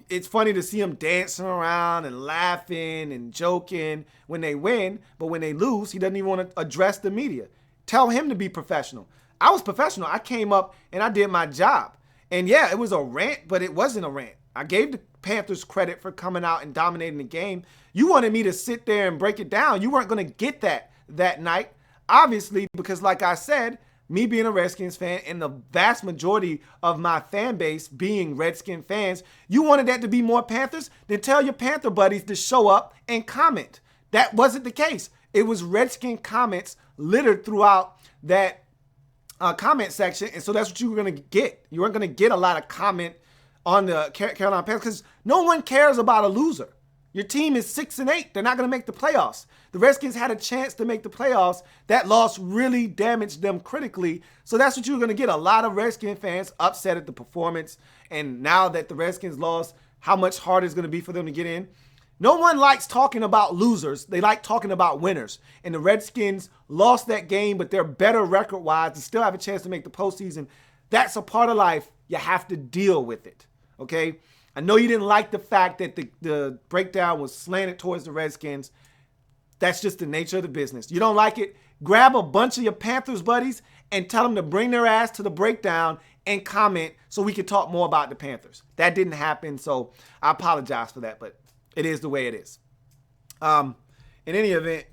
it's funny to see him dancing around and laughing and joking when they win, but when they lose, he doesn't even want to address the media. Tell him to be professional. I was professional. I came up and I did my job. And yeah, it was a rant, but it wasn't a rant. I gave the Panthers credit for coming out and dominating the game. You wanted me to sit there and break it down. You weren't going to get that night, obviously, because like I said, me being a Redskins fan and the vast majority of my fan base being Redskin fans, you wanted that to be more Panthers? Then tell your Panther buddies to show up and comment. That wasn't the case. It was Redskin comments littered throughout that comment section, and so that's what you were going to get. You weren't going to get a lot of comment on the Carolina Panthers because no one cares about a loser. Your team is 6-8. They're not going to make the playoffs. The Redskins had a chance to make the playoffs. That loss really damaged them critically. So that's what you're going to get. A lot of Redskin fans upset at the performance. And now that the Redskins lost, how much harder it's going to be for them to get in. No one likes talking about losers. They like talking about winners. And the Redskins lost that game, but they're better record-wise to still have a chance to make the postseason. That's a part of life. You have to deal with it. Okay? I know you didn't like the fact that the breakdown was slanted towards the Redskins. That's just the nature of the business. You don't like it? Grab a bunch of your Panthers buddies and tell them to bring their ass to the breakdown and comment so we can talk more about the Panthers. That didn't happen, so I apologize for that, but it is the way it is. In any event,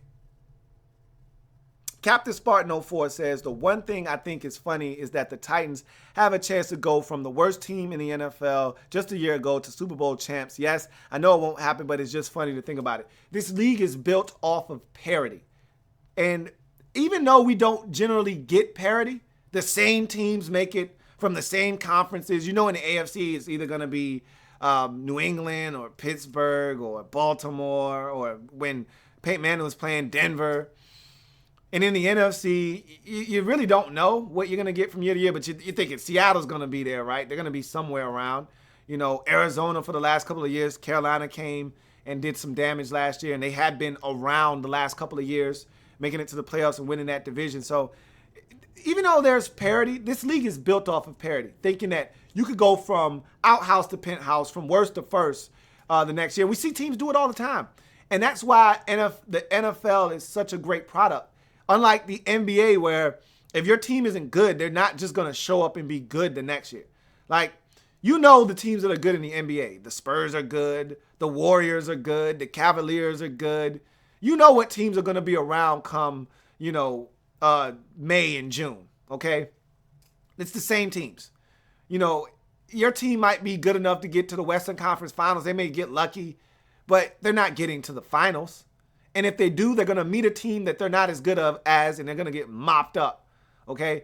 Captain Spartan 04 says, the one thing I think is funny is that the Titans have a chance to go from the worst team in the NFL just a year ago to Super Bowl champs. Yes, I know it won't happen, but it's just funny to think about it. This league is built off of parity. And even though we don't generally get parity, the same teams make it from the same conferences. You know, in the AFC, it's either going to be New England or Pittsburgh or Baltimore, or when Peyton Manning was playing Denver. And in the NFC, you really don't know what you're going to get from year to year, but you're thinking Seattle's going to be there, right? They're going to be somewhere around. You know, Arizona for the last couple of years. Carolina came and did some damage last year, and they had been around the last couple of years, making it to the playoffs and winning that division. So even though there's parity, this league is built off of parity, thinking that you could go from outhouse to penthouse, from worst to first the next year. We see teams do it all the time. And that's why the NFL is such a great product. Unlike the NBA, where if your team isn't good, they're not just going to show up and be good the next year. Like, you know the teams that are good in the NBA. The Spurs are good. The Warriors are good. The Cavaliers are good. You know what teams are going to be around come, May and June, okay? It's the same teams. Your team might be good enough to get to the Western Conference Finals. They may get lucky, but they're not getting to the finals. And if they do, they're going to meet a team that they're not as good as, and they're going to get mopped up, okay?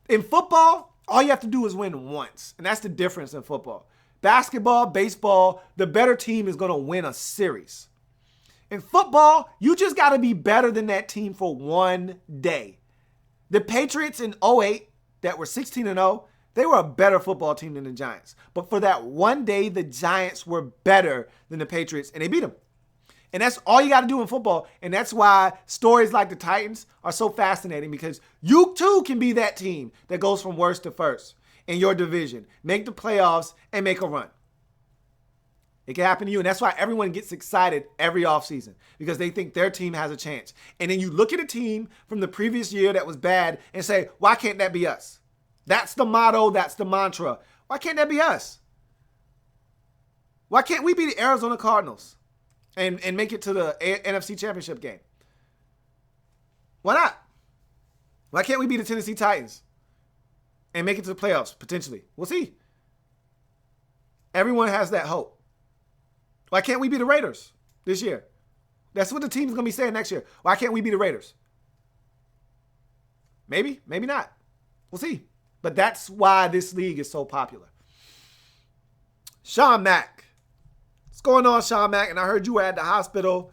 In football, all you have to do is win once, and that's the difference in football. Basketball, baseball, the better team is going to win a series. In football, you just got to be better than that team for one day. The Patriots in 2008 that were 16-0, they were a better football team than the Giants. But for that one day, the Giants were better than the Patriots, and they beat them. And that's all you got to do in football. And that's why stories like the Titans are so fascinating, because you too can be that team that goes from worst to first in your division, make the playoffs, and make a run. It can happen to you. And that's why everyone gets excited every offseason, because they think their team has a chance. And then you look at a team from the previous year that was bad and say, why can't that be us? That's the motto. That's the mantra. Why can't that be us? Why can't we be the Arizona Cardinals and make it to the NFC Championship game? Why not? Why can't we be the Tennessee Titans and make it to the playoffs, potentially? We'll see. Everyone has that hope. Why can't we be the Raiders this year? That's what the team's going to be saying next year. Why can't we be the Raiders? Maybe, maybe not. We'll see. But that's why this league is so popular. Sean Mack. What's going on, Sean Mack? And I heard you were at the hospital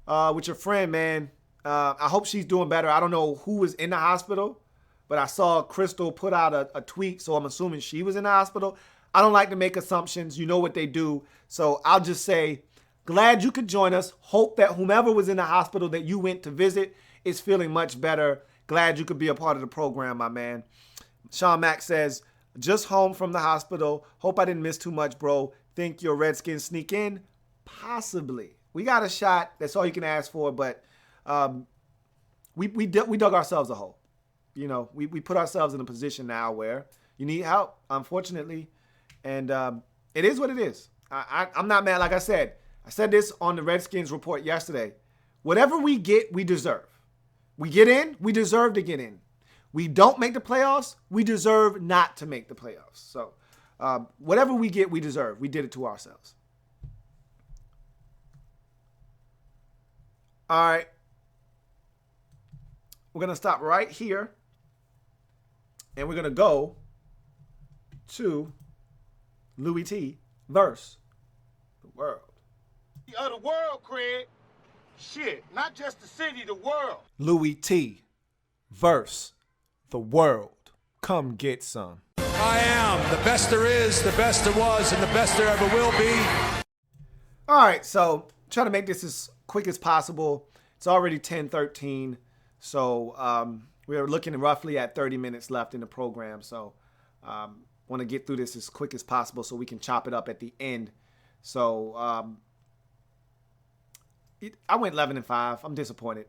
with your friend, man. I hope she's doing better. I don't know who was in the hospital, but I saw Crystal put out a tweet, so I'm assuming she was in the hospital. I don't like to make assumptions. You know what they do. So I'll just say, glad you could join us. Hope that whomever was in the hospital that you went to visit is feeling much better. Glad you could be a part of the program, my man. Sean Mack says, just home from the hospital. Hope I didn't miss too much, bro. Think your Redskins sneak in? Possibly. We got a shot. That's all you can ask for. But we dug ourselves a hole. We put ourselves in a position now where you need help, unfortunately. And it is what it is. I'm not mad. Like I said this on the Redskins report yesterday. Whatever we get, we deserve. We get in, we deserve to get in. We don't make the playoffs, we deserve not to make the playoffs. So whatever we get, we deserve. We did it to ourselves. All right. We're going to stop right here. And we're going to go to Louie Tee versus the world. Of the world, Craig. Shit, not just the city, the world. Louie Tee versus the world. Come get some. I am the best there is, the best there was, and the best there ever will be. All right, so try to make this as quick as possible. It's already 10:13, so we're looking roughly at 30 minutes left in the program. So want to get through this as quick as possible so we can chop it up at the end. So I went 11-5. I'm disappointed.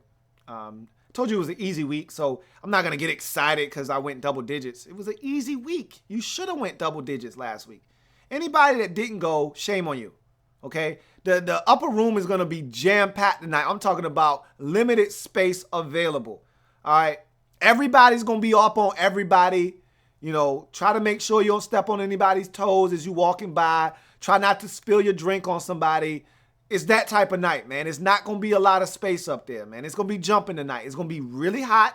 Told you it was an easy week, so I'm not going to get excited because I went double digits. It was an easy week. You should have went double digits last week. Anybody that didn't go, shame on you, okay? The upper room is going to be jam-packed tonight. I'm talking about limited space available, all right? Everybody's going to be up on everybody. Try to make sure you don't step on anybody's toes as you're walking by. Try not to spill your drink on somebody. It's that type of night, man. It's not going to be a lot of space up there, man. It's going to be jumping tonight. It's going to be really hot.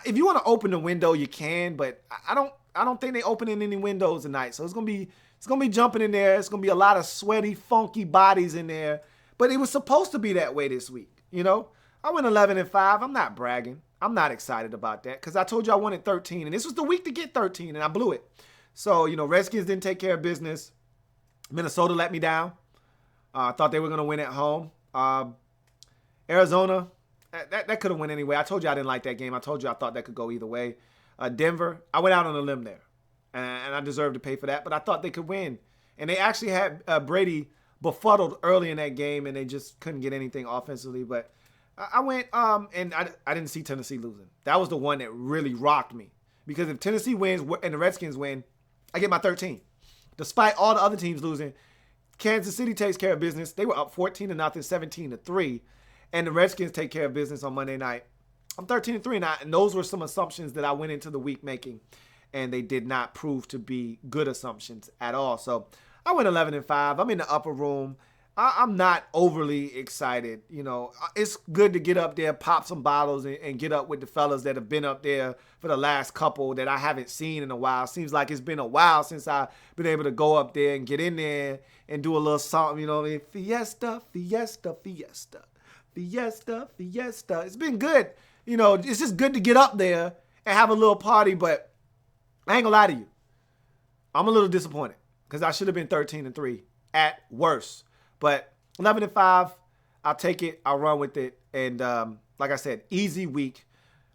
If you want to open the window, you can, but I don't think they opening any windows tonight. So it's going to be jumping in there. It's going to be a lot of sweaty, funky bodies in there. But it was supposed to be that way this week, I went 11-5. I'm not bragging. I'm not excited about that because I told you I wanted 13, and this was the week to get 13, and I blew it. So, Redskins didn't take care of business. Minnesota let me down. I thought they were going to win at home. Arizona, that could have went anyway. I told you I didn't like that game. I told you I thought that could go either way. Denver, I went out on a limb there, and I deserved to pay for that, but I thought they could win. And they actually had Brady befuddled early in that game, and they just couldn't get anything offensively. But I went, and I didn't see Tennessee losing. That was the one that really rocked me. Because if Tennessee wins and the Redskins win, I get my 13. Despite all the other teams losing, Kansas City takes care of business. They were up 14-0, 17-3, and the Redskins take care of business on Monday night. I'm 13-3, and those were some assumptions that I went into the week making. and they did not prove to be good assumptions at all. So I went 11-5. I'm in the upper room. I'm not overly excited. You know, it's good to get up there, pop some bottles, and get up with the fellas that have been up there for the last couple that I haven't seen in a while. Seems like it's been a while since I've been able to go up there and get in there and do a little something, you know what I mean? Fiesta, fiesta, fiesta. Fiesta, fiesta. It's been good. You know, it's just good to get up there and have a little party, but I ain't gonna lie to you. I'm a little disappointed because I should have been 13-3 at worst. But 11-5, I'll take it. I'll run with it. And like I said, easy week.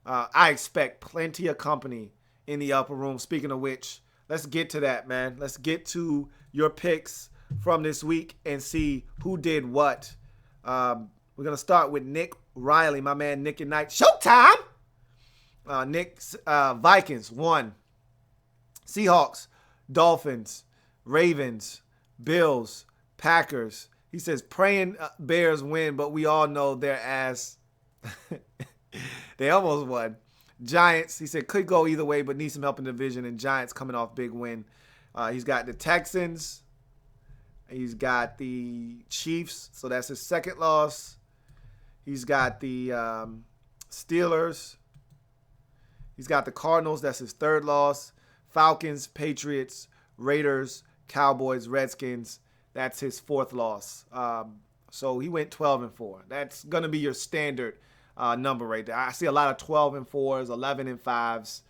I expect plenty of company in the upper room. Speaking of which, let's get to that, man. Let's get to your picks from this week and see who did what. We're going to start with Nick Riley, my man Nick and Knight. Showtime! Nick's Vikings won. Seahawks, Dolphins, Ravens, Bills, Packers. He says, praying Bears win, but we all know their ass. They almost won. Giants, he said, could go either way, but need some help in the division. And Giants coming off big win. He's got the Texans. He's got the Chiefs, so that's his second loss. He's got the Steelers. He's got the Cardinals, that's his third loss. Falcons, Patriots, Raiders, Cowboys, Redskins. That's his fourth loss. So he went 12-4. That's going to be your standard number right there. I see a lot of 12-4s, 11-5s.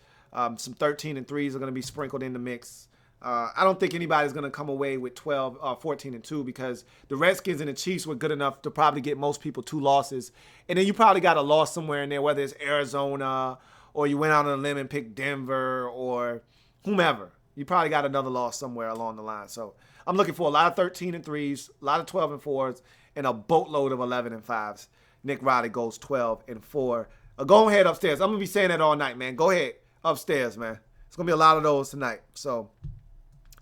Some 13-3s are going to be sprinkled in the mix. I don't think anybody's going to come away with 14-2 because the Redskins and the Chiefs were good enough to probably get most people 2 losses. And then you probably got a loss somewhere in there, whether it's Arizona or you went out on a limb and picked Denver or whomever. You probably got another loss somewhere along the line. So I'm looking for a lot of 13-3s, a lot of 12-4s, and a boatload of 11-5s. Nick Riley goes 12-4. Go ahead upstairs. I'm going to be saying that all night, man. Go ahead upstairs, man. It's going to be a lot of those tonight. So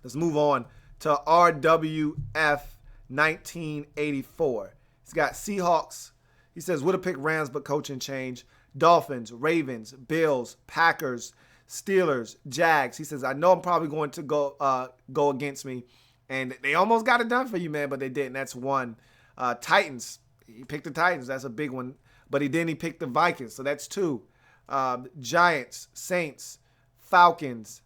let's move on to RWF 1984. He's got Seahawks. He says, would have picked Rams, but coaching change. Dolphins, Ravens, Bills, Packers, Steelers, Jags. He says, I know I'm probably going to go against me. And they almost got it done for you, man, but they didn't. That's one. Titans. He picked the Titans. That's a big one. But he picked the Vikings. So that's 2. Giants, Saints, Falcons,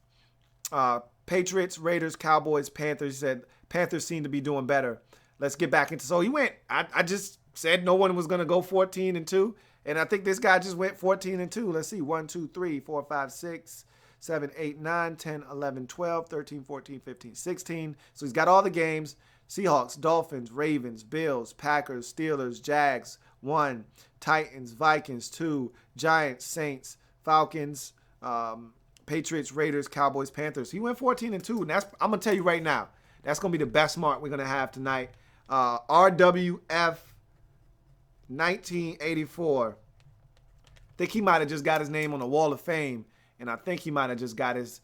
Patriots, Raiders, Cowboys, Panthers. He said Panthers seem to be doing better. Let's get back into. So he went. I just said no one was going to go 14-2. And I think this guy just went 14-2. Let's see. 1, 2, 3, 4, 5, 6, 7, 8, 9, 10, 11, 12, 13, 14, 15, 16. So he's got all the games. Seahawks, Dolphins, Ravens, Bills, Packers, Steelers, Jags, 1. Titans, Vikings, 2. Giants, Saints, Falcons, Patriots, Raiders, Cowboys, Panthers. He went 14-2. And I'm going to tell you right now, that's going to be the best mark we're going to have tonight. RWF 1984. I think he might have just got his name on the Wall of Fame, and I think he might have just got his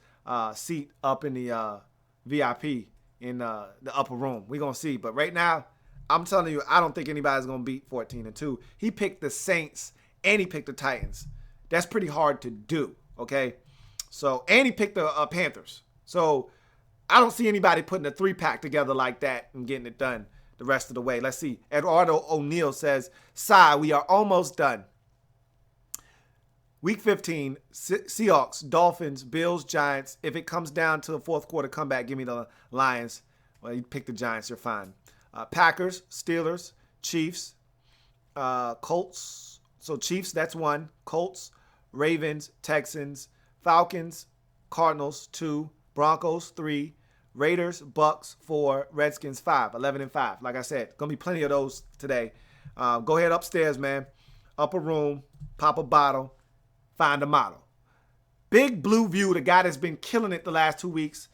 seat up in the VIP in the upper room. We're going to see. But right now, I'm telling you, I don't think anybody's going to beat 14-2. He picked the Saints, and he picked the Titans. That's pretty hard to do, okay? So, and he picked the Panthers. So, I don't see anybody putting a 3-pack together like that and getting it done the rest of the way. Let's see. Eduardo O'Neill says, Sai, we are almost done. Week 15, Seahawks, Dolphins, Bills, Giants. If it comes down to a fourth quarter comeback, give me the Lions. Well, you pick the Giants, you're fine. Packers, Steelers, Chiefs, Colts. So Chiefs, that's 1. Colts, Ravens, Texans, Falcons, Cardinals, 2. Broncos, 3. Raiders, Bucks, 4. Redskins, 5. 11-5. Like I said, going to be plenty of those today. Go ahead upstairs, man. Upper room, pop a bottle. Find a model. Big Blue View, the guy that's been killing it the last 2 weeks.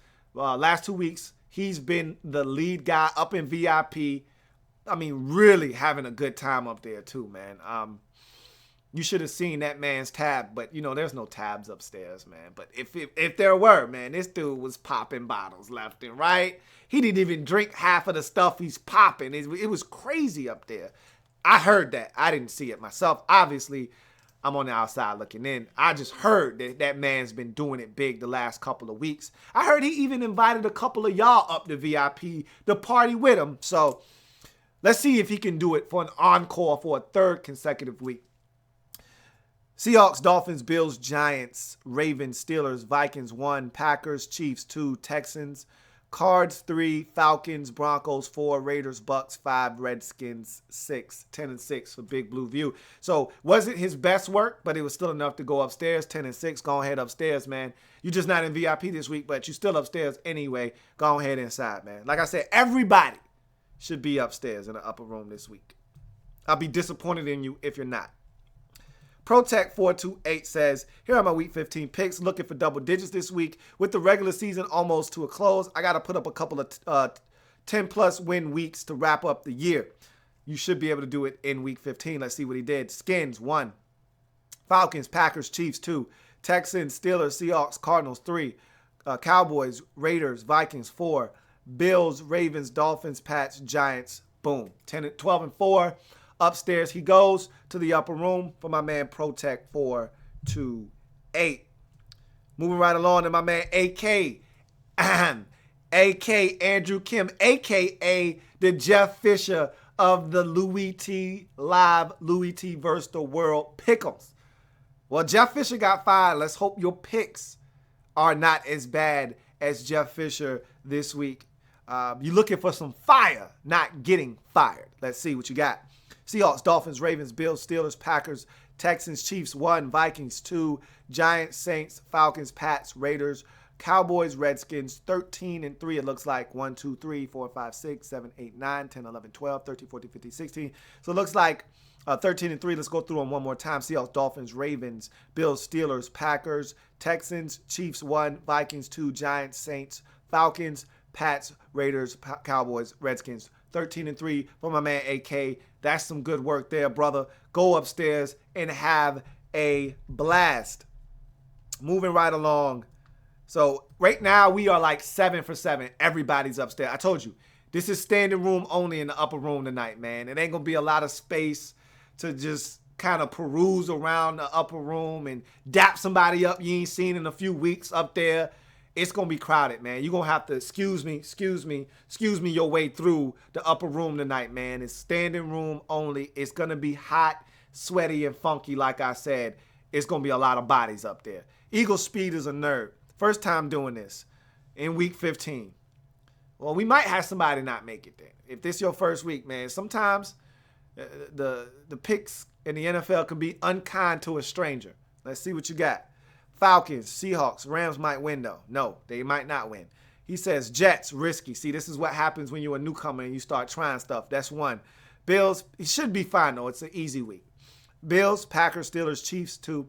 He's been the lead guy up in VIP. I mean, really having a good time up there too, man. You should have seen that man's tab, but there's no tabs upstairs, man. But if there were, man, this dude was popping bottles left and right. He didn't even drink half of the stuff he's popping. It was crazy up there. I heard that. I didn't see it myself. Obviously, I'm on the outside looking in. I just heard that man's been doing it big the last couple of weeks. I heard he even invited a couple of y'all up to VIP to party with him. So let's see if he can do it for an encore for a third consecutive week. Seahawks, Dolphins, Bills, Giants, Ravens, Steelers, Vikings 1, Packers, Chiefs 2, Texans, Cards 3, Falcons, Broncos 4, Raiders, Bucks 5, Redskins 6, 10-6 for Big Blue View. So wasn't his best work, but it was still enough to go upstairs. 10-6, go ahead upstairs, man. You're just not in VIP this week, but you're still upstairs anyway. Go ahead inside, man. Like I said, everybody should be upstairs in the upper room this week. I'll be disappointed in you if you're not. Protect428 says, here are my week 15 picks. Looking for double digits this week. With the regular season almost to a close, I got to put up a couple of 10-plus win weeks to wrap up the year. You should be able to do it in week 15. Let's see what he did. Skins 1, Falcons, Packers, Chiefs 2, Texans, Steelers, Seahawks, Cardinals 3, Cowboys, Raiders, Vikings 4, Bills, Ravens, Dolphins, Pats, Giants. Boom. 12-4. Upstairs he goes to the upper room for my man Protect 428. Moving right along to my man AK. AK Andrew Kim, a.k.a. the Jeff Fisher of the Louie Tee Live, Louie Tee vs. the World Pick'ems. Well, Jeff Fisher got fired. Let's hope your picks are not as bad as Jeff Fisher this week. You're looking for some fire, not getting fired. Let's see what you got. Seahawks, Dolphins, Ravens, Bills, Steelers, Packers, Texans, Chiefs 1, Vikings 2, Giants, Saints, Falcons, Pats, Raiders, Cowboys, Redskins 13-3. It looks like 1, 2, 3, 4, 5, 6, 7, 8, 9, 10, 11, 12, 13, 14, 15, 16. So it looks like 13-3. Let's go through them one more time. Seahawks, Dolphins, Ravens, Bills, Steelers, Packers, Texans, Chiefs 1, Vikings 2, Giants, Saints, Falcons, Pats, Raiders, Cowboys, Redskins 13-3 for my man AK. That's some good work there, brother. Go upstairs and have a blast. Moving right along. So right now we are like 7 for 7. Everybody's upstairs. I told you, this is standing room only in the upper room tonight, man. It ain't going to be a lot of space to just kind of peruse around the upper room and dap somebody up you ain't seen in a few weeks up there. It's going to be crowded, man. You're going to have to excuse me your way through the upper room tonight, man. It's standing room only. It's going to be hot, sweaty, and funky, like I said. It's going to be a lot of bodies up there. Eagle Speed is a nerd. First time doing this in week 15. Well, we might have somebody not make it then. If this is your first week, man, sometimes the picks in the NFL can be unkind to a stranger. Let's see what you got. Falcons, Seahawks, Rams might win though. No, they might not win. He says Jets, risky. See, this is what happens when you're a newcomer and you start trying stuff. That's 1. Bills, it should be fine though. It's an easy week. Bills, Packers, Steelers, Chiefs 2,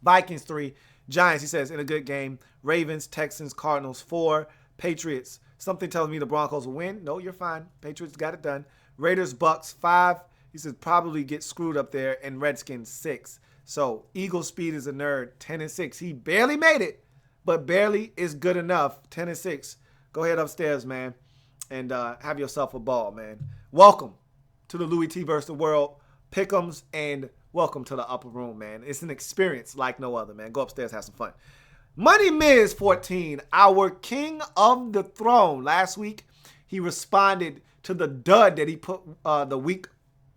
Vikings 3, Giants, he says, in a good game. Ravens, Texans, Cardinals 4, Patriots. Something tells me the Broncos will win. No, you're fine. Patriots got it done. Raiders, Bucks 5. He says probably get screwed up there. And Redskins 6. So Eagle Speed is a nerd. 10-6. He barely made it, but barely is good enough. 10-6. Go ahead upstairs, man, and have yourself a ball, man. Welcome to the Louie Tee vs. the World Pick'ems, and welcome to the upper room, man. It's an experience like no other, man. Go upstairs, have some fun. Money Miz 14, our king of the throne. Last week, he responded to the dud that he put the week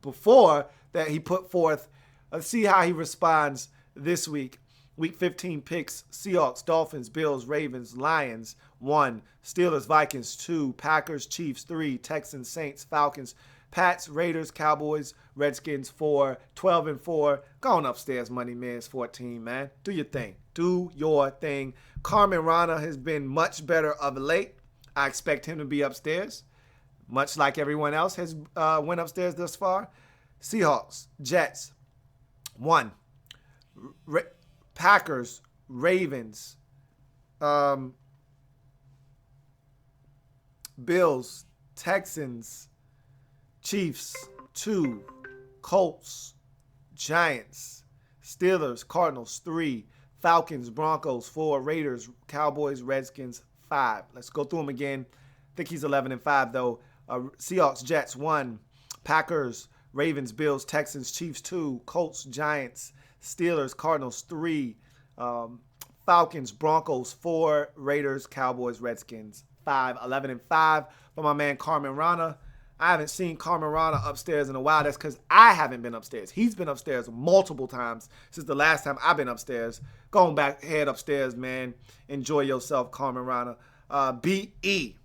before that he put forth. Let's see how he responds this week. Week 15 picks: Seahawks, Dolphins, Bills, Ravens, Lions 1, Steelers, Vikings 2, Packers, Chiefs 3, Texans, Saints, Falcons, Pats, Raiders, Cowboys, Redskins 4, 12-4. Go on upstairs, Money Miz 14, man. Do your thing. Do your thing. Carmen Rana has been much better of late. I expect him to be upstairs, much like everyone else has went upstairs thus far. Seahawks, Jets 1, Packers, Ravens, Bills, Texans, Chiefs 2, Colts, Giants, Steelers, Cardinals 3, Falcons, Broncos 4, Raiders, Cowboys, Redskins 5. Let's go through them again. I think he's 11-5 though. Seahawks, Jets 1, Packers, Ravens, Bills, Texans, Chiefs 2, Colts, Giants, Steelers, Cardinals 3, Falcons, Broncos 4, Raiders, Cowboys, Redskins 5. 11-5 for my man Carmen Rana. I haven't seen Carmen Rana upstairs in a while. That's because I haven't been upstairs. He's been upstairs multiple times since the last time I've been upstairs. Going back, head upstairs, man. Enjoy yourself, Carmen Rana. B.E.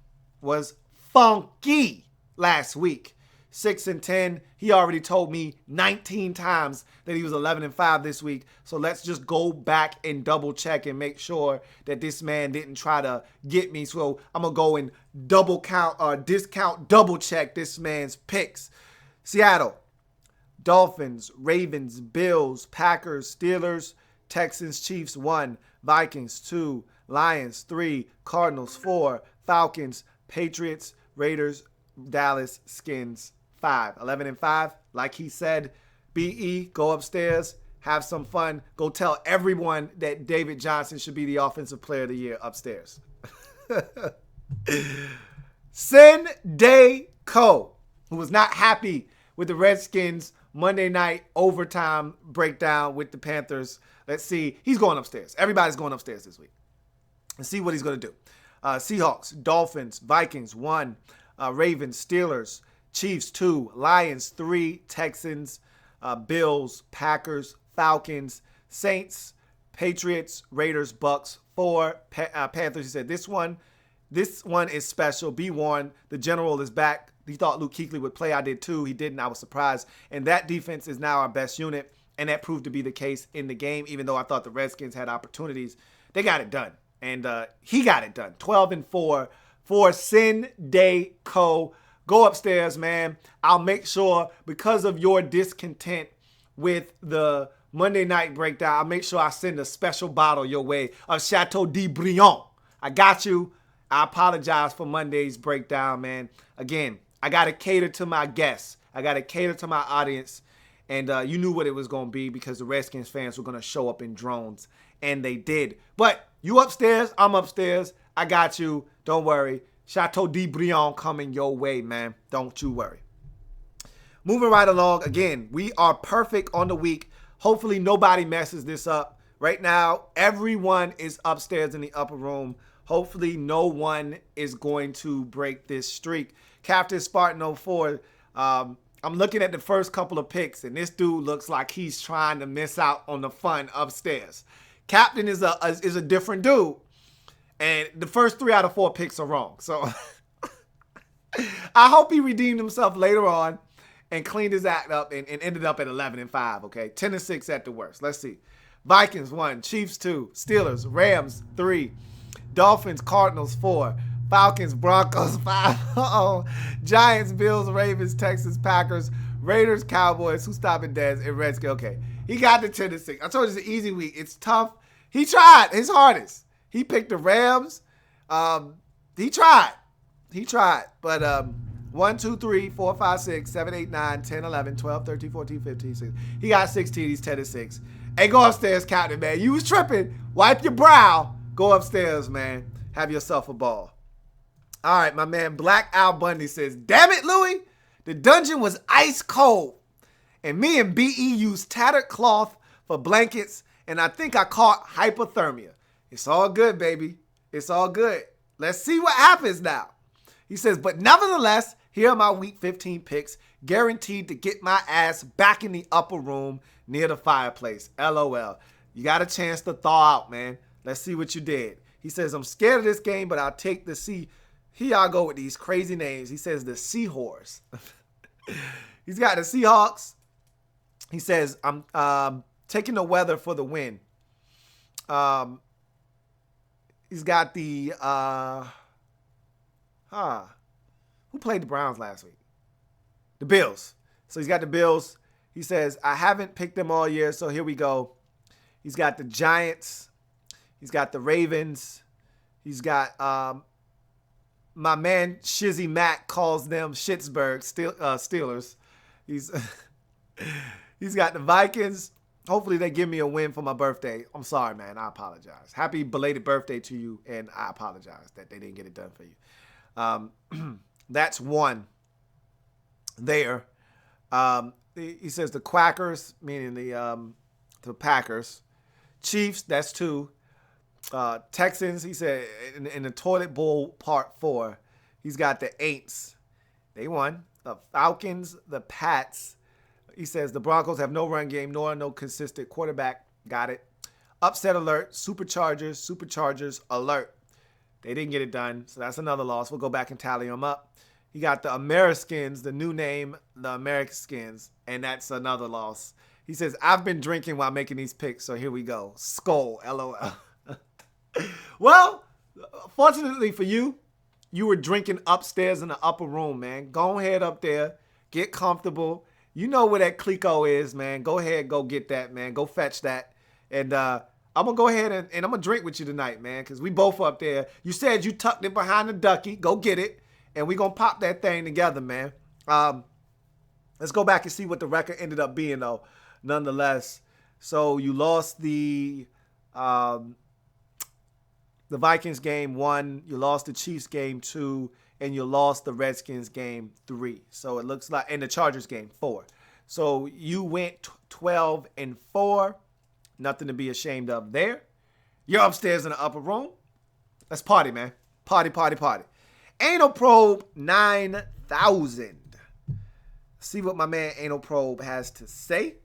was funky last week. 6-10. He already told me 19 times that he was 11-5 this week. So let's just go back and double check and make sure that this man didn't try to get me. So I'm going to go and double check this man's picks. Seattle, Dolphins, Ravens, Bills, Packers, Steelers, Texans, Chiefs 1, Vikings 2, Lions 3, Cardinals 4, Falcons, Patriots, Raiders, Dallas, Skins 5. 11-5. Like he said, BE, go upstairs, have some fun. Go tell everyone that David Johnson should be the offensive player of the year upstairs. Day Co, who was not happy with the Redskins Monday night overtime breakdown with the Panthers. Let's see. He's going upstairs. Everybody's going upstairs this week. Let's see what he's going to do. Seahawks, Dolphins, Vikings 1, Ravens, Steelers, Chiefs 2, Lions 3, Texans, Bills, Packers, Falcons, Saints, Patriots, Raiders, Bucks 4, Panthers. He said this one is special. Be warned, the general is back. He thought Luke Kuechly would play. I did too. He didn't. I was surprised. And that defense is now our best unit. And that proved to be the case in the game. Even though I thought the Redskins had opportunities, they got it done. And he got it done. 12-4 for Day Co. Go upstairs, man. I'll make sure, because of your discontent with the Monday night breakdown, I'll make sure I send a special bottle your way of Chateau de Briand. I got you. I apologize for Monday's breakdown, man. Again, I got to cater to my guests. I got to cater to my audience. And you knew what it was going to be because the Redskins fans were going to show up in drones. And they did. But you upstairs, I'm upstairs. I got you. Don't worry. Chateau de Briand coming your way, man. Don't you worry. Moving right along. Again, we are perfect on the week. Hopefully nobody messes this up. Right now, everyone is upstairs in the upper room. Hopefully no one is going to break this streak. Captain Spartan 04, I'm looking at the first couple of picks, and this dude looks like he's trying to miss out on the fun upstairs. Captain is a different dude, and the first 3 out of 4 picks are wrong. So I hope he redeemed himself later on and cleaned his act up and ended up at 11-5, okay? 10-6 at the worst. Let's see. Vikings 1, Chiefs 2, Steelers, Rams 3, Dolphins, Cardinals 4, Falcons, Broncos 5, Giants, Bills, Ravens, Texans, Packers, Raiders, Cowboys, who's stopping Dez, and Redskins. Okay, he got the 10-6. I told you it's an easy week. It's tough. He tried his hardest. He picked the Rams. He tried. But 1, 2, 3, 4, 5, 6, 7, 8, 9, 10, 11, 12, 13, 14, 15, 16. He got 16. He's 10-6. Hey, go upstairs, Captain, man. You was tripping. Wipe your brow. Go upstairs, man. Have yourself a ball. All right, my man Black Al Bundy says, damn it, Louie. The dungeon was ice cold. And me and B.E. used tattered cloth for blankets, and I think I caught hypothermia. It's all good, baby. It's all good. Let's see what happens now. He says, but nevertheless, here are my week 15 picks, guaranteed to get my ass back in the upper room near the fireplace. LOL. You got a chance to thaw out, man. Let's see what you did. He says, I'm scared of this game, but I'll take the sea. Here y'all go with these crazy names. He says the Seahorse. He's got the Seahawks. He says, I'm taking the weather for the win. He's got the, who played the Browns last week? The Bills. So he's got the Bills. He says, I haven't picked them all year, so here we go. He's got the Giants. He's got the Ravens. He's got my man Shizzy Mack calls them Schittsburg Steelers. He's got the Vikings. Hopefully they give me a win for my birthday. I'm sorry, man. I apologize. Happy belated birthday to you, and I apologize that they didn't get it done for you. That's one there. He says the Quackers, meaning the to Packers. Chiefs, that's 2. Texans, he said, in the toilet bowl part 4, he's got the Aints. They won. The Falcons, the Pats. He says the Broncos have no run game nor no consistent quarterback. Got it. Upset alert. Superchargers alert. They didn't get it done, so that's another loss. We'll go back and tally them up. You got the Ameriskins, the new name, the Ameriskins, and that's another loss. He says, I've been drinking while making these picks, so here we go. Skull, LOL. Well, fortunately for you, you were drinking upstairs in the upper room, man. Go ahead up there. Get comfortable. You know where that Clico is, man. Go ahead, go get that, man. Go fetch that. And I'm going to go ahead and I'm going to drink with you tonight, man, because we both up there. You said you tucked it behind the ducky. Go get it. And we going to pop that thing together, man. Let's go back and see what the record ended up being, though, nonetheless. So you lost the Vikings game 1, you lost the Chiefs game 2, and you lost the Redskins game 3. So it looks like, and the Chargers game 4. So you went 12-4. Nothing to be ashamed of there. You're upstairs in the upper room. Let's party, man. Party. Anal Probe 9,000. See what my man Anal Probe has to say.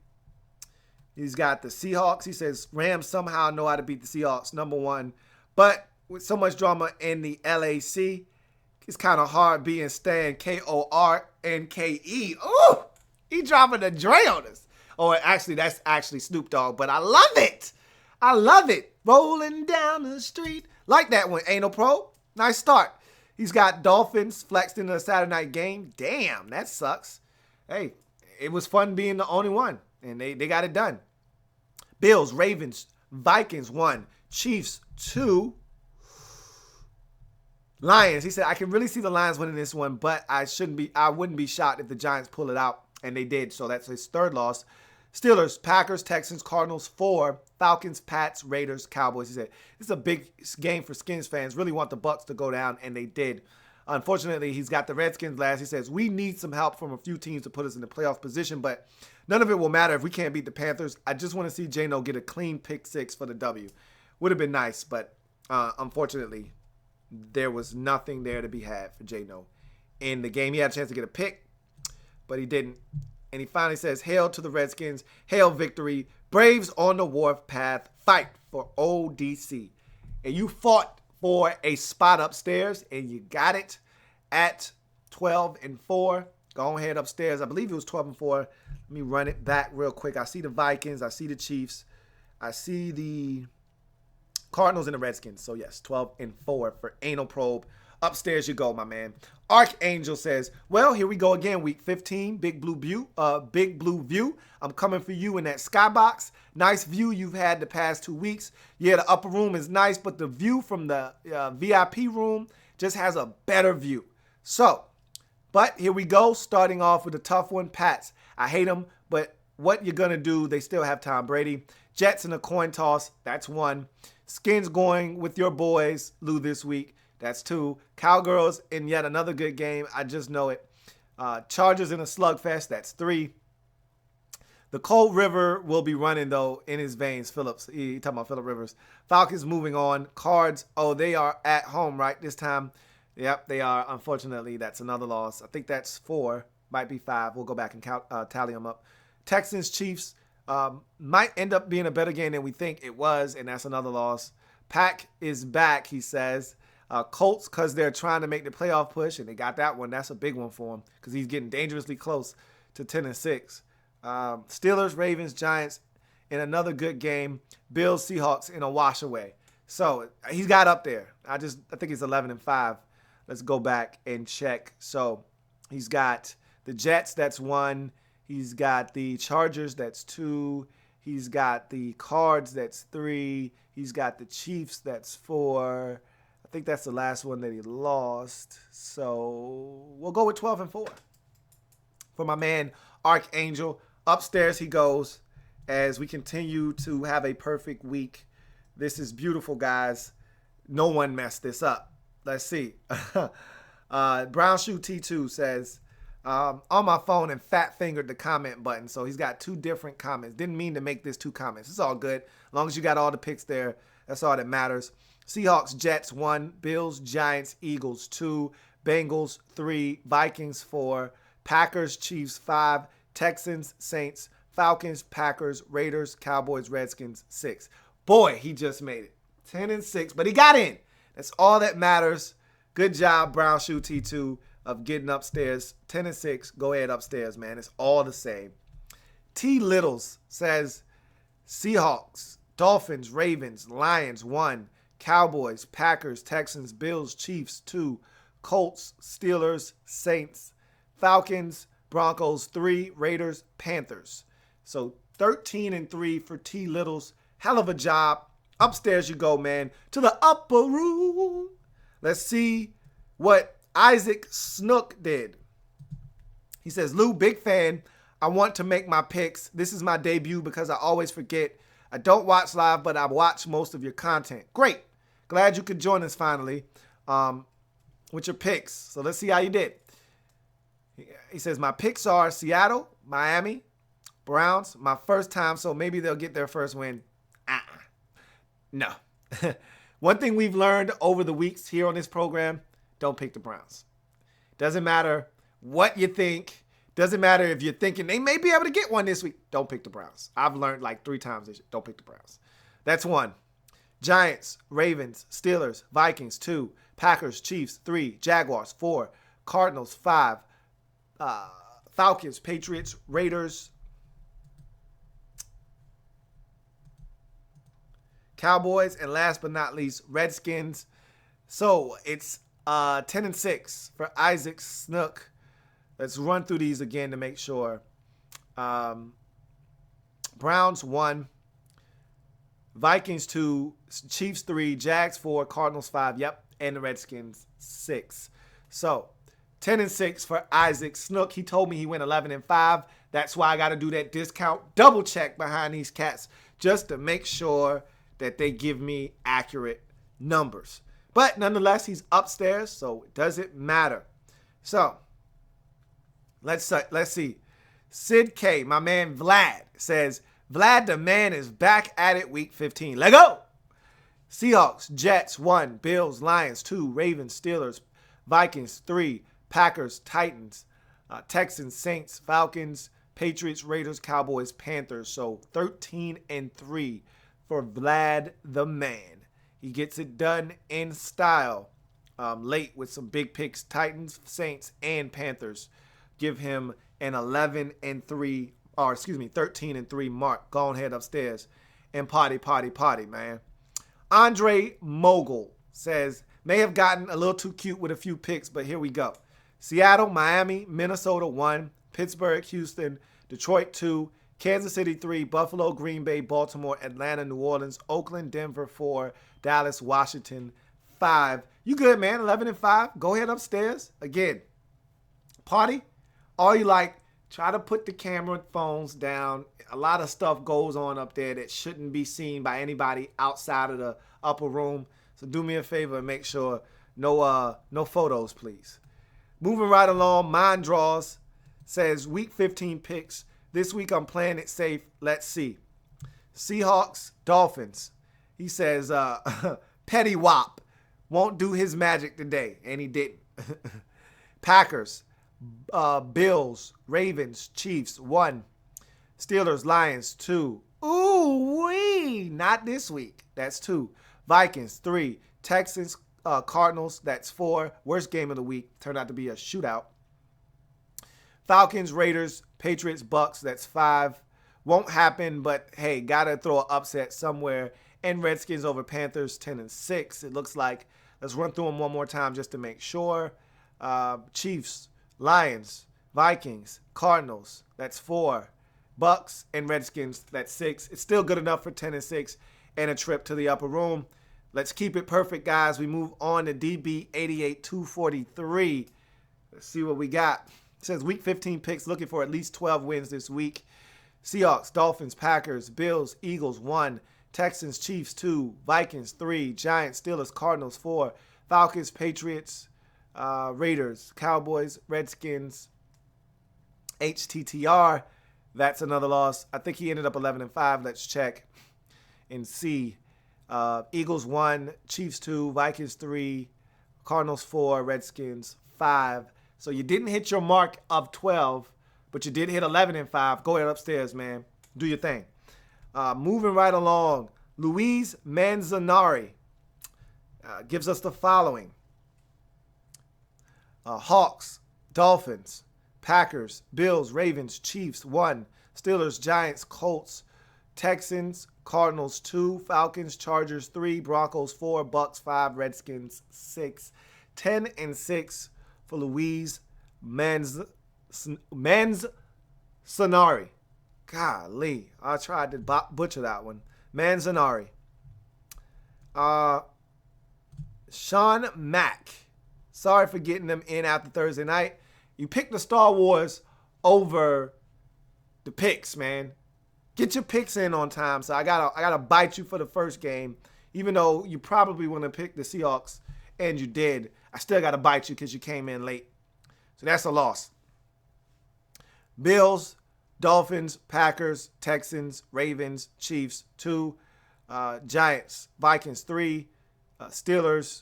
He's got the Seahawks. He says Rams somehow know how to beat the Seahawks, number 1. But with so much drama in the LAC, it's kind of hard being Stan Kornke. Ooh, he dropping the Dre on us. Oh, actually, that's actually Snoop Dogg, but I love it. Rolling down the street. Like that one, Anal Pro. Nice start. He's got Dolphins flexed into a Saturday night game. Damn, that sucks. Hey, it was fun being the only one, and they got it done. Bills, Ravens, Vikings 1, Chiefs 2. Lions, he said, I can really see the Lions winning this one, but I wouldn't be shocked if the Giants pull it out, and they did, so that's his 3rd loss. Steelers, Packers, Texans, Cardinals 4, Falcons, Pats, Raiders, Cowboys. He said, this is a big game for Skins fans. Really want the Bucs to go down, and they did. Unfortunately, he's got the Redskins last. He says, we need some help from a few teams to put us in the playoff position, but none of it will matter if we can't beat the Panthers. I just want to see J-No get a clean pick 6 for the W. Would have been nice, but unfortunately, there was nothing there to be had for J-No. In the game, he had a chance to get a pick, but he didn't. And he finally says, hail to the Redskins, hail victory, Braves on the wharf path, fight for ODC. And you fought for a spot upstairs, and you got it at 12-4. Go ahead upstairs. I believe it was 12-4. Let me run it back real quick. I see the Vikings. I see the Chiefs. I see the Cardinals and the Redskins. So, yes, 12-4 for Anal Probe. Upstairs you go, my man. Archangel says, well, here we go again. Week 15, Big Blue View. I'm coming for you in that skybox. Nice view you've had the past 2 weeks. Yeah, the upper room is nice, but the view from the VIP room just has a better view. So, but here we go. Starting off with a tough one. Pats. I hate them, but what you're going to do, they still have Tom Brady. Jets in a coin toss. That's 1. Skins going with your boys, Lou, this week. That's 2. Cowgirls in yet another good game. I just know it. Chargers in a slugfest. That's 3. The Cold River will be running, though, in his veins. Phillips. He talking about Phillip Rivers. Falcons moving on. Cards. Oh, they are at home, right, this time? Yep, they are. Unfortunately, that's another loss. I think that's 4. Might be 5. We'll go back and tally them up. Texans, Chiefs. Might end up being a better game than we think it was, and that's another loss. Pack is back, he says. Colts, because they're trying to make the playoff push, and they got that one. That's a big one for him because he's getting dangerously close to 10-6. Steelers, Ravens, Giants in another good game. Bills, Seahawks in a wash away. So he's got up there. I think he's 11-5. Let's go back and check. So he's got the Jets, that's 1. He's got the Chargers, that's 2. He's got the Cards, that's 3. He's got the Chiefs, that's 4. I think that's the last one that he lost. So we'll go with 12-4. For my man, Archangel, upstairs he goes as we continue to have a perfect week. This is beautiful, guys. No one messed this up. Let's see. Brown Shoe T2 says, on my phone and fat fingered the comment button. So he's got 2 different comments. Didn't mean to make this 2 comments. It's all good. As long as you got all the picks there, that's all that matters. Seahawks, Jets 1, Bills, Giants, Eagles 2, Bengals 3, Vikings 4, Packers, Chiefs 5, Texans, Saints, Falcons, Packers, Raiders, Cowboys, Redskins 6. Boy, he just made it. 10-6, but he got in. That's all that matters. Good job, Brown Shoe T2, of getting upstairs. 10-6, go ahead upstairs, man. It's all the same. T. Littles says Seahawks, Dolphins, Ravens, Lions 1, Cowboys, Packers, Texans, Bills, Chiefs 2, Colts, Steelers, Saints, Falcons, Broncos 3, Raiders, Panthers. So 13-3 for T. Littles. Hell of a job. Upstairs you go, man, to the upper room. Let's see what Isaac Snook did. He says, Lou, big fan. I want to make my picks. This is my debut because I always forget. I don't watch live, but I watch most of your content. Great. Glad you could join us finally with your picks. So let's see how you did. He says, my picks are Seattle, Miami, Browns. My first time, so maybe they'll get their first win. No. One thing we've learned over the weeks here on this program, don't pick the Browns. Doesn't matter what you think. Doesn't matter if you're thinking they may be able to get one this week. Don't pick the Browns. I've learned like 3 times this year. Don't pick the Browns. That's 1. Giants, Ravens, Steelers, Vikings 2, Packers, Chiefs 3, Jaguars 4, Cardinals 5, Falcons, Patriots, Raiders, Cowboys, and last but not least, Redskins. So it's 10-6 for Isaac Snook. Let's run through these again to make sure. Browns 1, Vikings 2, Chiefs 3, Jags 4, Cardinals 5, yep, and the Redskins 6. So 10-6 for Isaac Snook. He told me he went 11-5. That's why I got to do that discount double check behind these cats just to make sure that they give me accurate numbers. But nonetheless, he's upstairs, so it doesn't matter. So let's see. Sid K, my man Vlad, says, Vlad the man is back at it week 15. Let go! Seahawks, Jets 1, Bills, Lions 2, Ravens, Steelers, Vikings 3, Packers, Titans, Texans, Saints, Falcons, Patriots, Raiders, Cowboys, Panthers. So 13-3 for Vlad the man. He gets it done in style. Late with some big picks. Titans, Saints, and Panthers give him an 13-3 mark. Go ahead upstairs and party, man. Andre Mogul says, may have gotten a little too cute with a few picks, but here we go. Seattle, Miami, Minnesota 1, Pittsburgh, Houston, Detroit 2, Kansas City 3, Buffalo, Green Bay, Baltimore, Atlanta, New Orleans, Oakland, Denver 4, Dallas, Washington 5. You good, man? 11-5. Go ahead upstairs. Again, party. All you like, try to put the camera phones down. A lot of stuff goes on up there that shouldn't be seen by anybody outside of the upper room. So do me a favor and make sure no photos, please. Moving right along, Mind Draws says week 15 picks. This week I'm playing it safe. Let's see. Seahawks, Dolphins. He says Petty Wop won't do his magic today, and he didn't. Packers, Bills, Ravens, Chiefs 1, Steelers, Lions 2. Ooh-wee, not this week. That's 2. Vikings 3, Texans, Cardinals. That's 4. Worst game of the week. Turned out to be a shootout. Falcons, Raiders, Patriots, Bucks. That's 5. Won't happen, but hey, gotta throw an upset somewhere. And Redskins over Panthers, 10-6. It looks like. Let's run through them one more time just to make sure. Chiefs, Lions, Vikings, Cardinals. That's 4. Bucks and Redskins. That's 6. It's still good enough for 10-6 and a trip to the upper room. Let's keep it perfect, guys. We move on to DB 88-243. Let's see what we got. It says week 15 picks, looking for at least 12 wins this week. Seahawks, Dolphins, Packers, Bills, Eagles 1, Texans, Chiefs 2, Vikings 3, Giants, Steelers, Cardinals 4, Falcons, Patriots, Raiders, Cowboys, Redskins HTTR, that's another loss. I think he ended up 11-5. Let's check and see. Eagles 1, Chiefs 2, Vikings 3, Cardinals 4, Redskins 5. So you didn't hit your mark of 12, but you did hit 11-5. Go ahead upstairs, man. Do your thing. Moving right along, Luis Manzanari gives us the following. Hawks, Dolphins, Packers, Bills, Ravens, Chiefs 1, Steelers, Giants, Colts, Texans, Cardinals 2, Falcons, Chargers 3, Broncos 4, Bucks 5, Redskins 6. 10-6 for Luis Manzanari. Golly, I tried to butcher that one. Manzanari. Sean Mack. Sorry for getting them in after Thursday night. You picked the Star Wars over the picks, man. Get your picks in on time. So I gotta bite you for the first game. Even though you probably want to pick the Seahawks, and you did. I still gotta bite you because you came in late. So that's a loss. Bills, Dolphins, Packers, Texans, Ravens, Chiefs 2, Giants, Vikings 3, Steelers,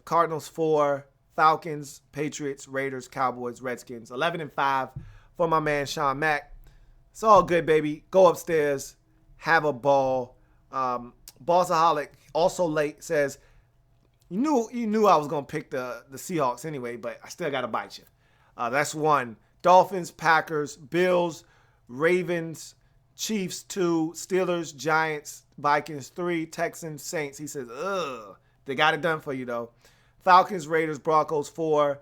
Cardinals 4, Falcons, Patriots, Raiders, Cowboys, Redskins. 11-5 for my man Sean Mack. It's all good, baby. Go upstairs, have a ball. Bossaholic, also late, says, you knew I was gonna pick the Seahawks anyway, but I still gotta bite you. That's 1. Dolphins, Packers, Bills, Ravens, Chiefs 2, Steelers, Giants, Vikings 3, Texans, Saints. He says, ugh. They got it done for you, though. Falcons, Raiders, Broncos 4,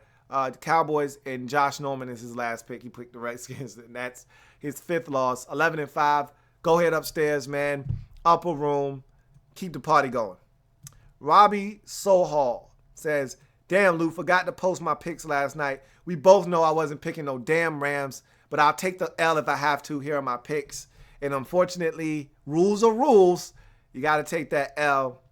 Cowboys, and Josh Norman is his last pick. He picked the Redskins, and that's his 5th loss. 11-5. Go ahead upstairs, man. Upper room. Keep the party going. Robbie Sohal says, damn, Lou, forgot to post my picks last night. We both know I wasn't picking no damn Rams, but I'll take the L if I have to. Here are my picks. And unfortunately, rules are rules. You got to take that L.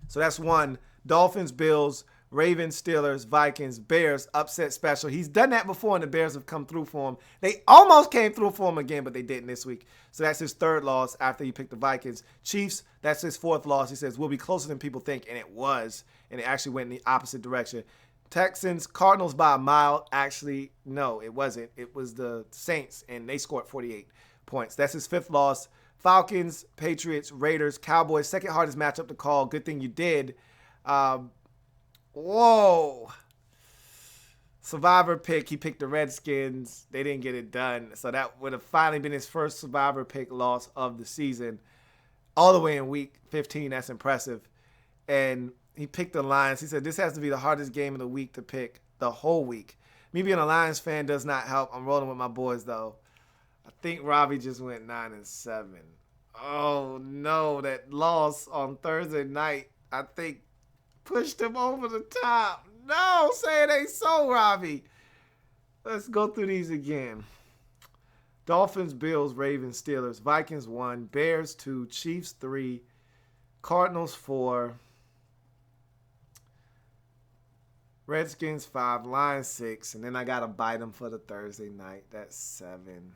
So that's 1. Dolphins, Bills, Ravens, Steelers, Vikings, Bears, upset special. He's done that before, and the Bears have come through for him. They almost came through for him again, but they didn't this week. So that's his 3rd loss after he picked the Vikings. Chiefs, that's his 4th loss. He says, we'll be closer than people think, and it was. And it actually went in the opposite direction. Texans, Cardinals by a mile. Actually, no, it wasn't. It was the Saints, and they scored 48 points. That's his 5th loss. Falcons, Patriots, Raiders, Cowboys. Second hardest matchup to call. Good thing you did. Whoa. Survivor pick. He picked the Redskins. They didn't get it done. So that would have finally been his first Survivor pick loss of the season. All the way in week 15. That's impressive. And he picked the Lions. He said, this has to be the hardest game of the week to pick the whole week. Me being a Lions fan does not help. I'm rolling with my boys, though. I think Robbie just went 9-7. Oh, no. That loss on Thursday night, I think, pushed him over the top. No, say it ain't so, Robbie. Let's go through these again. Dolphins, Bills, Ravens, Steelers, Vikings 1, Bears 2, Chiefs 3, Cardinals 4, Redskins 5, Lions 6, and then I got to bite them for the Thursday night. That's 7.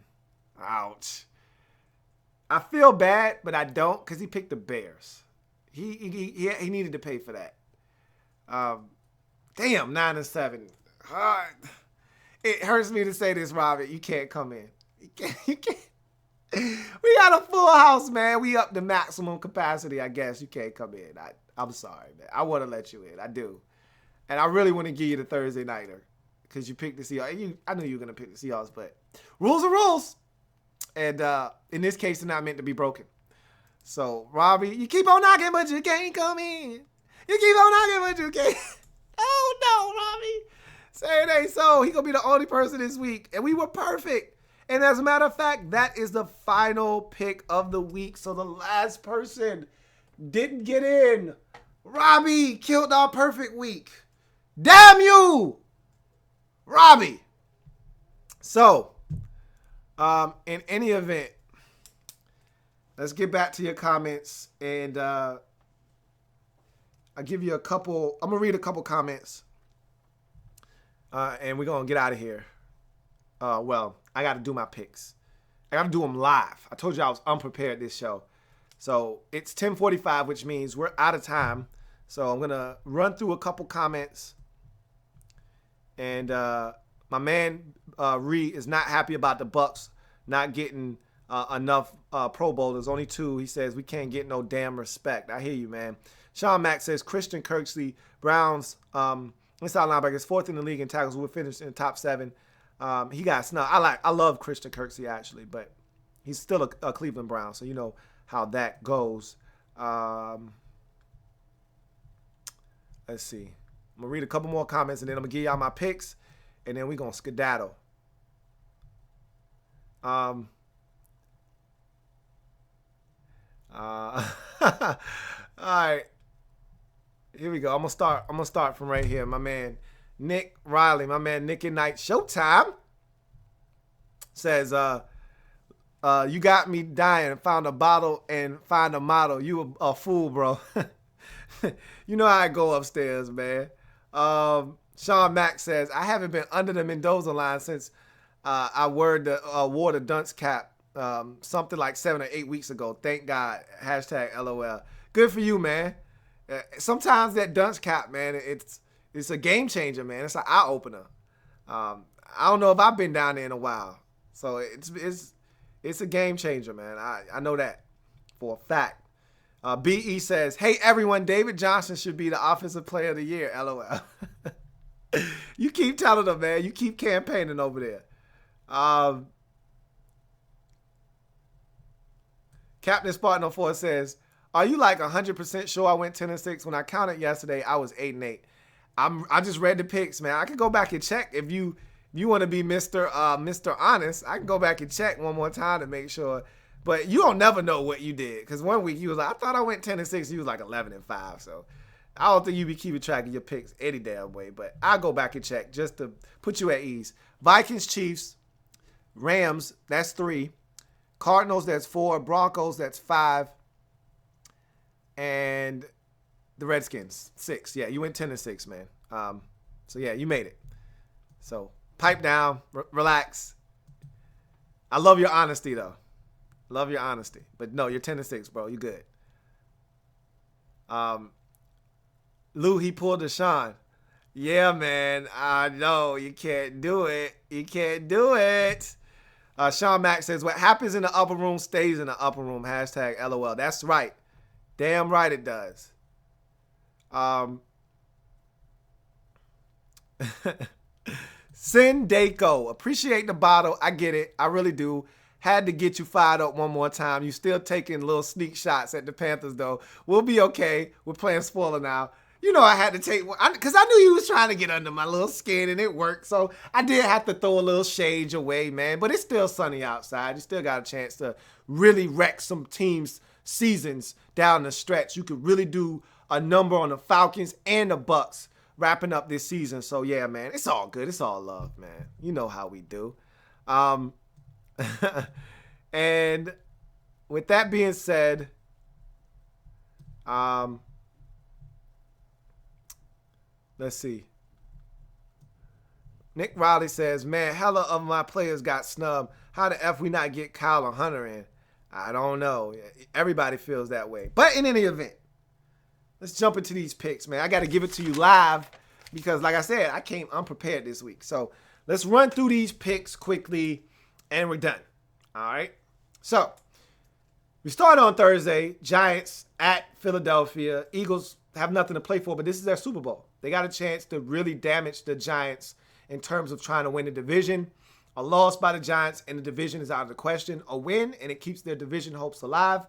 Ouch. I feel bad, but I don't because he picked the Bears. He needed to pay for that. Damn, 9-7. It hurts me to say this, Robert. You can't come in. You can't. We got a full house, man. We up to maximum capacity, I guess. You can't come in. I'm sorry, man. I want to let you in. I do. And I really want to give you the Thursday nighter because you picked the Seahawks. I knew you were going to pick the Seahawks, but rules are rules. And in this case, they're not meant to be broken. So, Robbie, you keep on knocking, but you can't come in. You keep on knocking, but you can't. Oh, no, Robbie. Say it ain't so. He going to be the only person this week. And we were perfect. And as a matter of fact, that is the final pick of the week. So the last person didn't get in. Robbie killed our perfect week. Damn you, Robbie. So, in any event, let's get back to your comments. And I'll give you a couple. I'm going to read a couple comments. And we're going to get out of here. well, I got to do my picks. I got to do them live. I told you I was unprepared this show. So it's 10:45, which means we're out of time. So I'm going to run through a couple comments. And my man Ree is not happy about the Bucks not getting enough Pro Bowlers, only 2. He says we can't get no damn respect. I hear you, man. Sean Mack says Christian Kirksey, Browns inside linebacker is 4th in the league in tackles. We'll finish in the top 7. He got snubbed. I love Christian Kirksey actually, but he's still a Cleveland Brown, so you know how that goes. Let's see. I'm gonna read a couple more comments and then I'm gonna give y'all my picks, and then we're gonna skedaddle. All right. Here we go. I'm gonna start from right here. My man Nick Riley, my man Nick and Night Showtime says, you got me dying. Found a bottle and find a model. You a fool, bro. You know how I go upstairs, man. Sean Mack says, I haven't been under the Mendoza line since I wore the dunce cap something like 7 or 8 weeks ago. Thank God. Hashtag LOL. Good for you, man. Sometimes that dunce cap, man, it's a game changer, man. It's an eye opener. I don't know if I've been down there in a while, so it's a game changer, man. I know that for a fact. BE says, hey, everyone, David Johnson should be the offensive player of the year. LOL. You keep telling them, man. You keep campaigning over there. Captain Spartan 04 says, are you like 100% sure I went 10-6? When I counted yesterday, I was 8-8. I just read the picks, man. I can go back and check if you want to be Mr. Honest. I can go back and check one more time to make sure. But you don't never know what you did. Because one week you was like, I thought I went 10-6. You was like 11-5. So I don't think you be keeping track of your picks any damn way. But I'll go back and check just to put you at ease. Vikings, Chiefs, Rams, that's 3. Cardinals, that's 4. Broncos, that's 5. And the Redskins, 6. Yeah, you went 10-6, man. So yeah, you made it. So pipe down, relax. I love your honesty though. Love your honesty. But no, you're 10-6, bro. You good. Lou, he pulled a Sean. Yeah, man. I know. You can't do it. You can't do it. Sean Mack says, what happens in the upper room stays in the upper room. Hashtag LOL. That's right. Damn right it does. Sindeko, appreciate the bottle. I get it. I really do. Had to get you fired up one more time. You still taking little sneak shots at the Panthers, though. We'll be okay. We're playing spoiler now. You know I had to take one because I knew you was trying to get under my little skin, and it worked. So I did have to throw a little shade your way, man. But it's still sunny outside. You still got a chance to really wreck some teams' seasons down the stretch. You could really do a number on the Falcons and the Bucks wrapping up this season. So yeah, man, it's all good. It's all love, man. You know how we do. And with that being said, let's see. Nick Riley says, man, hella of my players got snubbed. How the F we not get Kyle or Hunter in? I don't know. Everybody feels that way. But in any event, let's jump into these picks, man. I got to give it to you live because, like I said, I came unprepared this week. So let's run through these picks quickly, and we're done. All right? So we start on Thursday. Giants at Philadelphia. Eagles have nothing to play for, but this is their Super Bowl. They got a chance to really damage the Giants in terms of trying to win the division. A loss by the Giants and the division is out of the question. A win, and it keeps their division hopes alive.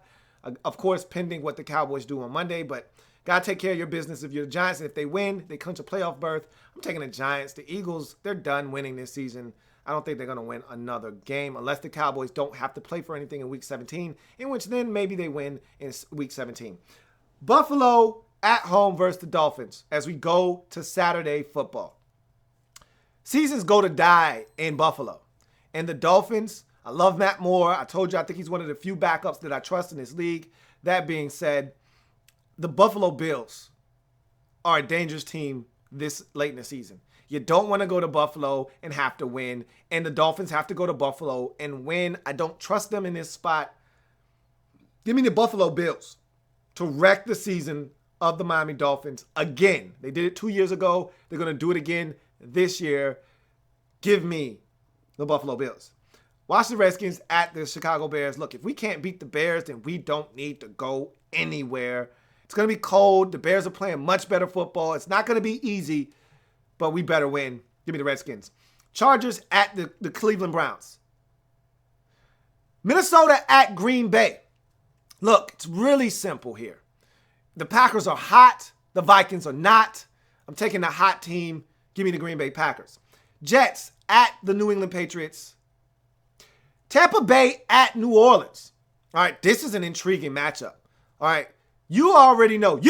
Of course, pending what the Cowboys do on Monday, but got to take care of your business if you're the Giants. And if they win, they clinch a playoff berth. I'm taking the Giants. The Eagles, they're done winning this season. I don't think they're going to win another game unless the Cowboys don't have to play for anything in Week 17, in which then maybe they win in Week 17. Buffalo at home versus the Dolphins as we go to Saturday football. Seasons go to die in Buffalo. And the Dolphins, I love Matt Moore. I told you I think he's one of the few backups that I trust in this league. That being said, the Buffalo Bills are a dangerous team this late in the season. You don't want to go to Buffalo and have to win. And the Dolphins have to go to Buffalo and win. I don't trust them in this spot. Give me the Buffalo Bills to wreck the season of the Miami Dolphins again. They did it 2 years ago. They're going to do it again this year. Give me the Buffalo Bills. Washington Redskins at the Chicago Bears. Look, if we can't beat the Bears, then we don't need to go anywhere. It's going to be cold. The Bears are playing much better football. It's not going to be easy, but we better win. Give me the Redskins. Chargers at the Cleveland Browns. Minnesota at Green Bay. Look, it's really simple here. The Packers are hot. The Vikings are not. I'm taking the hot team. Give me the Green Bay Packers. Jets at the New England Patriots. Tampa Bay at New Orleans. All right, this is an intriguing matchup. All right, you already know.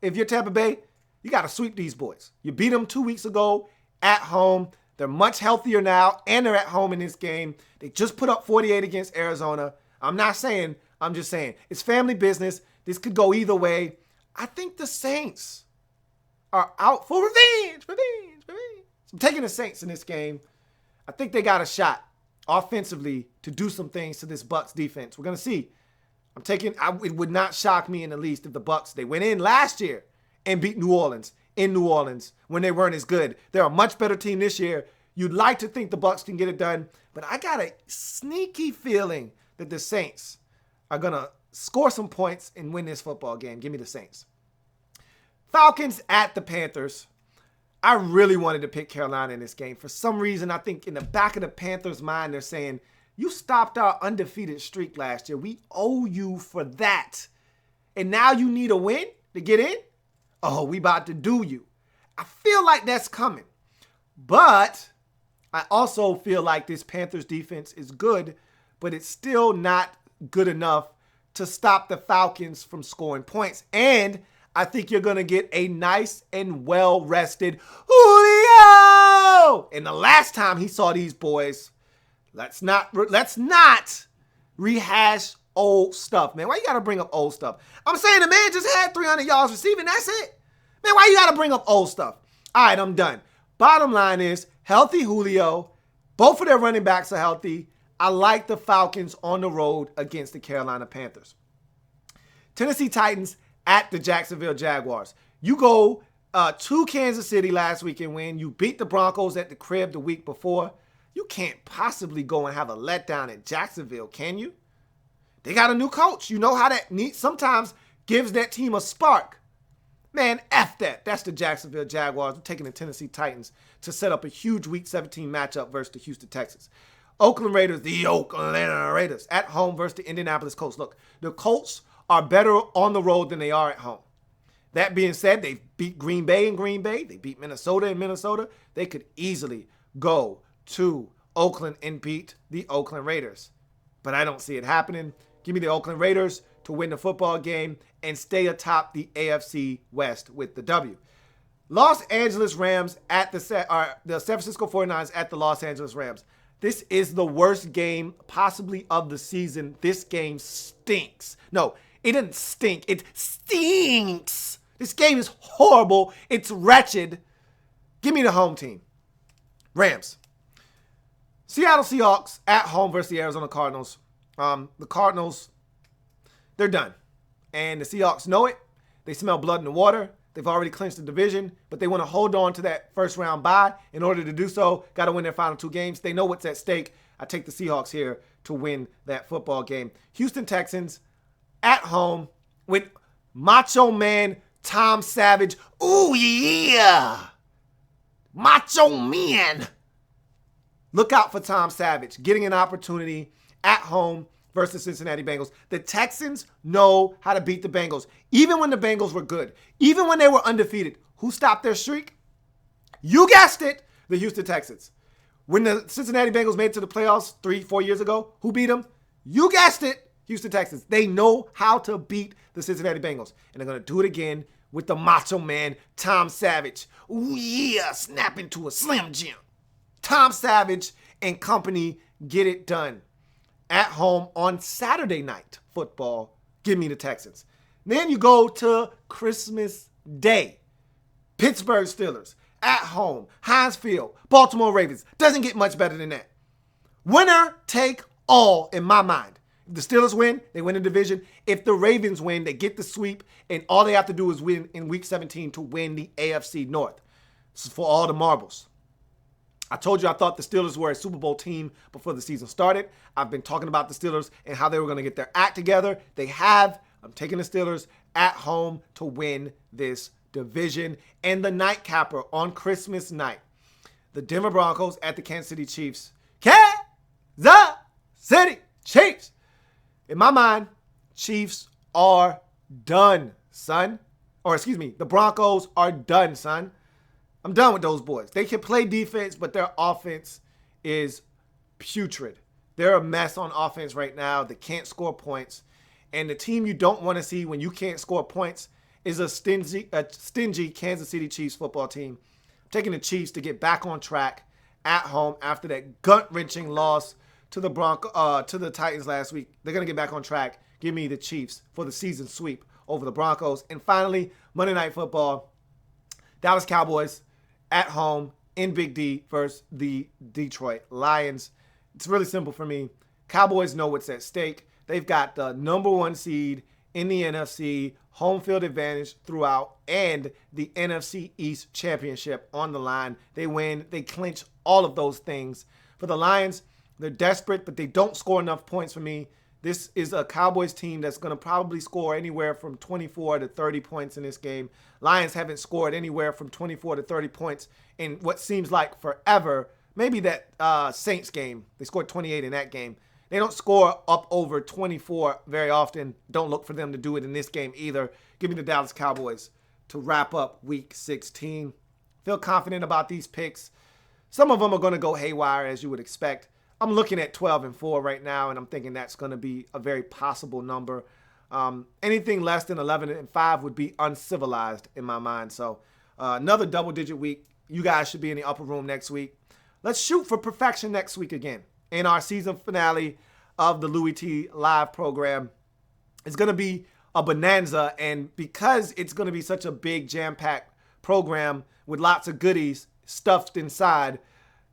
If you're Tampa Bay, you got to sweep these boys. You beat them 2 weeks ago at home. They're much healthier now, and they're at home in this game. They just put up 48 against Arizona. I'm just saying. It's family business. This could go either way. I think the Saints are out for revenge. I'm taking the Saints in this game. I think they got a shot offensively to do some things to this Bucs defense. We're going to see. It would not shock me in the least if the Bucs, they went in last year and beat New Orleans in New Orleans when they weren't as good. They're a much better team this year. You'd like to think the Bucs can get it done, but I got a sneaky feeling that the Saints are going to score some points and win this football game. Give me the Saints. Falcons at the Panthers. I really wanted to pick Carolina in this game. For some reason, I think in the back of the Panthers' mind, they're saying, you stopped our undefeated streak last year. We owe you for that. And now you need a win to get in? Oh, we about to do you. I feel like that's coming. But I also feel like this Panthers defense is good, but it's still not good enough to stop the Falcons from scoring points. And I think you're going to get a nice and well-rested Julio. And the last time he saw these boys, let's not rehash old stuff, man. Why you got to bring up old stuff? I'm saying the man just had 300 yards receiving. That's it. Man, why you got to bring up old stuff? All right, I'm done. Bottom line is healthy Julio. Both of their running backs are healthy. I like the Falcons on the road against the Carolina Panthers. Tennessee Titans at the Jacksonville Jaguars. You go to Kansas City last week and win. You beat the Broncos at the crib the week before. You can't possibly go and have a letdown at Jacksonville, can you? They got a new coach. You know how that sometimes gives that team a spark. Man, F that. That's the Jacksonville Jaguars. We're taking the Tennessee Titans to set up a huge Week 17 matchup versus the Houston Texans. Oakland Raiders, at home versus the Indianapolis Colts. Look, the Colts are better on the road than they are at home. That being said, they beat Green Bay in Green Bay. They beat Minnesota in Minnesota. They could easily go to Oakland and beat the Oakland Raiders. But I don't see it happening. Give me the Oakland Raiders to win the football game and stay atop the AFC West with the W. Los Angeles Rams at the San Francisco 49ers at the Los Angeles Rams. This is the worst game possibly of the season. This game stinks. No, it doesn't stink. It stinks. This game is horrible. It's wretched. Give me the home team. Rams. Seattle Seahawks at home versus the Arizona Cardinals. The Cardinals, they're done. And the Seahawks know it. They smell blood in the water. They've already clinched the division, but they want to hold on to that first round bye. In order to do so, got to win their final 2 games. They know what's at stake. I take the Seahawks here to win that football game. Houston Texans at home with Macho Man Tom Savage. Ooh, yeah. Macho Man. Look out for Tom Savage getting an opportunity at home versus Cincinnati Bengals. The Texans know how to beat the Bengals. Even when the Bengals were good, even when they were undefeated, who stopped their streak? You guessed it, the Houston Texans. When the Cincinnati Bengals made it to the playoffs 3-4 years ago, who beat them? You guessed it, Houston Texans. They know how to beat the Cincinnati Bengals. And they're going to do it again with the Macho Man, Tom Savage. Ooh, yeah, snap into a Slim Jim. Tom Savage and company get it done. At home on Saturday night football, give me the Texans. Then you go to Christmas Day. Pittsburgh Steelers at home, Heinz Field, Baltimore Ravens. Doesn't get much better than that. Winner take all in my mind. If the Steelers win, they win the division. If the Ravens win, they get the sweep, and all they have to do is win in Week 17 to win the AFC North. This is for all the marbles. I told you I thought the Steelers were a Super Bowl team before the season started. I've been talking about the Steelers and how they were going to get their act together. They have. I'm taking the Steelers at home to win this division. And the nightcapper on Christmas night, the Denver Broncos at the Kansas City Chiefs. Kansas City Chiefs. In my mind, Chiefs are done, son. Or excuse me, the Broncos are done, son. I'm done with those boys. They can play defense, but their offense is putrid. They're a mess on offense right now. They can't score points. And the team you don't want to see when you can't score points is a stingy Kansas City Chiefs football team. I'm taking the Chiefs to get back on track at home after that gut-wrenching loss to the Titans last week. They're going to get back on track. Give me the Chiefs for the season sweep over the Broncos. And finally, Monday Night Football, Dallas Cowboys at home in Big D versus the Detroit Lions. It's really simple for me. Cowboys know what's at stake. They've got the number 1 seed in the NFC, home field advantage throughout, and the NFC East Championship on the line. They win. They clinch all of those things. For the Lions, they're desperate, but they don't score enough points for me. This is a Cowboys team that's going to probably score anywhere from 24 to 30 points in this game. Lions haven't scored anywhere from 24 to 30 points in what seems like forever. Maybe that Saints game. They scored 28 in that game. They don't score up over 24 very often. Don't look for them to do it in this game either. Give me the Dallas Cowboys to wrap up Week 16. Feel confident about these picks. Some of them are going to go haywire, as you would expect. I'm looking at 12-4 right now, and I'm thinking that's going to be a very possible number. Anything less than 11-5 would be uncivilized in my mind. So another double-digit week. You guys should be in the upper room next week. Let's shoot for perfection next week again in our season finale of the Louie Tee live program. It's going to be a bonanza, and because it's going to be such a big, jam-packed program with lots of goodies stuffed inside,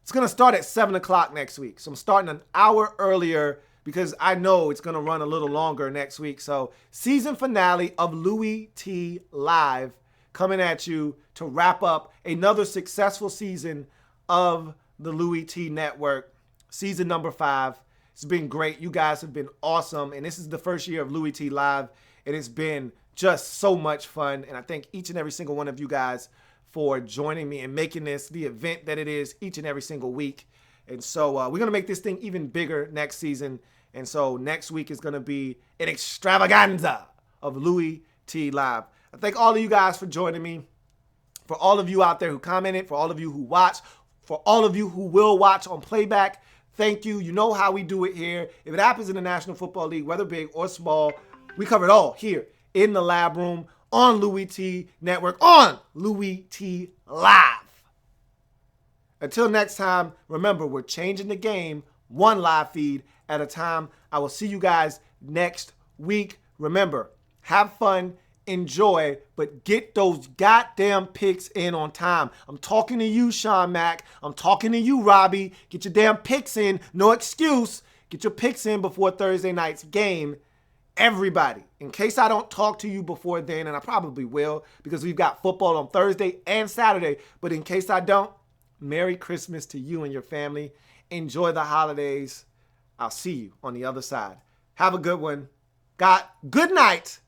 it's going to start at 7 o'clock next week. So I'm starting an hour earlier because I know it's going to run a little longer next week. So season finale of Louie Tee Live coming at you to wrap up another successful season of the Louie Tee Network. Season number 5. It's been great. You guys have been awesome. And this is the first year of Louie Tee Live. And it's been just so much fun. And I thank each and every single one of you guys for joining me and making this the event that it is each and every single week. And so we're going to make this thing even bigger next season. And so next week is going to be an extravaganza of Louie Tee Live. I thank all of you guys for joining me. For all of you out there who commented, for all of you who watch, for all of you who will watch on playback, thank you. You know how we do it here. If it happens in the National Football League, whether big or small, we cover it all here in the Lab Room on Louie Tee Network, on Louie Tee Live. Until next time, remember, we're changing the game one live feed at a time. I will see you guys next week. Remember, have fun, enjoy, but get those goddamn picks in on time. I'm talking to you, Sean Mack. I'm talking to you, Robbie. Get your damn picks in. No excuse. Get your picks in before Thursday night's game. Everybody, in case I don't talk to you before then, and I probably will because we've got football on Thursday and Saturday, but in case I don't, Merry Christmas to you and your family. Enjoy the holidays. I'll see you on the other side. Have a good one. Good night,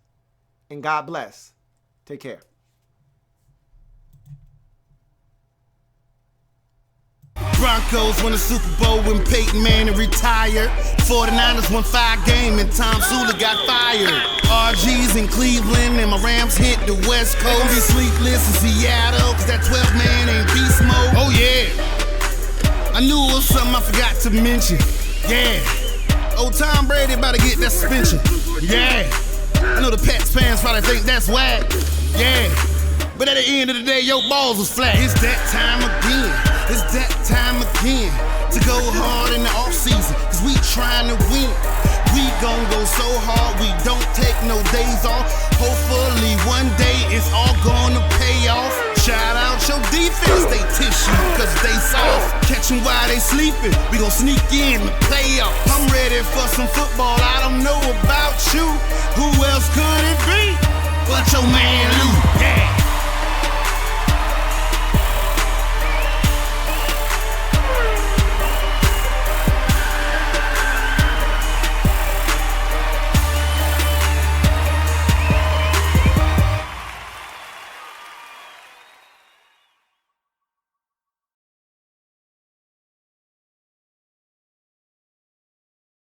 and God bless. Take care. Broncos won the Super Bowl when Peyton Manning retired. 49ers won 5 games and Tom Sula got fired. RG's in Cleveland and my Rams hit the West Coast. Be sleepless in Seattle, cause that 12-man ain't beast mode. Oh yeah, I knew it was something I forgot to mention. Yeah, old Tom Brady about to get that suspension. Yeah, I know the Pats fans probably think that's whack. Yeah, but at the end of the day, your balls was flat. It's that time again. It's that time again to go hard in the offseason, cause we trying to win. We gon' go so hard, we don't take no days off. Hopefully one day it's all gonna pay off. Shout out your defense, they tissue, cause they soft. Catch 'em while they sleeping, we gon' sneak in the playoffs. I'm ready for some football, I don't know about you. Who else could it be?